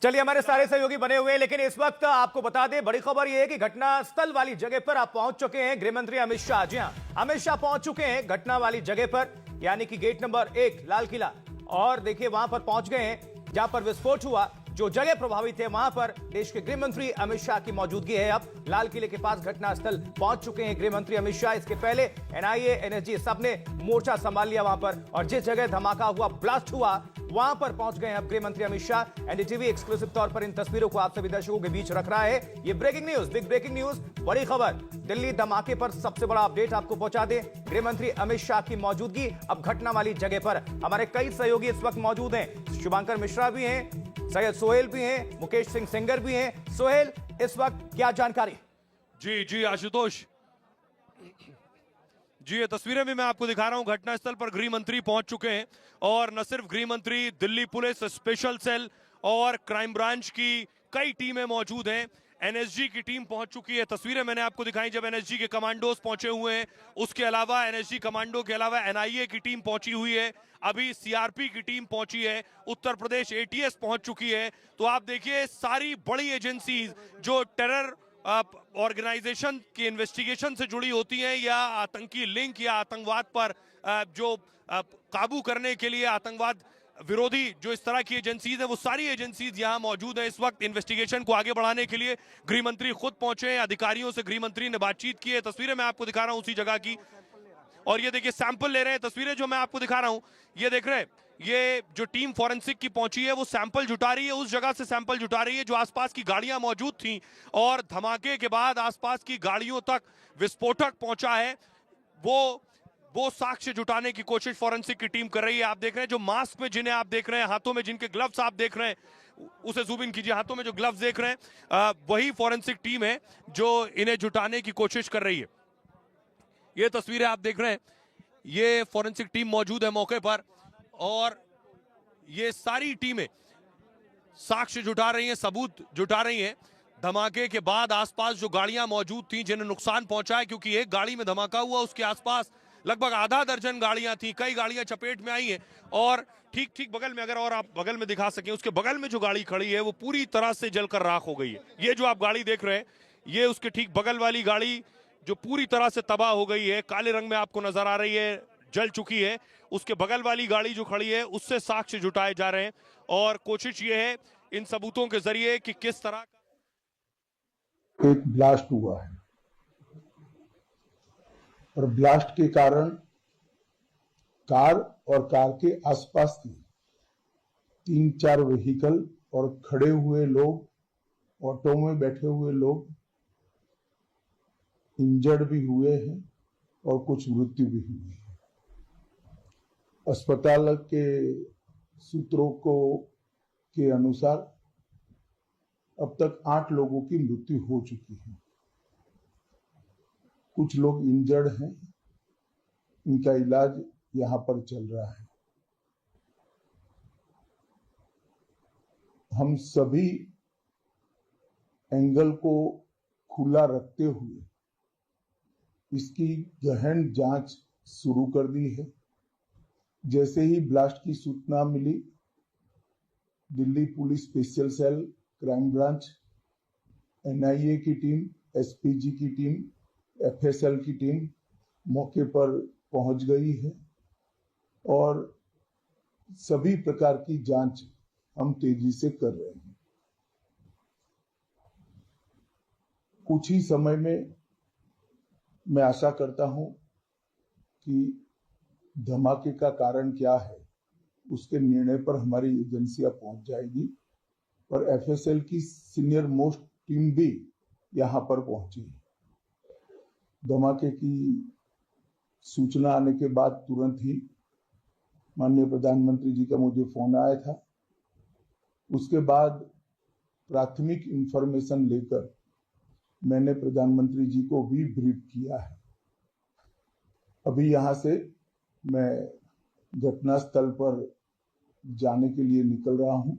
चलिए, हमारे सारे सहयोगी बने हुए हैं, लेकिन इस वक्त आपको बता दें, बड़ी खबर यह है कि घटनास्थल वाली जगह पर आप पहुंच चुके हैं गृह मंत्री अमित शाह। जी हां, अमित शाह पहुंच चुके हैं घटना वाली जगह पर, यानी कि गेट नंबर 1 लाल किला। और देखिए वहां पर पहुंच गए हैं जहां पर विस्फोट हुआ, जो जगह प्रभावित है वहां पर देश के गृह मंत्री अमित शाह की मौजूदगी है। अब लाल किले के पास घटनास्थल पहुंच चुके हैं गृह मंत्री अमित शाह। इसके पहले एनआईए, एनएसजी सबने मोर्चा संभाल लिया वहां पर, और जिस जगह धमाका हुआ, ब्लास्ट हुआ, वहां पर पहुंच गए अब गृह मंत्री अमित शाह। एनडीटीवी एक्सक्लूसिव तौर पर इन तस्वीरों को आप सभी दर्शकों के बीच रख रहा है। ये breaking news, big breaking news, बड़ी खबर, दिल्ली धमाके पर सबसे बड़ा अपडेट आपको पहुंचा दें। गृह मंत्री अमित शाह की मौजूदगी अब घटना वाली जगह पर। हमारे कई सहयोगी इस वक्त मौजूद हैं, शुभांकर मिश्रा भी हैं, सैयद सोहेल भी हैं, मुकेश सिंह सेंगर भी हैं। सोहेल, इस वक्त क्या जानकारी? जी जी आशुतोष जी, ये तस्वीरें भी मैं आपको दिखा रहा हूं। घटनास्थल पर गृह मंत्री पहुंच चुके हैं, और न सिर्फ गृह मंत्री, दिल्ली पुलिस स्पेशल सेल और क्राइम ब्रांच की कई टीमें मौजूद हैं। एनएसजी की टीम पहुंच चुकी है। तस्वीरें मैंने आपको दिखाई जब एनएसजी के कमांडोज पहुंचे हुए हैं। उसके अलावा एनएसजी कमांडो के अलावा एनआईए की टीम पहुंची हुई है। अभी सीआरपी की टीम पहुंची है। उत्तर प्रदेश एटीएस पहुंच चुकी है। तो आप देखिए, सारी बड़ी एजेंसीज जो टेरर ऑर्गेनाइजेशन की इन्वेस्टिगेशन से जुड़ी होती हैं, या आतंकी लिंक या आतंकवाद पर जो काबू करने के लिए, आतंकवाद विरोधी जो इस तरह की एजेंसीज है, वो सारी एजेंसीज यहां मौजूद है। इस वक्त इन्वेस्टिगेशन को आगे बढ़ाने के लिए गृह मंत्री खुद पहुंचे हैं। अधिकारियों से गृह मंत्री ने बातचीत की है। तस्वीरें मैं आपको दिखा रहा हूं उसी जगह की, और ये देखिए सैंपल ले रहे हैं। तस्वीरें जो मैं आपको दिखा रहा हूं, ये देख रहे हैं, ये जो टीम फॉरेंसिक की पहुंची है, वो सैंपल जुटा रही है, उस जगह से सैंपल जुटा रही है जो आसपास की गाड़ियां मौजूद थी, और धमाके के बाद आसपास की गाड़ियों तक विस्फोटक पहुंचा है। वो साक्ष्य जुटाने की कोशिश फॉरेंसिक की टीम कर रही है। आप देख रहे हैं जो मास्क में जिन्हें आप देख रहे हैं, हाथों में जिनके ग्लव्स आप देख रहे हैं, उसे जूम इन कीजिए, हाथों में जो ग्लव्स देख रहे हैं, वही फॉरेंसिक टीम है जो इन्हें जुटाने की कोशिश कर रही है। ये तस्वीरें आप देख रहे हैं, ये फॉरेंसिक टीम मौजूद है मौके पर, और ये सारी टीमें साक्ष्य जुटा रही हैं, सबूत जुटा रही हैं। धमाके के बाद आसपास जो गाड़ियां मौजूद थी जिन्हें नुकसान पहुंचा है, क्योंकि एक गाड़ी में धमाका हुआ, उसके आसपास लगभग आधा दर्जन गाड़ियां थी, कई गाड़ियां चपेट में आई हैं, और ठीक बगल में, अगर और आप बगल में दिखा सकें, उसके बगल में जो गाड़ी खड़ी है वो पूरी तरह से जलकर राख हो गई है। ये जो आप गाड़ी देख रहे हैं, ये उसके ठीक बगल वाली गाड़ी जो पूरी तरह से तबाह हो गई है, काले रंग में आपको नजर आ रही है, जल चुकी है। उसके बगल वाली गाड़ी जो खड़ी है, उससे साक्ष्य जुटाए जा रहे हैं, और कोशिश ये है इन सबूतों के जरिए कि किस तरह एक ब्लास्ट हुआ है, और ब्लास्ट के कारण कार और कार के आसपास की 3-4 व्हीकल और खड़े हुए लोग, ऑटो में बैठे हुए लोग इंजर्ड भी हुए हैं और कुछ मृत्यु भी हुई है। अस्पताल के सूत्रों के अनुसार अब तक 8 लोगों की मृत्यु हो चुकी है। कुछ लोग इंजर्ड हैं, इनका इलाज यहां पर चल रहा है। हम सभी एंगल को खुला रखते हुए इसकी गहन जांच शुरू कर दी है। जैसे ही ब्लास्ट की सूचना मिली, Delhi police special cell, crime branch, NIA की टीम, एसपीजी की टीम, एफएसएल की टीम मौके पर पहुंच गई है और सभी प्रकार की जांच हम तेजी से कर रहे हैं। कुछ ही समय में मैं आशा करता हूं कि धमाके का कारण क्या है उसके निर्णय पर हमारी एजेंसियां पहुंच जाएगी और एफएसएल की सीनियर मोस्ट टीम भी यहां पर पहुंची है। धमाके की सूचना आने के बाद तुरंत ही माननीय प्रधानमंत्री जी का मुझे फोन आया था। उसके बाद प्राथमिक इंफॉर्मेशन लेकर मैंने प्रधानमंत्री जी को भी ब्रीफ किया है। अभी यहां से मैं घटनास्थल पर जाने के लिए निकल रहा हूं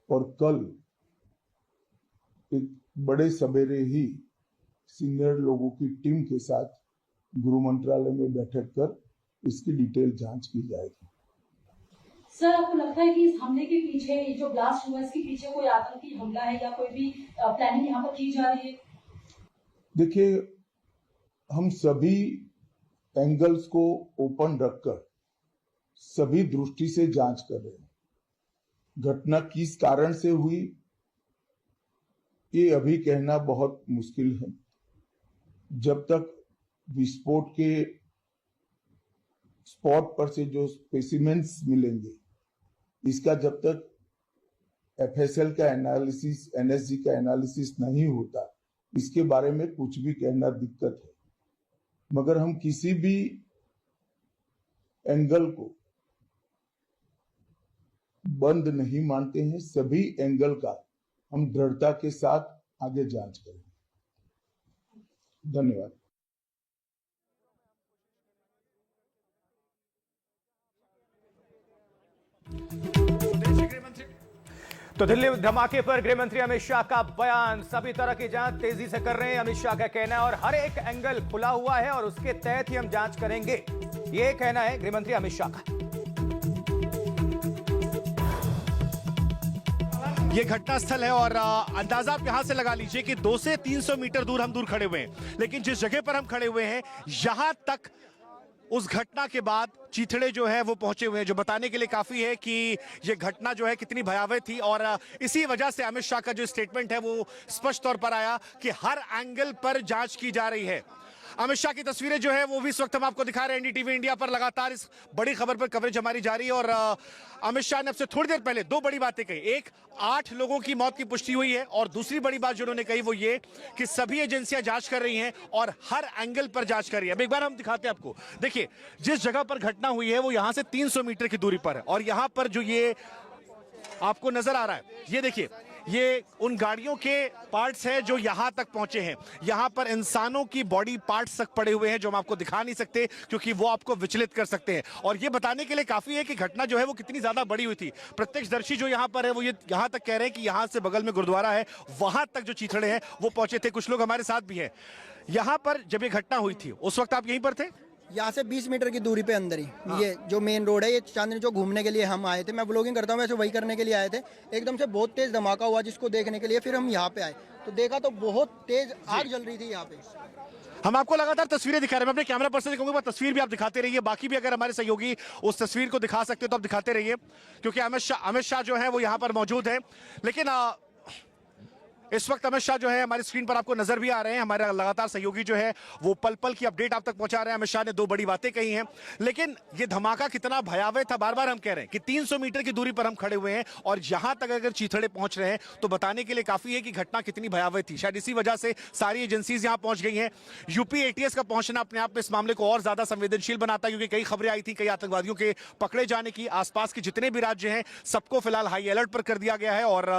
और कल एक बड़े सवेरे ही सीनियर लोगों की टीम के साथ गृह मंत्रालय में बैठक कर इसकी डिटेल जांच की जाएगी। सर, आपको लगता है कि इस हमले के पीछे, ये जो ब्लास्ट हुआ, इसके पीछे कोई आतंकी हमला है या कोई भी प्लानिंग यहाँ पर की जा रही है? देखिए, हम सभी एंगल्स को ओपन रखकर सभी दृष्टि से जांच कर रहे हैं। घटना किस कारण से हुई ये अभी कहना बहुत मुश्किल है। जब तक विस्फोट के स्पॉट पर से जो स्पेसिमेंस मिलेंगे, इसका जब तक एफएसएल का एनालिसिस, एनएसजी का एनालिसिस नहीं होता, इसके बारे में कुछ भी कहना दिक्कत है। मगर हम किसी भी एंगल को बंद नहीं मानते हैं। सभी एंगल का हम दृढ़ता के साथ आगे जांच करेंगे। धन्यवाद। तो दिल्ली धमाके पर गृह मंत्री अमित शाह का बयान। सभी तरह की जांच तेजी से कर रहे हैं, अमित शाह का कहना है, और हर एक एंगल खुला हुआ है और उसके तहत ही हम जांच करेंगे, ये कहना है गृह मंत्री अमित शाह का। ये घटनास्थल है और अंदाजा आप यहां से लगा लीजिए कि 200 से 300 मीटर दूर हम खड़े हुए हैं, लेकिन जिस जगह पर हम खड़े हुए हैं यहां तक उस घटना के बाद चीथड़े जो है वो पहुंचे हुए हैं, जो बताने के लिए काफी है कि ये घटना जो है कितनी भयावह थी। और इसी वजह से अमित शाह का जो स्टेटमेंट है वो स्पष्ट तौर पर आया कि हर एंगल पर जांच की जा रही है। अमित शाह की तस्वीरें जो है वो भी इस वक्त हम आपको दिखा रहे हैं। एनडीटीवी इंडिया पर लगातार इस बड़ी खबर पर कवरेज हमारी जारी है और अमित शाह ने अब से थोड़ी देर पहले 2 बड़ी बातें कही। एक, 8 लोगों की मौत की पुष्टि हुई है, और दूसरी बड़ी बात जो उन्होंने कही वो ये कि सभी एजेंसियां जांच कर रही हैं और हर एंगल पर जांच कर रही है। अब एक बार हम दिखाते हैं आपको। देखिए, जिस जगह पर घटना हुई है वो यहां से 300 मीटर की दूरी पर है और यहां पर जो ये आपको नजर आ रहा है, ये देखिए, ये उन गाड़ियों के पार्ट्स हैं जो यहां तक पहुंचे हैं। यहां पर इंसानों की बॉडी पार्ट्स तक पड़े हुए हैं जो हम आपको दिखा नहीं सकते क्योंकि वो आपको विचलित कर सकते हैं। और ये बताने के लिए काफी है कि घटना जो है वो कितनी ज्यादा बड़ी हुई थी। प्रत्यक्षदर्शी जो यहां पर है वो ये यहां तक कह रहे हैं कि यहां से बगल में गुरुद्वारा है, वहां तक जो चीथड़े हैं वो पहुंचे थे। कुछ लोग हमारे साथ भी हैं। यहां पर जब ये घटना हुई थी उस वक्त आप यहीं पर थे? यहाँ से 20 मीटर की दूरी पे अंदर ही ये जो मेन रोड है, ये चांदनी चौक घूमने के लिए हम आए थे। मैं ब्लॉगिंग करता हूँ, वैसे वही करने के लिए आए थे। एकदम से बहुत तेज धमाका हुआ जिसको देखने के लिए फिर हम यहाँ पे आए तो देखा तो बहुत तेज आग जल रही थी यहाँ पे। हम आपको लगातार तस्वीरें दिखा रहे हैं। मैं अपने कैमरा पर्सन से कहूंगा तस्वीर भी आप दिखाते रहिए। बाकी भी अगर हमारे सहयोगी उस तस्वीर को दिखा सकते हो तो आप दिखाते रहिए, क्योंकि अमित शाह जो है वो यहाँ पर मौजूद है। लेकिन इस वक्त अमित शाह जो है हमारी स्क्रीन पर आपको नजर भी आ रहे हैं, हमारे लगातार सहयोगी जो है वो पल पल की अपडेट आप तक पहुंचा रहे हैं। अमित शाह ने 2 बड़ी बातें कही हैं, लेकिन ये धमाका कितना भयावह था बार बार हम कह रहे हैं कि 300 मीटर की दूरी पर हम खड़े हुए हैं और यहां तक अगर चीथड़े पहुंच रहे हैं तो बताने के लिए काफी है कि घटना कितनी भयावह थी। शायद इसी वजह से सारी एजेंसीज यहां पहुंच गई हैं। यूपी एटीएस का पहुंचना अपने आप में इस मामले को और ज्यादा संवेदनशील बनाता है, क्योंकि कई खबरें आई थी कई आतंकवादियों के पकड़े जाने की। आसपास के जितने भी राज्य हैं सबको फिलहाल हाई अलर्ट पर कर दिया गया है और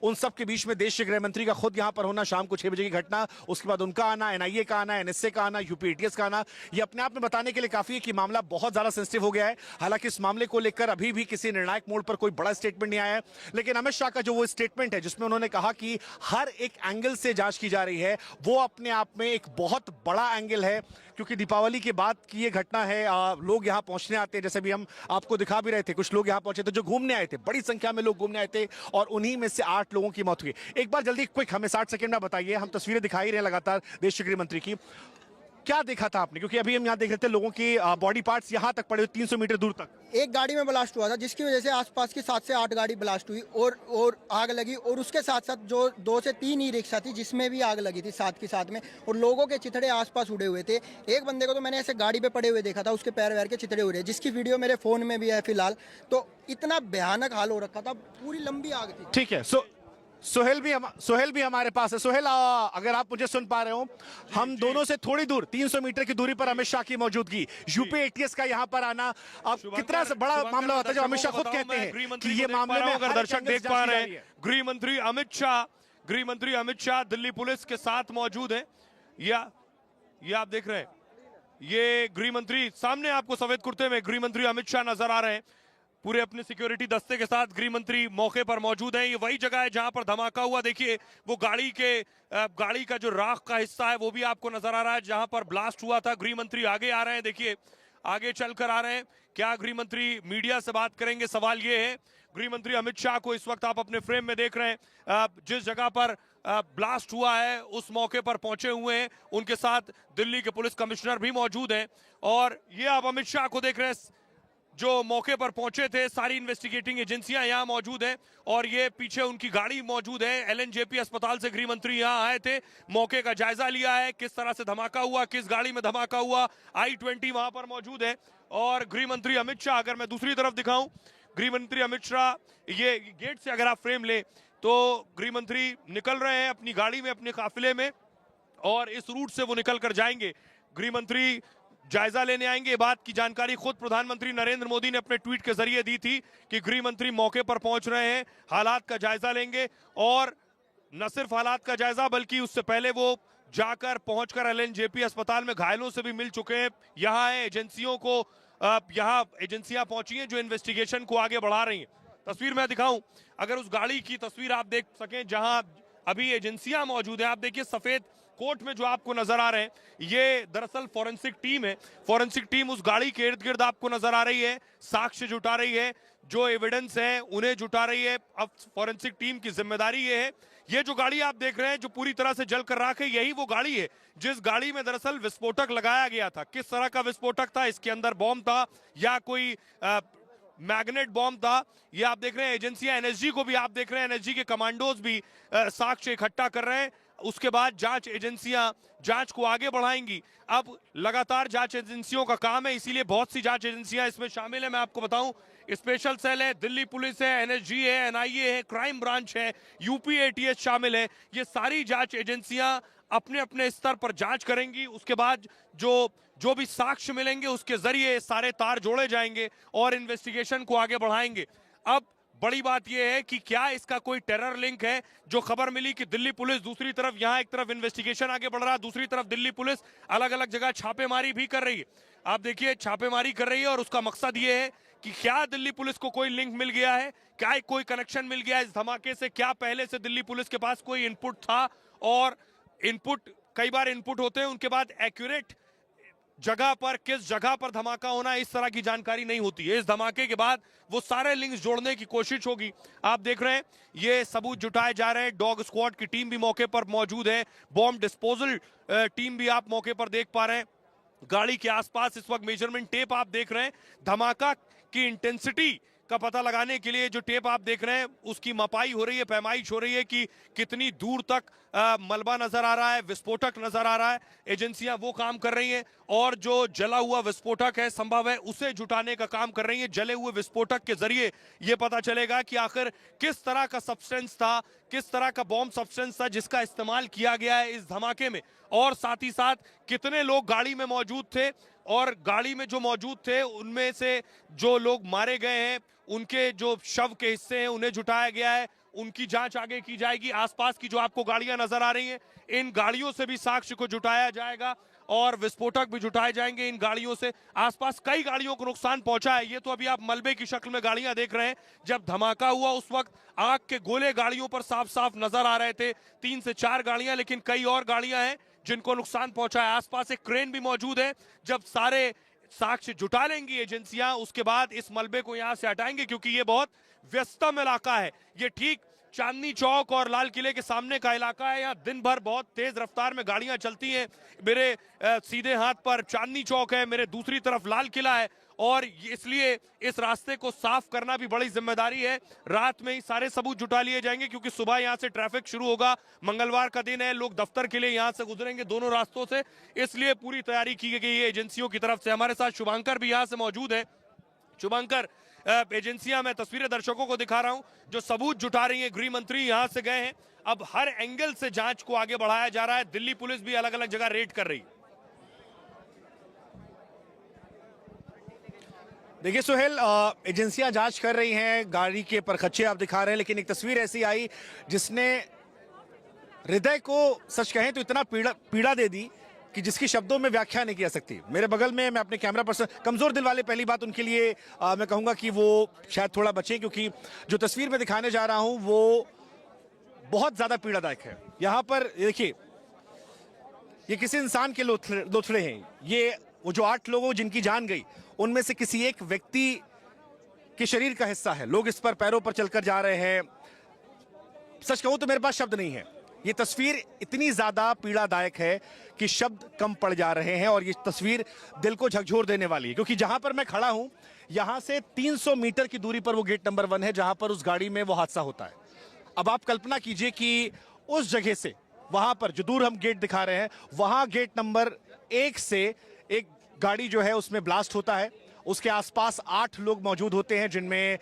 उन सब के बीच में देश के गृह मंत्री का खुद यहां पर होना, शाम को 6 बजे की घटना, उसके बाद उनका आना, एनआईए का आना, एनएसए का आना, यूपी एटीएस का आना, ये अपने आप में बताने के लिए काफी है कि मामला बहुत ज्यादा सेंसिटिव हो गया है। हालांकि इस मामले को लेकर अभी भी किसी निर्णायक मोड़ पर कोई बड़ा स्टेटमेंट नहीं आया है, लेकिन अमित शाह का जो वो स्टेटमेंट है जिसमें उन्होंने कहा कि हर एक एंगल से जांच की जा रही है, वो अपने आप में एक बहुत बड़ा एंगल है, क्योंकि दीपावली के बाद की ये घटना है। लोग यहां पहुंचने आते हैं, जैसे भी हम आपको दिखा भी रहे थे, कुछ लोग यहां पहुंचे थे जो घूमने आए थे, बड़ी संख्या में लोग घूमने आए थे और उन्हीं में से 8 लोगों की मौत हुई। एक बार जल्दी क्विक हमें 60 सेकंड में बताइए, हम तस्वीरें दिखाई रहे हैं लगातार देश के गृह मंत्री की, क्या देखा था आपने? क्योंकि अभी हम यहाँ देख रहे थे लोगों की बॉडी पार्ट्स यहाँ तक पड़े 300 मीटर दूर तक। एक गाड़ी में ब्लास्ट हुआ था जिसकी वजह से आसपास की 7 से 8 गाड़ी ब्लास्ट हुई और आग लगी, और उसके साथ साथ जो 2 से 3 ई रिक्शा थी जिसमें भी आग लगी थी साथ के साथ में, और लोगों के चिथड़े आसपास उड़े हुए थे। एक बंदे को तो मैंने ऐसे गाड़ी पे पड़े हुए देखा था, उसके पैर वैर के चिथड़े उड़े, जिसकी वीडियो मेरे फोन में भी है फिलहाल। तो इतना भयानक हाल हो रखा था, पूरी लंबी आग थी। ठीक है, सोहेल भी हमारे पास है। सोहेल, अगर आप मुझे सुन पा रहे हो, हम दोनों से थोड़ी दूर 300 मीटर की दूरी पर अमित शाह की मौजूदगी, यूपी एटीएस का यहाँ पर आना, अब कितना बड़ा मामला होता है जब अमित शाह खुद कहते हैं कि ये मामले में अगर दर्शक देख पा रहे हैं, गृह मंत्री अमित शाह दिल्ली पुलिस के साथ मौजूद है। या ये आप देख रहे हैं, ये गृह मंत्री सामने आपको सफेद कुर्ते में गृह मंत्री अमित शाह नजर आ रहे हैं, पूरे अपने सिक्योरिटी दस्ते के साथ गृह मंत्री मौके पर मौजूद हैं। ये वही जगह है जहां पर धमाका हुआ। देखिए वो गाड़ी का जो राख का हिस्सा है वो भी आपको नजर आ रहा है जहां पर ब्लास्ट हुआ था। गृह मंत्री आगे आ रहे हैं, देखिए आगे चलकर आ रहे हैं। क्या गृह मंत्री मीडिया से बात करेंगे? सवाल ये है। गृह मंत्री अमित शाह को इस वक्त आप अपने फ्रेम में देख रहे हैं, जिस जगह पर ब्लास्ट हुआ है उस मौके पर पहुंचे हुए हैं। उनके साथ दिल्ली के पुलिस कमिश्नर भी मौजूद हैं और ये आप अमित शाह को देख रहे हैं जो मौके पर पहुंचे थे। सारी इन्वेस्टिगेटिंग एजेंसियां यहां मौजूद हैं और ये पीछे उनकी गाड़ी मौजूद है। एलएनजेपी अस्पताल से गृह मंत्री यहां आए थे, मौके का जायजा लिया है, किस तरह से धमाका हुआ, किस गाड़ी में धमाका हुआ। I-20 वहां पर मौजूद है और गृह मंत्री अमित शाह, अगर मैं दूसरी तरफ दिखाऊं, गृह मंत्री अमित शाह, ये गेट से अगर आप फ्रेम ले तो गृह मंत्री निकल रहे हैं अपनी गाड़ी में, अपने काफिले में, और इस रूट से वो निकल कर जाएंगे। गृह मंत्री जायजा लेने आएंगे। ये बात की जानकारी खुद प्रधानमंत्री नरेंद्र मोदी ने अपने ट्वीट के जरिए दी थी कि गृह मंत्री मौके पर पहुंच रहे हैं, हालात का जायजा लेंगे, और न सिर्फ हालात का जायजा बल्कि उससे पहले वो जाकर पहुंचकर एलएनजेपी अस्पताल में घायलों से भी मिल चुके हैं। यहाँ है एजेंसियों को, यहाँ एजेंसियां पहुंची हैं जो इन्वेस्टिगेशन को आगे बढ़ा रही हैं। तस्वीर मैं दिखाऊं, अगर उस गाड़ी की तस्वीर आप देख सकें जहां अभी एजेंसियां मौजूद हैं, आप देखिए सफेद कोर्ट में जो आपको नजर आ रहे हैं, ये दरअसल फॉरेंसिक टीम है। फॉरेंसिक टीम उस गाड़ी के इर्द गिर्द आपको नजर आ रही है, साक्ष्य जुटा रही है, जो एविडेंस है उन्हें जुटा रही है। अब फॉरेंसिक टीम की जिम्मेदारी ये है, ये जो गाड़ी आप देख रहे हैं जो पूरी तरह से जलकर राख है, यही वो गाड़ी है जिस गाड़ी में दरअसल विस्फोटक लगाया गया था। किस तरह का विस्फोटक था, इसके अंदर बॉम्ब था या कोई मैग्नेट बॉम्ब था, ये आप देख रहे हैं। एजेंसियां, एनएसजी को भी आप देख रहे हैं, एनएसजी के कमांडोज भी साक्ष्य इकट्ठा कर रहे हैं। उसके बाद जांच एजेंसियां जांच को आगे बढ़ाएंगी। अब लगातार जांच एजेंसियों का काम है, इसीलिए बहुत सी जांच एजेंसियां इसमें शामिल है। मैं आपको बताऊं, स्पेशल सेल है, दिल्ली पुलिस है, एनएसजी है, एनआईए है, क्राइम ब्रांच है, यूपी एटीएस शामिल है। ये सारी जांच एजेंसियां अपने अपने स्तर पर जांच करेंगी। उसके बाद जो भी साक्ष्य मिलेंगे उसके जरिए सारे तार जोड़े जाएंगे और इन्वेस्टिगेशन को आगे बढ़ाएंगे। अब बड़ी बात यह है कि क्या इसका कोई टेरर लिंक है। जो खबर मिली कि दिल्ली पुलिस दूसरी तरफ, यहां एक तरफ इन्वेस्टिगेशन आगे बढ़ रहा है, दूसरी तरफ दिल्ली पुलिस अलग अलग जगह छापेमारी भी कर रही है। आप देखिए छापेमारी कर रही है और उसका मकसद ये है कि क्या दिल्ली पुलिस को कोई लिंक मिल गया है, क्या कोई कनेक्शन मिल गया है इस धमाके से, क्या पहले से दिल्ली पुलिस के पास कोई इनपुट था। और इनपुट, कई बार इनपुट होते हैं, उनके बाद एक्यूरेट जगह पर, किस जगह पर धमाका होना, इस तरह की जानकारी नहीं होती है। इस धमाके के बाद वो सारे लिंक्स जोड़ने की कोशिश होगी। आप देख रहे हैं ये सबूत जुटाए जा रहे हैं। डॉग स्क्वाड की टीम भी मौके पर मौजूद है, बॉम्ब डिस्पोजल टीम भी आप मौके पर देख पा रहे हैं। गाड़ी के आसपास इस वक्त मेजरमेंट टेप आप देख रहे हैं। धमाका की इंटेंसिटी का पता लगाने के लिए जो टेप आप देख रहे हैं उसकी मपाई हो रही है, पैमाइश हो रही है कि कितनी दूर तक मलबा नजर आ रहा है, विस्फोटक नजर आ रहा है। एजेंसियां वो काम कर रही हैं और जो जला हुआ विस्फोटक है संभव है उसे जुटाने का काम कर रही हैं। जले हुए विस्फोटक के जरिए ये पता चलेगा कि आखिर किस तरह का सब्सटेंस था, किस तरह का बॉम्ब सब्सटेंस था जिसका इस्तेमाल किया गया है इस धमाके में, और साथ ही साथ कितने लोग गाड़ी में मौजूद थे और गाड़ी में जो मौजूद थे उनमें से जो लोग मारे गए हैं उनके जो शव के हिस्से हैं उन्हें जुटाया गया है, उनकी जांच आगे की जाएगी। आसपास की जो आपको गाड़ियां नजर आ रही हैं इन गाड़ियों से भी साक्ष्य को जुटाया जाएगा और विस्फोटक भी जुटाए जाएंगे इन गाड़ियों से। आसपास कई गाड़ियों को नुकसान पहुंचा है। ये तो अभी आप मलबे की शक्ल में गाड़ियां देख रहे हैं। जब धमाका हुआ उस वक्त आग के गोले गाड़ियों पर साफ साफ नजर आ रहे थे, 3 से 4 गाड़ियां, लेकिन कई और गाड़ियां हैं जिनको नुकसान पहुंचा है। आसपास एक क्रेन भी मौजूद है। जब सारे साक्ष्य जुटा लेंगी एजेंसियां उसके बाद इस मलबे को यहां से हटाएंगे, क्योंकि ये बहुत व्यस्तम इलाका है। ये ठीक चांदनी चौक और लाल किले के सामने का इलाका है। यहाँ दिन भर बहुत तेज रफ्तार में गाड़ियां चलती हैं। मेरे सीधे हाथ पर चांदनी चौक है, मेरे दूसरी तरफ लाल किला है और इसलिए इस रास्ते को साफ करना भी बड़ी जिम्मेदारी है। रात में ही सारे सबूत जुटा लिए जाएंगे क्योंकि सुबह यहाँ से ट्रैफिक शुरू होगा। मंगलवार का दिन है, लोग दफ्तर के लिए यहाँ से गुजरेंगे दोनों रास्तों से, इसलिए पूरी तैयारी की गई है एजेंसियों की तरफ से। हमारे साथ शुभांकर भी यहाँ से मौजूद है। शुभांकर, एजेंसियां, मैं तस्वीरें दर्शकों को दिखा रहा हूं जो सबूत जुटा रही है। गृह मंत्री यहां से गए हैं। अब हर एंगल से जांच को आगे बढ़ाया जा रहा है। दिल्ली पुलिस भी अलग अलग जगह रेड कर रही है। देखिए सुहेल, एजेंसियां जांच कर रही हैं, गाड़ी के परखच्चे आप दिखा रहे हैं, लेकिन एक तस्वीर ऐसी आई जिसने हृदय को सच कहें तो इतना पीड़ा दे दी कि जिसकी शब्दों में व्याख्या नहीं की जा सकती। मेरे बगल में मैं अपने कैमरा पर्सन, कमजोर दिल वाले, पहली बात उनके लिए मैं कहूंगा कि वो शायद थोड़ा बचे, क्योंकि जो तस्वीर में दिखाने जा रहा हूं वो बहुत ज्यादा पीड़ादायक है। यहां पर देखिए, ये किसी इंसान के लोथड़े हैं। ये वो जो 8 लोगों जिनकी जान गई उनमें से किसी एक व्यक्ति के शरीर का हिस्सा है। लोग इस पर पैरों पर चलकर जा रहे हैं। सच कहूं तो मेरे पास शब्द नहीं है। ये तस्वीर इतनी ज्यादा पीड़ादायक है कि शब्द कम पड़ जा रहे हैं और ये तस्वीर दिल को झकझोर देने वाली है, क्योंकि जहां पर मैं खड़ा हूं यहां से 300 मीटर की दूरी पर वो गेट नंबर 1 है जहां पर उस गाड़ी में वो हादसा होता है। अब आप कल्पना कीजिए कि उस जगह से वहां पर जो दूर हम गेट दिखा रहे हैं वहां गेट नंबर 1 से एक गाड़ी जो है उसमें ब्लास्ट होता है। उसके आसपास 8 लोग मौजूद होते हैं जिनमें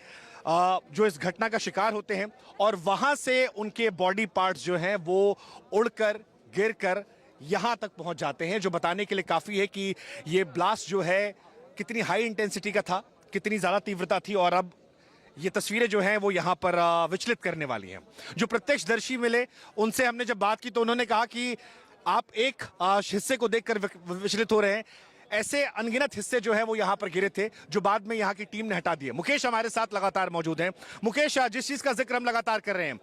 जो इस घटना का शिकार होते हैं, और वहां से उनके बॉडी पार्ट्स जो हैं वो उड़कर गिरकर यहां तक पहुंच जाते हैं, जो बताने के लिए काफी है कि ये ब्लास्ट जो है कितनी हाई इंटेंसिटी का था, कितनी ज्यादा तीव्रता थी। और अब ये तस्वीरें जो हैं वो यहां पर विचलित करने वाली हैं। जो प्रत्यक्षदर्शी मिले उनसे हमने जब बात की तो उन्होंने कहा कि आप एक हिस्से को देखकर विचलित हो रहे हैं, ऐसे अनगिनत हिस्से जो है वो यहां पर गिरे थे जो बाद में यहां की टीम ने हटा दिए। मुकेश हमारे साथ लगातार मौजूद हैं। मुकेश, जिस चीज का जिक्र हम लगातार कर रहे हैं,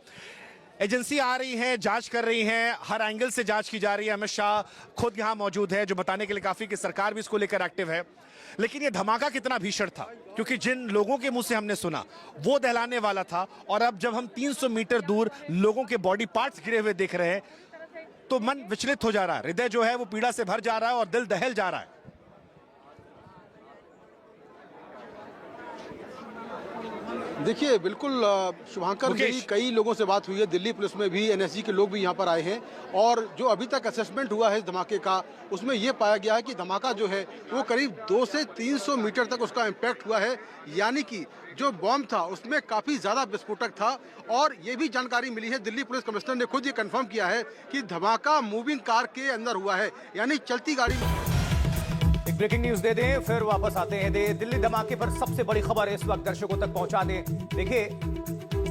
एजेंसी आ रही है, जांच कर रही है, हर एंगल से जांच की जा रही है। अमित शाह खुद यहां मौजूद है जो बताने के लिए काफी कि सरकार भी इसको लेकर एक्टिव है। लेकिन ये धमाका कितना भीषण था, क्योंकि जिन लोगों के मुंह से हमने सुना वो दहलाने वाला था, और अब जब हम 300 मीटर दूर लोगों के बॉडी पार्ट्स गिरे हुए देख रहे हैं तो मन विचलित हो जा रहा है। हृदय जो है वो पीड़ा से भर जा रहा है और दिल दहल जा रहा है। देखिए, बिल्कुल शुभांकर जी, कई लोगों से बात हुई है। दिल्ली पुलिस में भी, एनएसजी के लोग भी यहाँ पर आए हैं, और जो अभी तक असेसमेंट हुआ है इस धमाके का उसमें यह पाया गया है कि धमाका जो है वो करीब 200 से 300 मीटर तक उसका इम्पैक्ट हुआ है। यानी कि जो बॉम्ब था उसमें काफ़ी ज़्यादा विस्फोटक था। और ये भी जानकारी मिली है, दिल्ली पुलिस कमिश्नर ने खुद ये कंफर्म किया है कि धमाका मूविंग कार के अंदर हुआ है, यानी चलती गाड़ी में। एक ब्रेकिंग न्यूज दे दें, फिर वापस आते हैं। दिल्ली धमाके पर सबसे बड़ी खबर इस वक्त दर्शकों तक पहुंचा दें। देखिए,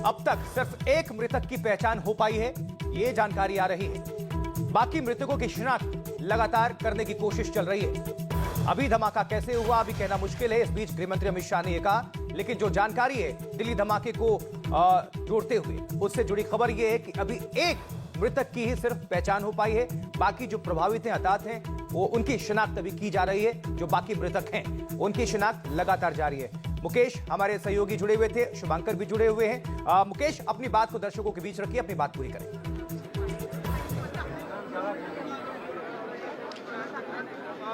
अब तक सिर्फ एक मृतक की पहचान हो पाई है, ये जानकारी आ रही है। बाकी मृतकों की शिनाख्त लगातार करने की कोशिश चल रही है। अभी धमाका कैसे हुआ अभी कहना मुश्किल है। इस बीच गृह मंत्री अमित शाह ने यह कहा, लेकिन जो जानकारी है दिल्ली धमाके को जोड़ते हुए उससे जुड़ी खबर यह है कि अभी एक मृतक की ही सिर्फ पहचान हो पाई है। बाकी जो प्रभावित हैं, हताहत हैं, वो उनकी शिनाख्त अभी की जा रही है। जो बाकी मृतक हैं उनकी शिनाख्त लगातार जारी है। मुकेश, हमारे सहयोगी जुड़े हुए थे, शुभांकर भी जुड़े हुए हैं। मुकेश, अपनी बात को दर्शकों के बीच रखिए, अपनी बात पूरी करें।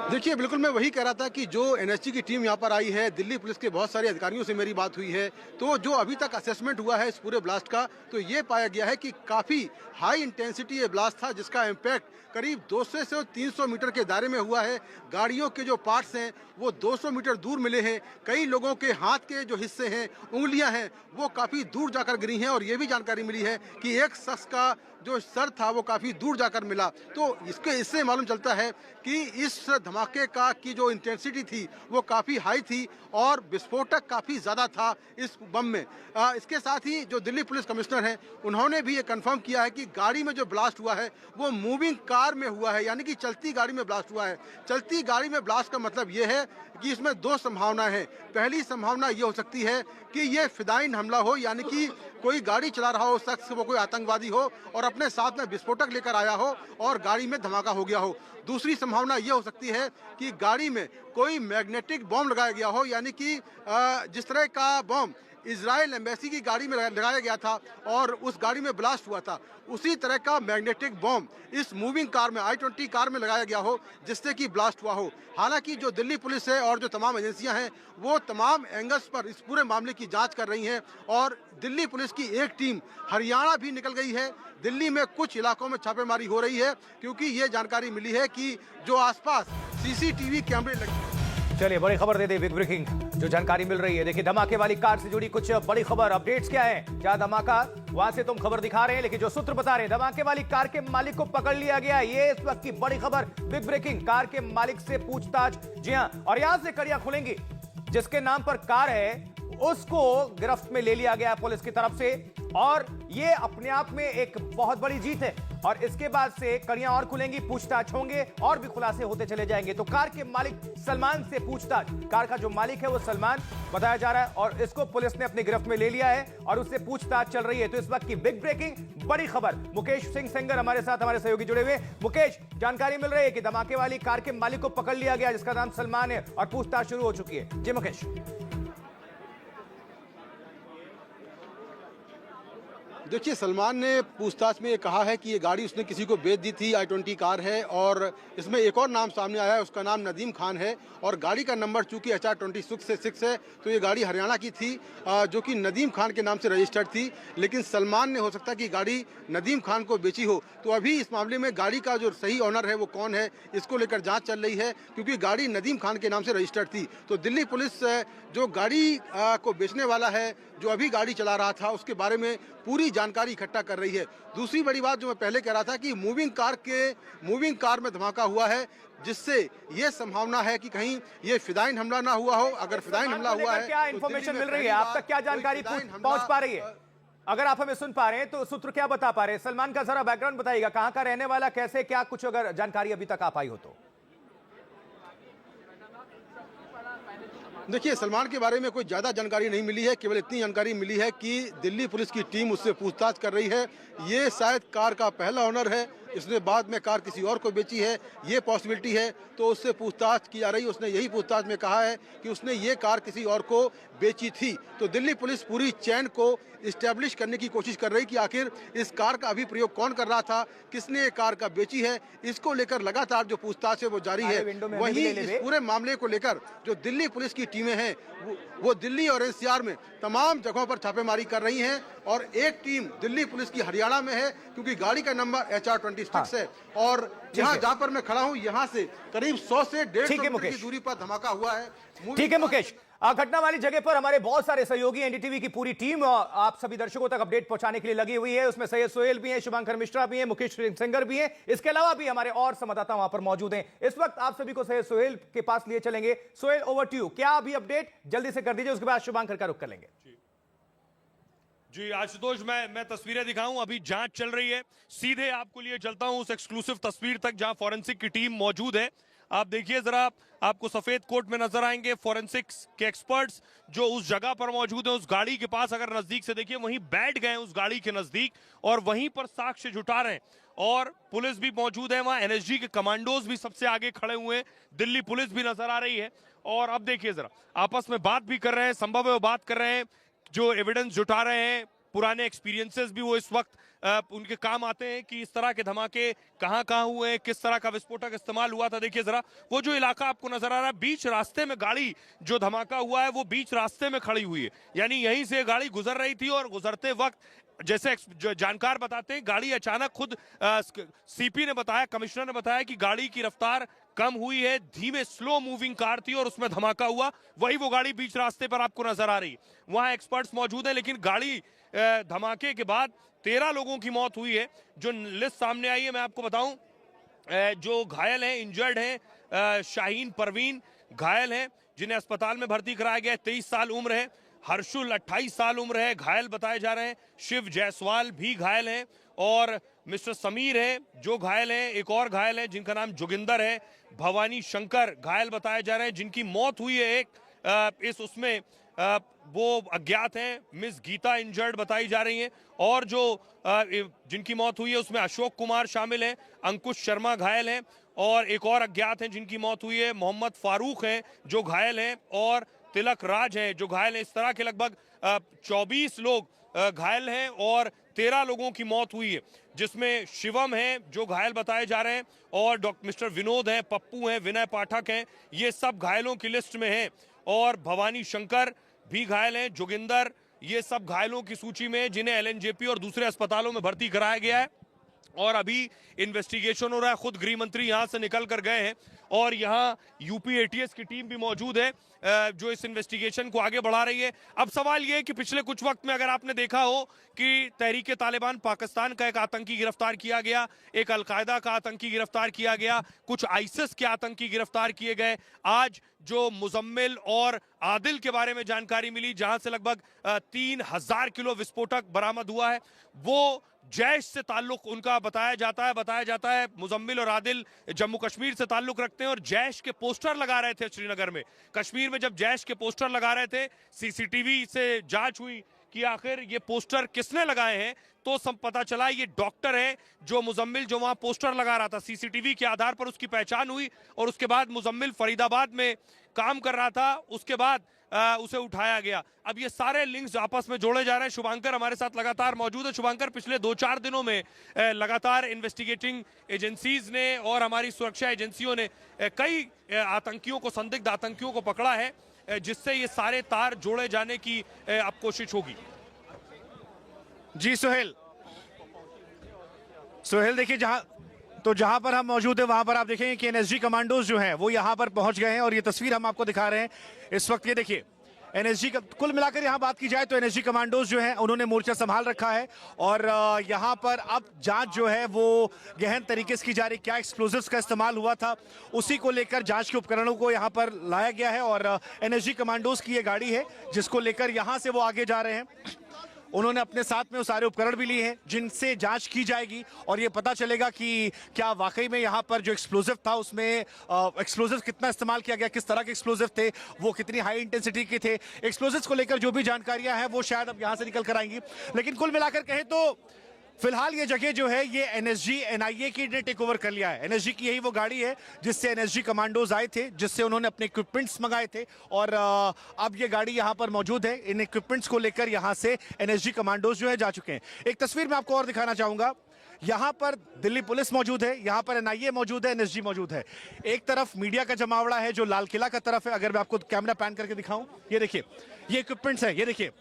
देखिए, बिल्कुल मैं वही कह रहा था कि जो एनएसजी की टीम यहाँ पर आई है, दिल्ली पुलिस के बहुत सारे अधिकारियों से मेरी बात हुई है, तो जो अभी तक असेसमेंट हुआ है इस पूरे ब्लास्ट का, तो ये पाया गया है कि काफ़ी हाई इंटेंसिटी ये ब्लास्ट था, जिसका इम्पैक्ट करीब 200 से 300 मीटर के दायरे में हुआ है। गाड़ियों के जो पार्ट्स हैं वो 200 मीटर दूर मिले हैं। कई लोगों के हाथ के जो हिस्से हैं, उंगलियां हैं, वो काफ़ी दूर जाकर गिरी हैं। और ये भी जानकारी मिली है कि एक शख्स का जो सर था वो काफ़ी दूर जाकर मिला। तो इससे मालूम चलता है कि इस धमाके का की जो इंटेंसिटी थी वो काफ़ी हाई थी और विस्फोटक काफ़ी ज़्यादा था इस बम में। इसके साथ ही जो दिल्ली पुलिस कमिश्नर हैं, उन्होंने भी ये कंफर्म किया है कि गाड़ी में जो ब्लास्ट हुआ है वो मूविंग कार में हुआ है, यानी कि चलती गाड़ी में ब्लास्ट हुआ है। चलती गाड़ी में ब्लास्ट का मतलब ये है कि इसमें दो संभावनाएं हैं। पहली संभावना ये हो सकती है कि ये फिदाइन हमला हो, यानी कि कोई गाड़ी चला रहा हो शख्स, वो कोई आतंकवादी हो और अपने साथ में विस्फोटक लेकर आया हो और गाड़ी में धमाका हो गया हो। दूसरी संभावना ये हो सकती है कि गाड़ी में कोई मैग्नेटिक बॉम्ब लगाया गया हो, यानी कि जिस तरह का बॉम्ब इजराइल एम्बेसी की गाड़ी में लगाया गया था और उस गाड़ी में ब्लास्ट हुआ था, उसी तरह का मैग्नेटिक बॉम्ब इस मूविंग कार में, I-20 कार में लगाया गया हो, जिससे कि ब्लास्ट हुआ हो। हालांकि जो दिल्ली पुलिस है और जो तमाम एजेंसियां हैं, वो तमाम एंगल्स पर इस पूरे मामले की जांच कर रही हैं और दिल्ली पुलिस की एक टीम हरियाणा भी निकल गई है। दिल्ली में कुछ इलाकों में छापेमारी हो रही है, क्योंकि ये जानकारी मिली है कि जो आसपास CCTV कैमरे लगे। चलिए, बड़ी खबर दे दे, बिग ब्रेकिंग जो जानकारी मिल रही है। देखिए, धमाके वाली कार से जुड़ी कुछ बड़ी खबर, अपडेट्स क्या है, क्या धमाका, वहां से तुम खबर दिखा रहे हैं, लेकिन जो सूत्र बता रहे हैं धमाके वाली कार के मालिक को पकड़ लिया गया। ये इस वक्त की बड़ी खबर, बिग ब्रेकिंग, कार के मालिक से पूछताछ। जी हां, और यहां से कड़ियां खुलेंगी। जिसके नाम पर कार है उसको गिरफ्त में ले लिया गया पुलिस की तरफ से, और ये अपने आप में एक बहुत बड़ी जीत है। और इसके बाद से कड़ियां और खुलेंगी, पूछताछ होंगे और भी खुलासे होते चले जाएंगे। तो कार के मालिक सलमान से पूछताछ, कार का जो मालिक है वो सलमान बताया जा रहा है और इसको पुलिस ने अपनी गिरफ्त में ले लिया है और उससे पूछताछ चल रही है। तो इस वक्त की बिग ब्रेकिंग बड़ी खबर, मुकेश सिंह सेंगर हमारे साथ, हमारे सहयोगी जुड़े हुए। मुकेश, जानकारी मिल रही है कि धमाके वाली कार के मालिक को पकड़ लिया गया, जिसका नाम सलमान है, और पूछताछ शुरू हो चुकी है। जी मुकेश। देखिए, सलमान ने पूछताछ में ये कहा है कि ये गाड़ी उसने किसी को बेच दी थी, I-20 कार है, और इसमें एक और नाम सामने आया है, उसका नाम नदीम खान है और गाड़ी का नंबर चूंकि HR-26 है, तो ये गाड़ी हरियाणा की थी, जो कि नदीम खान के नाम से रजिस्टर्ड थी। लेकिन सलमान ने हो सकता है कि गाड़ी नदीम खान को बेची हो। तो अभी इस मामले में गाड़ी का जो सही ऑनर है वो कौन है, इसको लेकर जाँच चल रही है, क्योंकि गाड़ी नदीम खान के नाम से रजिस्टर्ड थी। तो दिल्ली पुलिस जो गाड़ी को बेचने वाला है, जो अभी गाड़ी चला रहा था, उसके बारे में पूरी जानकारी इकट्ठा कर रही है। दूसरी बड़ी बात जो मैं पहले कह रहा था कि मूविंग कार में धमाका हुआ है, जिससे ये संभावना है कि कहीं ये फिदाइन हमला ना हुआ हो। अगर फिदाइन हमला हुआ है, क्या इंफॉर्मेशन मिल रही है, आप तक क्या जानकारी पहुंच पा रही है? अगर आप हमें सुन पा रहे हैं तो सूत्र क्या बता पा रहे हैं? सलमान का जरा बैकग्राउंड बताइएगा, कहां का रहने वाला, कैसे, क्या कुछ अगर जानकारी अभी तक आ पाई हो तो। देखिए, सलमान के बारे में कोई ज़्यादा जानकारी नहीं मिली है, केवल इतनी जानकारी मिली है कि दिल्ली पुलिस की टीम उससे पूछताछ कर रही है। ये शायद कार का पहला ओनर है, इसने बाद में कार किसी और को बेची है, ये पॉसिबिलिटी है, तो उससे पूछताछ की जा रही है। उसने यही पूछताछ में कहा है कि उसने ये कार किसी और को बेची थी। तो दिल्ली पुलिस पूरी चैन को इस्टेब्लिश करने की कोशिश कर रही कि आखिर इस कार का अभी प्रयोग कौन कर रहा था, किसने ये कार का बेची है, इसको लेकर लगातार जो पूछताछ है वो जारी है। वहीं इस पूरे मामले को लेकर जो दिल्ली पुलिस की टीमें हैं वो दिल्ली और NCR में तमाम जगहों पर छापेमारी कर रही हैं, और एक टीम दिल्ली पुलिस की हरियाणा में है, क्योंकि गाड़ी का नंबर HR-26 है, और जहां पर मैं खड़ा हूं, यहां से करीब 100 से 150 मीटर की दूरी पर धमाका हुआ है। ठीक है मुकेश, घटना वाली जगह पर हमारे बहुत सारे सहयोगी, NDTV की पूरी टीम आप सभी दर्शकों तक अपडेट पहुंचाने के लिए लगी हुई है। उसमें सैयद सोहेल भी हैं, शुभांकर मिश्रा भी हैं, मुकेश सेंगर भी हैं, इसके अलावा भी हमारे और संवाददाता वहां पर मौजूद हैं। इस वक्त आप सभी को सैयद सोहेल के पास लिए चलेंगे। सोहेल, ओवर टू यू, क्या अभी अपडेट जल्दी से कर दीजिए, उसके बाद शुभांकर का रुख कर लेंगे। जी आशुतोष, मैं तस्वीरें दिखाऊं, अभी जांच चल रही है। सीधे आपको लिए चलता हूं उस एक्सक्लूसिव तस्वीर तक जहां फॉरेंसिक की टीम मौजूद है। आप देखिए जरा, आपको सफेद कोट में नजर आएंगे फॉरेंसिक्स के एक्सपर्ट्स जो उस जगह पर मौजूद हैं। उस गाड़ी के पास अगर नजदीक से देखिए, वहीं बैठ गए उस गाड़ी के नजदीक और वहीं पर साक्ष्य जुटा रहे हैं, और पुलिस भी मौजूद है वहां। NSG के कमांडोज भी सबसे आगे खड़े हुए हैं, दिल्ली पुलिस भी नजर आ रही है, और अब देखिए जरा आपस में बात भी कर रहे हैं, संभव है वो बात कर रहे हैं, जो एविडेंस जुटा रहे हैं, पुराने एक्सपीरियंसेस भी वो इस वक्त उनके काम आते हैं कि इस तरह के धमाके कहां कहां हुए हैं, किस तरह का विस्फोटक इस्तेमाल हुआ था। देखिए जरा वो जो इलाका आपको नजर आ रहा है, बीच रास्ते में गाड़ी जो धमाका हुआ है वो बीच रास्ते में खड़ी हुई है, यानी यहीं से गाड़ी गुजर रही थी और गुजरते वक्त जैसे जानकार बताते हैं गाड़ी अचानक खुद सीपी ने बताया, कमिश्नर ने बताया कि गाड़ी की रफ्तार कम हुई है, धीमे स्लो मूविंग कार थी और उसमें धमाका हुआ। वही वो गाड़ी बीच रास्ते पर आपको नजर आ रही, वहां एक्सपर्ट्स मौजूद हैं, लेकिन गाड़ी धमाके के बाद 13 लोगों की मौत हुई है। जो लिस्ट सामने आई है मैं आपको बताऊं, जो घायल हैं, इंजर्ड हैं, शाहीन परवीन घायल हैं जिन्हें अस्पताल में भर्ती कराया गया है, 23 साल उम्र है। हर्षुल 28 साल उम्र है, घायल बताए जा रहे हैं। शिव जायसवाल भी घायल हैं और मिस्टर समीर है जो घायल हैं। एक और घायल है जिनका नाम जोगिंदर है। भवानी शंकर घायल बताए जा रहे हैं जिनकी मौत हुई है। एक उसमें वो अज्ञात हैं। मिस गीता इंजर्ड बताई जा रही हैं और जो जिनकी मौत हुई है उसमें अशोक कुमार शामिल हैं। अंकुश शर्मा घायल हैं और एक और अज्ञात हैं जिनकी मौत हुई है। मोहम्मद फारूक हैं जो घायल हैं और तिलक राज हैं जो घायल हैं। इस तरह के लगभग 24 लोग घायल हैं और 13 लोगों की मौत हुई है, जिसमें शिवम हैं जो घायल बताए जा रहे हैं और डॉक्टर मिस्टर विनोद हैं, पप्पू हैं, विनय पाठक हैं, ये सब घायलों की लिस्ट में हैं। और भवानी शंकर भी घायल हैं, जोगिंदर, ये सब घायलों की सूची में जिन्हें एलएनजेपी और दूसरे अस्पतालों में भर्ती कराया गया है और अभी इन्वेस्टिगेशन हो रहा है। खुद गृह मंत्री यहां से निकल कर गए हैं और यहाँ यूपी एटीएस की टीम भी मौजूद है जो इस इन्वेस्टिगेशन को आगे बढ़ा रही है। अब सवाल ये है कि पिछले कुछ वक्त में अगर आपने देखा हो कि तहरीके तालिबान पाकिस्तान का एक आतंकी गिरफ्तार किया गया, एक अलकायदा का आतंकी गिरफ्तार किया गया, कुछ आईसिस के आतंकी गिरफ्तार किए गए। आज जो मुजम्मिल और आदिल के बारे में जानकारी मिली जहां से लगभग 3000 किलो विस्फोटक बरामद हुआ है, वो जैश से ताल्लुक उनका बताया जाता है। मुजम्मिल और आदिल जम्मू कश्मीर से ताल्लुक रखते हैं और जैश के पोस्टर लगा रहे थे श्रीनगर में। कश्मीर में जब जैश के पोस्टर लगा रहे थे, सीसीटीवी से जांच हुई कि आखिर ये पोस्टर किसने लगाए हैं, तो सब पता चला ये डॉक्टर है जो मुजम्मिल जो वहां पोस्टर लगा रहा था। सीसीटीवी के आधार पर उसकी पहचान हुई और उसके बाद मुजम्मिल फरीदाबाद में काम कर रहा था, उसके बाद उसे उठाया गया। अब ये सारे लिंक्स आपस में जोड़े जा रहे हैं। शुभांकर हमारे साथ लगातार मौजूद है। शुभांकर, पिछले 2-4 दिनों में लगातार इन्वेस्टिगेटिंग एजेंसीज ने और हमारी सुरक्षा एजेंसियों ने कई आतंकियों को, संदिग्ध आतंकियों को पकड़ा है, जिससे ये सारे तार जोड़े जाने की अब कोशिश होगी। जी सुहेल देखिए जहां पर हम मौजूद है वहां पर आप देखेंगे कि एनएसजी कमांडोज जो हैं वो यहां पर पहुंच गए हैं और ये तस्वीर हम आपको दिखा रहे हैं इस वक्त। ये देखिए एनएसजी का कुल मिलाकर यहां बात की जाए तो एनएसजी कमांडोज जो हैं उन्होंने मोर्चा संभाल रखा है और यहां पर अब जांच जो है वो गहन तरीके से की जा रही। क्या एक्सप्लोजिव्स का इस्तेमाल हुआ था उसी को लेकर जांच के उपकरणों को यहां पर लाया गया है और एनएसजी कमांडोज की ये गाड़ी है जिसको लेकर यहां से वो आगे जा रहे हैं। उन्होंने अपने साथ में वो सारे उपकरण भी लिए हैं जिनसे जांच की जाएगी और ये पता चलेगा कि क्या वाकई में यहाँ पर जो एक्सप्लोजिव था उसमें एक्सप्लोजिव कितना इस्तेमाल किया गया, किस तरह के एक्सप्लोजिव थे, वो कितनी हाई इंटेंसिटी के थे। एक्सप्लोजिव्स को लेकर जो भी जानकारियां हैं वो शायद अब यहाँ से निकल कर आएंगी। लेकिन कुल मिलाकर कहें तो फिलहाल ये जगह जो है ये एनएसजी एनआईए की ने टेक ओवर कर लिया है। एनएसजी की यही वो गाड़ी है जिससे एनएसजी कमांडोज आए थे, जिससे उन्होंने अपने इक्विपमेंट्स मंगाए थे और अब ये गाड़ी यहाँ पर मौजूद है। इन इक्विपमेंट्स को लेकर यहाँ से एनएसजी कमांडोज जो है जा चुके हैं। एक तस्वीर मैं आपको और दिखाना चाहूंगा। यहाँ पर दिल्ली पुलिस मौजूद है, यहाँ पर एनआईए मौजूद है, एनएसजी मौजूद है। एक तरफ मीडिया का जमावड़ा है जो लाल किला का तरफ है। अगर मैं आपको कैमरा पैन करके दिखाऊं, ये देखिए ये इक्विपमेंट्स है, ये देखिए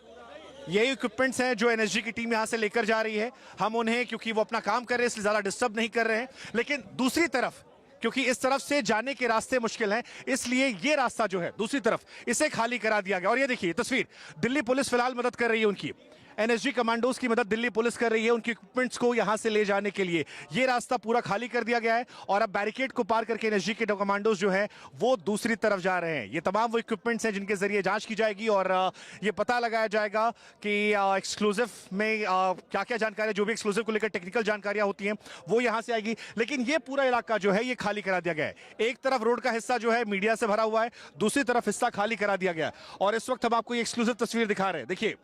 यही इक्विपमेंट्स हैं जो एनएसजी की टीम यहां से लेकर जा रही है। हम उन्हें क्योंकि वो अपना काम कर रहे हैं इसलिए ज्यादा डिस्टर्ब नहीं कर रहे हैं, लेकिन दूसरी तरफ क्योंकि इस तरफ से जाने के रास्ते मुश्किल हैं इसलिए ये रास्ता जो है दूसरी तरफ इसे खाली करा दिया गया। और ये देखिए तस्वीर, दिल्ली पुलिस फिलहाल मदद कर रही है उनकी, एनएसजी कमांडोज की मदद दिल्ली पुलिस कर रही है उनके इक्विपमेंट्स को यहां से ले जाने के लिए। ये रास्ता पूरा खाली कर दिया गया है और अब बैरिकेड को पार करके एनएसजी के कमांडोज जो है वो दूसरी तरफ जा रहे हैं। ये तमाम वो इक्विपमेंट्स हैं जिनके जरिए जांच की जाएगी और ये पता लगाया जाएगा कि एक्सक्लूसिव में क्या क्या जानकारी, जो भी एक्सक्लूसिव को लेकर टेक्निकल जानकारियां होती हैं वो यहां से आएगी। लेकिन ये पूरा इलाका जो है ये खाली करा दिया गया है। एक तरफ रोड का हिस्सा जो है मीडिया से भरा हुआ है, दूसरी तरफ हिस्सा खाली करा दिया गया है और इस वक्त हम आपको ये एक्सक्लूसिव तस्वीर दिखा रहे हैं। देखिए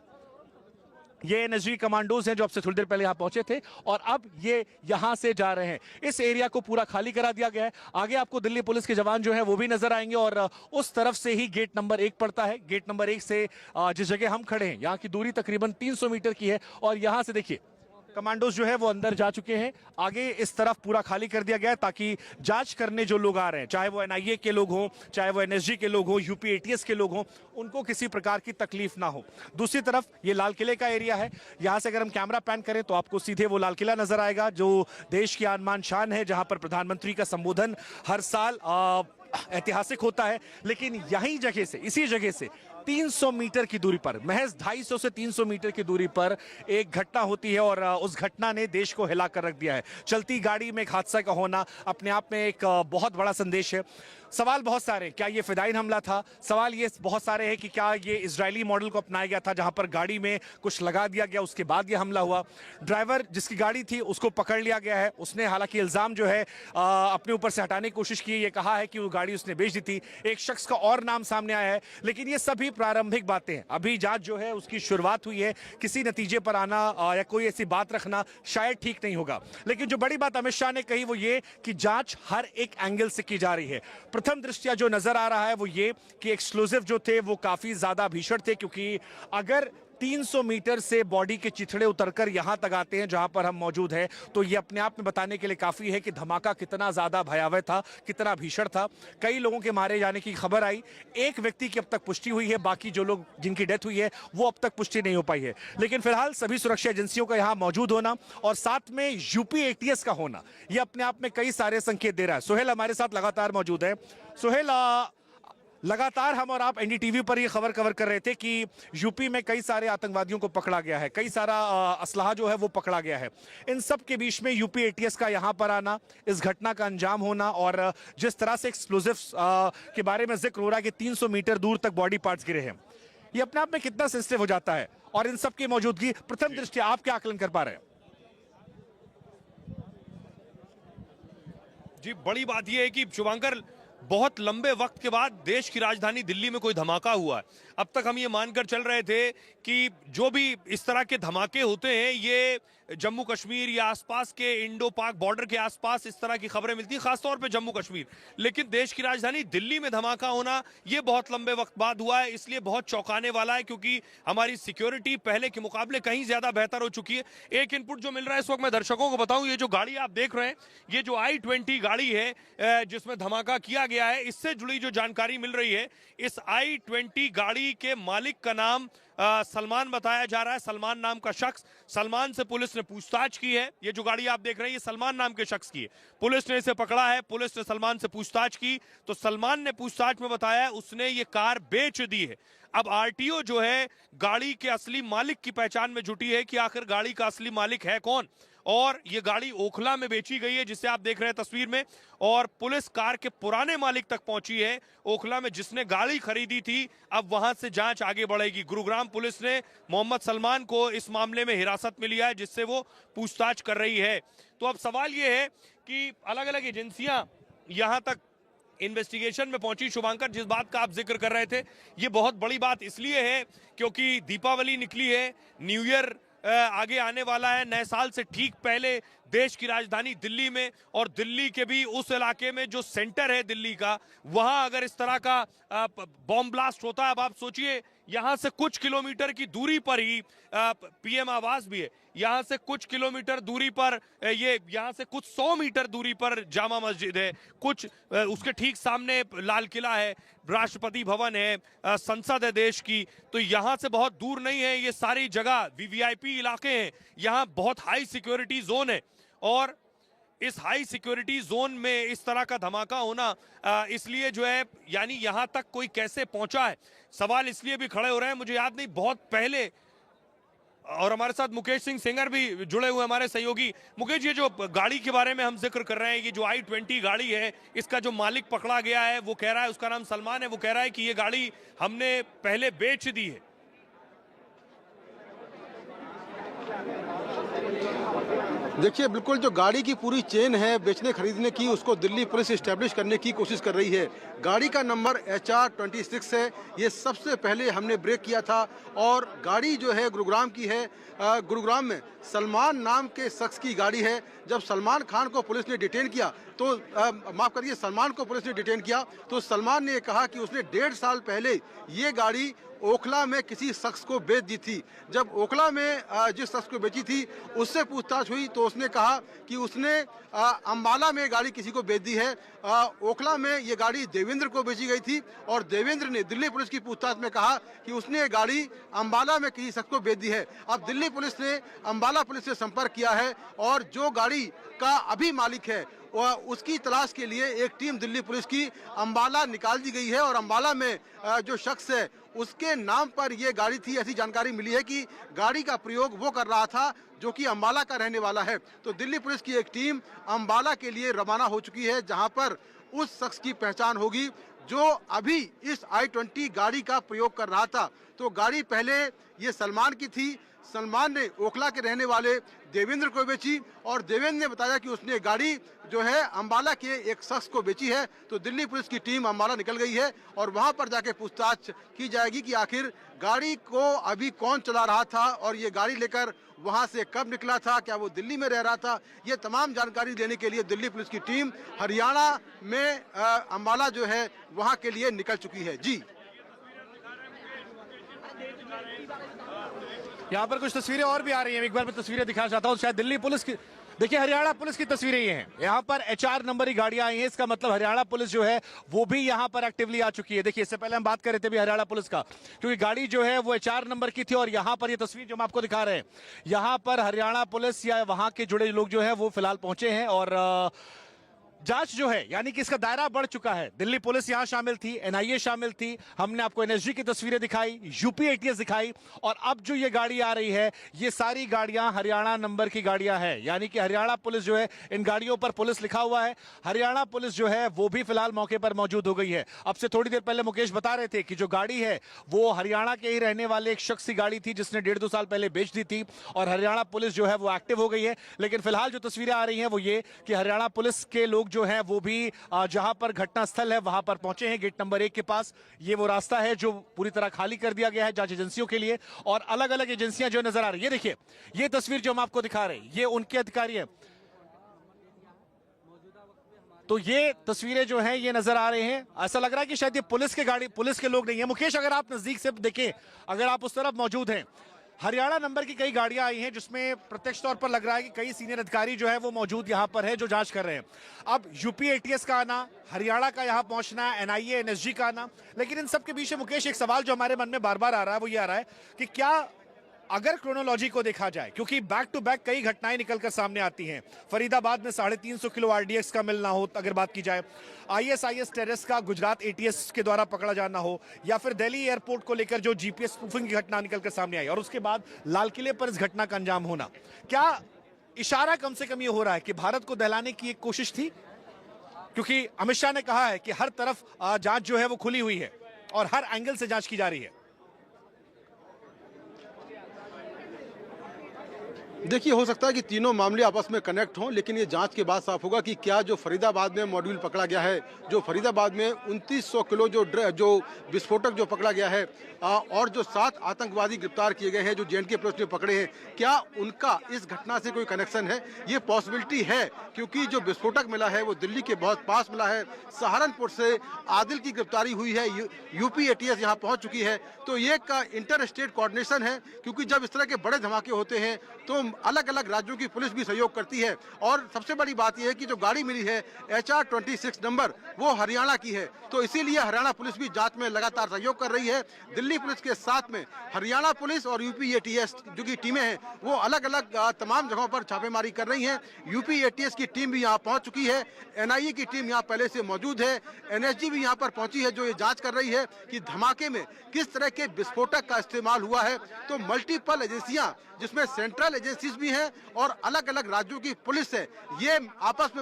ये एनएसजी कमांडोज हैं जो अब से थोड़ी देर पहले यहाँ पहुंचे थे और अब ये यहाँ से जा रहे हैं। इस एरिया को पूरा खाली करा दिया गया है। आगे आपको दिल्ली पुलिस के जवान जो है वो भी नजर आएंगे और उस तरफ से ही गेट नंबर 1 पड़ता है। गेट नंबर 1 से जिस जगह हम खड़े हैं यहाँ की दूरी तकरीबन 300 मीटर की है और यहाँ से देखिए कमांडोज जो है वो अंदर जा चुके हैं। आगे इस तरफ पूरा खाली कर दिया गया है ताकि जांच करने जो लोग आ रहे हैं, चाहे वो एनआईए के लोग हों, चाहे वो एनएसजी के लोग हों, यूपी एटीएस के लोग हों, उनको किसी प्रकार की तकलीफ ना हो। दूसरी तरफ ये लाल किले का एरिया है। यहां से अगर हम कैमरा पैन करें तो आपको सीधे वो लाल किला नजर आएगा जो देश की आन शान है, जहां पर प्रधानमंत्री का संबोधन हर साल ऐतिहासिक होता है। लेकिन यही जगह से, इसी जगह से 300 मीटर की दूरी पर, महज 250 से 300 मीटर की दूरी पर एक घटना होती है और उस घटना ने देश को हिला कर रख दिया है। चलती गाड़ी में एक हादसा का होना अपने आप में एक बहुत बड़ा संदेश है। सवाल बहुत सारे, क्या ये फिदाइन हमला था? सवाल ये बहुत सारे हैं कि क्या ये इजरायली मॉडल को अपनाया गया था जहां पर गाड़ी में कुछ लगा दिया गया, उसके बाद ये हमला हुआ। ड्राइवर जिसकी गाड़ी थी उसको पकड़ लिया गया है। उसने हालांकि इल्जाम जो है अपने ऊपर से हटाने की कोशिश की। ये कहा है कि वो गाड़ी उसने बेच दी थी। एक शख्स का और नाम सामने आया है। लेकिन ये सभी प्रारंभिक बातें हैं। अभी जांच जो है उसकी शुरुआत हुई है। किसी नतीजे पर आना या कोई ऐसी बात रखना शायद ठीक नहीं होगा। लेकिन जो बड़ी बात अमित शाह ने कही वो ये कि जांच हर एक एंगल से की जा रही है। प्रथम दृष्टया जो नजर आ रहा है वो ये कि एक्सप्लोजिव जो थे वो काफी ज्यादा भीषण थे, क्योंकि अगर 300 मीटर से बॉडी के चिथड़े उतरकर यहां तक आते हैं जहां पर हम मौजूद हैं, तो ये अपने आप में बताने के लिए काफी है कि धमाका कितना ज्यादा भयावह था, कितना भीषण था। कई लोगों के मारे जाने की खबर आई। एक व्यक्ति की अब तक पुष्टि हुई है, बाकी जो लोग जिनकी डेथ हुई है वो अब तक पुष्टि नहीं हो पाई है। लेकिन फिलहाल सभी सुरक्षा एजेंसियों का यहां मौजूद होना और साथ में यूपी एटीएस का होना, यह अपने आप में कई सारे संकेत दे रहा है। सोहेल हमारे साथ लगातार मौजूद है। सोहेल, लगातार हम और आप एनडीटीवी पर ये खबर कवर कर रहे थे कि यूपी में कई सारे आतंकवादियों को पकड़ा गया है, कई सारा असलहा जो है वो पकड़ा गया है। इन सब के बीच में यूपी एटीएस का यहाँ पर आना, इस घटना का अंजाम होना और जिस तरह से एक्सप्लोजिव्स के बारे में जिक्र हो रहा है कि 300 मीटर दूर तक बॉडी पार्ट्स गिरे हैं, ये अपने आप में कितना सेंसिटिव हो जाता है? और इन सब की मौजूदगी प्रथम दृष्टया आप क्या आकलन कर पा रहे हैं? जी, बड़ी बात यह है कि शुभांकर, बहुत लंबे वक्त के बाद देश की राजधानी दिल्ली में कोई धमाका हुआ है। अब तक हम ये मानकर चल रहे थे कि जो भी इस तरह के धमाके होते हैं ये जम्मू कश्मीर या आसपास के इंडो पाक बॉर्डर के आसपास इस तरह की खबरें मिलती हैं, खासतौर पे जम्मू कश्मीर। लेकिन देश की राजधानी दिल्ली में धमाका होना ये बहुत लंबे वक्त बाद हुआ है, इसलिए बहुत चौंकाने वाला है क्योंकि हमारी सिक्योरिटी पहले के मुकाबले कहीं ज्यादा बेहतर हो चुकी है। एक इनपुट जो मिल रहा है इस वक्त मैं दर्शकों को बताऊं, ये जो गाड़ी आप देख रहे हैं ये जो i20 गाड़ी है जिसमें धमाका किया गया है, इससे जुड़ी जो जानकारी मिल रही है, इस i20 गाड़ी के मालिक का नाम सलमान बताया जा रहा है। सलमान नाम का शख्स, सलमान से पुलिस ने पूछताछ की है। ये जो गाड़ी आप देख रहे हैं ये सलमान नाम के शख्स की है। पुलिस ने इसे पकड़ा है, पुलिस ने सलमान से पूछताछ की तो सलमान ने पूछताछ में बताया उसने ये कार बेच दी है। अब आरटीओ जो है गाड़ी के असली मालिक की पहचान में जुटी है कि आखिर गाड़ी का असली मालिक है कौन, और ये गाड़ी ओखला में बेची गई है जिसे आप देख रहे हैं तस्वीर में, और पुलिस कार के पुराने मालिक तक पहुंची है ओखला में जिसने गाड़ी खरीदी थी। अब वहां से जांच आगे बढ़ेगी। गुरुग्राम पुलिस ने मोहम्मद सलमान को इस मामले में हिरासत में लिया है जिससे वो पूछताछ कर रही है। तो अब सवाल ये है कि अलग अलग एजेंसियां यहां तक इन्वेस्टिगेशन में पहुंची। शुभांकर, जिस बात का आप जिक्र कर रहे थे ये बहुत बड़ी बात इसलिए है क्योंकि दीपावली निकली है, न्यू ईयर आगे आने वाला है, नए साल से ठीक पहले देश की राजधानी दिल्ली में और दिल्ली के भी उस इलाके में जो सेंटर है दिल्ली का, वहां अगर इस तरह का बॉम्ब ब्लास्ट होता है, अब आप सोचिए यहां से कुछ किलोमीटर की दूरी पर ही पीएम आवास भी है, यहां से कुछ किलोमीटर दूरी पर यहां से कुछ 100 मीटर दूरी पर जामा मस्जिद है, कुछ उसके ठीक सामने लाल किला है, राष्ट्रपति भवन है, संसद है देश की। तो यहां से बहुत दूर नहीं है, ये सारी जगह वीवीआईपी इलाके हैं, यहां बहुत हाई सिक्योरिटी जोन है और इस हाई सिक्योरिटी जोन में इस तरह का धमाका होना इसलिए जो है, यानी यहां तक कोई कैसे पहुंचा है, सवाल इसलिए भी खड़े हो रहे हैं। मुझे याद नहीं, बहुत पहले, और हमारे साथ मुकेश सिंह सेंगर भी जुड़े हुए हमारे सहयोगी। मुकेश, ये जो गाड़ी के बारे में हम जिक्र कर रहे हैं, ये जो i20 गाड़ी है, इसका जो मालिक पकड़ा गया है वो कह रहा है, उसका नाम सलमान है, वो कह रहा है कि ये गाड़ी हमने पहले बेच दी है। देखिए, बिल्कुल जो गाड़ी की पूरी चेन है बेचने खरीदने की, उसको दिल्ली पुलिस एस्टेब्लिश करने की कोशिश कर रही है। गाड़ी का नंबर HR-26 है। ये सबसे पहले हमने ब्रेक किया था और गाड़ी जो है गुरुग्राम की है। गुरुग्राम में सलमान नाम के शख्स की गाड़ी है। जब सलमान खान को पुलिस ने डिटेन किया तो माफ़ करिए, सलमान को पुलिस ने डिटेन किया तो सलमान ने कहा कि उसने 1.5 साल पहले ये गाड़ी ओखला में किसी शख्स को बेच दी थी। जब ओखला में जिस शख्स को बेची थी उससे पूछताछ हुई तो उसने कहा कि उसने अंबाला में गाड़ी किसी को बेच दी है। ओखला में ये गाड़ी देवेंद्र को बेची गई थी और देवेंद्र ने दिल्ली पुलिस की पूछताछ में कहा कि उसने ये गाड़ी अंबाला में किसी शख्स को बेच दी है। अब दिल्ली पुलिस ने अंबाला पुलिस से संपर्क किया है और जो गाड़ी का अभी मालिक है उसकी तलाश के लिए एक टीम दिल्ली पुलिस की अंबाला निकाल दी गई है और अंबाला में जो शख्स है उसके नाम पर ये गाड़ी थी। ऐसी जानकारी मिली है कि गाड़ी का प्रयोग वो कर रहा था जो कि अंबाला का रहने वाला है। तो दिल्ली पुलिस की एक टीम अंबाला के लिए रवाना हो चुकी है जहां पर उस शख्स की पहचान होगी जो अभी इस I-20 गाड़ी का प्रयोग कर रहा था। तो गाड़ी पहले ये सलमान की थी। सलमान ने ओखला के रहने वाले देवेंद्र को बेची और देवेंद्र ने बताया कि उसने गाड़ी जो है अंबाला के एक शख्स को बेची है। तो दिल्ली पुलिस की टीम अंबाला निकल गई है और वहां पर जाके पूछताछ की जाएगी कि आखिर गाड़ी को अभी कौन चला रहा था और ये गाड़ी लेकर वहां से कब निकला था, क्या वो दिल्ली में रह रहा था। ये तमाम जानकारी देने के लिए दिल्ली पुलिस की टीम हरियाणा में अंबाला जो है वहां के लिए निकल चुकी है। जी, यहाँ पर कुछ तस्वीरें और भी आ रही हैं। एक बार मैं तस्वीरें दिखाना चाहता हूँ। शायद दिल्ली पुलिस की, देखिए हरियाणा पुलिस की तस्वीरें ये हैं। यहाँ पर HR नंबर की गाड़ियां आई हैं। इसका मतलब हरियाणा पुलिस जो है वो भी यहाँ पर एक्टिवली आ चुकी है। देखिए, इससे पहले हम बात कर रहे थे भी हरियाणा पुलिस का, क्योंकि गाड़ी जो है वो HR नंबर की थी और यहाँ पर ये तस्वीर जो हम आपको दिखा रहे हैं, यहाँ पर हरियाणा पुलिस या वहाँ के जुड़े लोग जो है वो फिलहाल पहुंचे हैं और जांच जो है यानी कि इसका दायरा बढ़ चुका है। दिल्ली पुलिस यहां शामिल थी, NIA शामिल थी, हमने आपको NSG की तस्वीरें दिखाई, UP ATS दिखाई और अब जो ये गाड़ी आ रही है ये सारी गाड़ियां हरियाणा नंबर की गाड़ियां हैं। यानी कि हरियाणा पुलिस जो है, इन गाड़ियों पर पुलिस लिखा हुआ है, हरियाणा पुलिस जो है वो भी फिलहाल मौके पर मौजूद हो गई है। अब से थोड़ी देर पहले मुकेश बता रहे थे कि जो गाड़ी है वो हरियाणा के ही रहने वाले एक शख्स की गाड़ी थी जिसने 1.5-2 साल पहले बेच दी थी और हरियाणा पुलिस जो है वो एक्टिव हो गई है। लेकिन फिलहाल जो तस्वीरें आ रही हैं वो ये कि हरियाणा पुलिस के लोग जो है वो भी जहां पर घटना स्थल है वहां पर पहुंचे हैं। गेट नंबर 1 के पास ये वो रास्ता है जो पूरी तरह खाली कर दिया गया है जांच एजेंसियों के लिए और अलग अलग एजेंसियां जो नजर आ रही है। ये देखिए, ये तस्वीर जो हम आपको दिखा रहे हैं ये उनके अधिकारी हैं। तो ये तस्वीरें जो हैं ये नजर आ रहे हैं। ऐसा लग रहा है कि शायद ये पुलिस के गाड़ी, पुलिस के लोग नहीं है। मुकेश, अगर आप नजदीक से देखें, अगर आप उस तरफ मौजूद हैं, हरियाणा नंबर की कई गाड़ियां आई हैं जिसमें प्रत्यक्ष तौर पर लग रहा है कि कई सीनियर अधिकारी जो है वो मौजूद यहां पर है जो जांच कर रहे हैं। अब UP ATS का आना, हरियाणा का यहां पहुंचना, NIA NSG का आना, लेकिन इन सब के बीच मुकेश एक सवाल जो हमारे मन में बार बार आ रहा है वो ये आ रहा है कि क्या अगर क्रोनोलॉजी को देखा जाए, क्योंकि बैक टू बैक कई घटनाएं निकलकर सामने आती हैं। फरीदाबाद में 350 किलो RDX का मिलना हो अगर बात की जाए, ISIS टेररिस्ट का गुजरात ATS के द्वारा पकड़ा जाना हो, या फिर दिल्ली एयरपोर्ट को लेकर जो GPS स्पूफिंग की घटना निकलकर सामने आई और उसके बाद लाल किले पर इस घटना का अंजाम होना, क्या इशारा कम से कम ये हो रहा है कि भारत को दहलाने की एक कोशिश थी? क्योंकि अमित शाह ने कहा है कि हर तरफ जांच जो है वो खुली हुई है और हर एंगल से जांच की जा रही है। देखिए, हो सकता है कि तीनों मामले आपस में कनेक्ट हों, लेकिन ये जांच के बाद साफ होगा कि क्या जो फरीदाबाद में मॉड्यूल पकड़ा गया है, जो फरीदाबाद में 2900 किलो जो विस्फोटक जो पकड़ा गया है और जो 7 आतंकवादी गिरफ्तार किए गए हैं जो JNK पुलिस ने पकड़े हैं, क्या उनका इस घटना से कोई कनेक्शन है? ये पॉसिबिलिटी है क्योंकि जो विस्फोटक मिला है वो दिल्ली के बहुत पास मिला है। सहारनपुर से आदिल की गिरफ्तारी हुई है, UP ATS यहाँ पहुँच चुकी है। तो ये एक इंटर स्टेट कोऑर्डिनेशन है क्योंकि जब इस तरह के बड़े धमाके होते हैं तो अलग अलग राज्यों की पुलिस भी सहयोग करती है। और सबसे बड़ी बात यह है कि जो गाड़ी मिली है HR-26 नंबर वो हरियाणा की है, तो इसीलिए हरियाणा पुलिस भी जांच में लगातार सहयोग कर रही है। दिल्ली पुलिस के साथ में हरियाणा पुलिस और UP ATS जो की टीमें हैं वो अलग अलग तमाम जगहों पर छापेमारी कर रही हैं। UP ATS की टीम भी यहाँ पहुँच चुकी है, NIA की टीम यहाँ पहले से मौजूद है, NSG भी यहाँ पर पहुंची है जो ये जाँच कर रही है कि धमाके में किस तरह के विस्फोटक का इस्तेमाल हुआ है। तो मल्टीपल एजेंसियां जिसमें सेंट्रल एजेंसीज भी हैं और अलग अलग राज्यों की पुलिस है, ये आपस में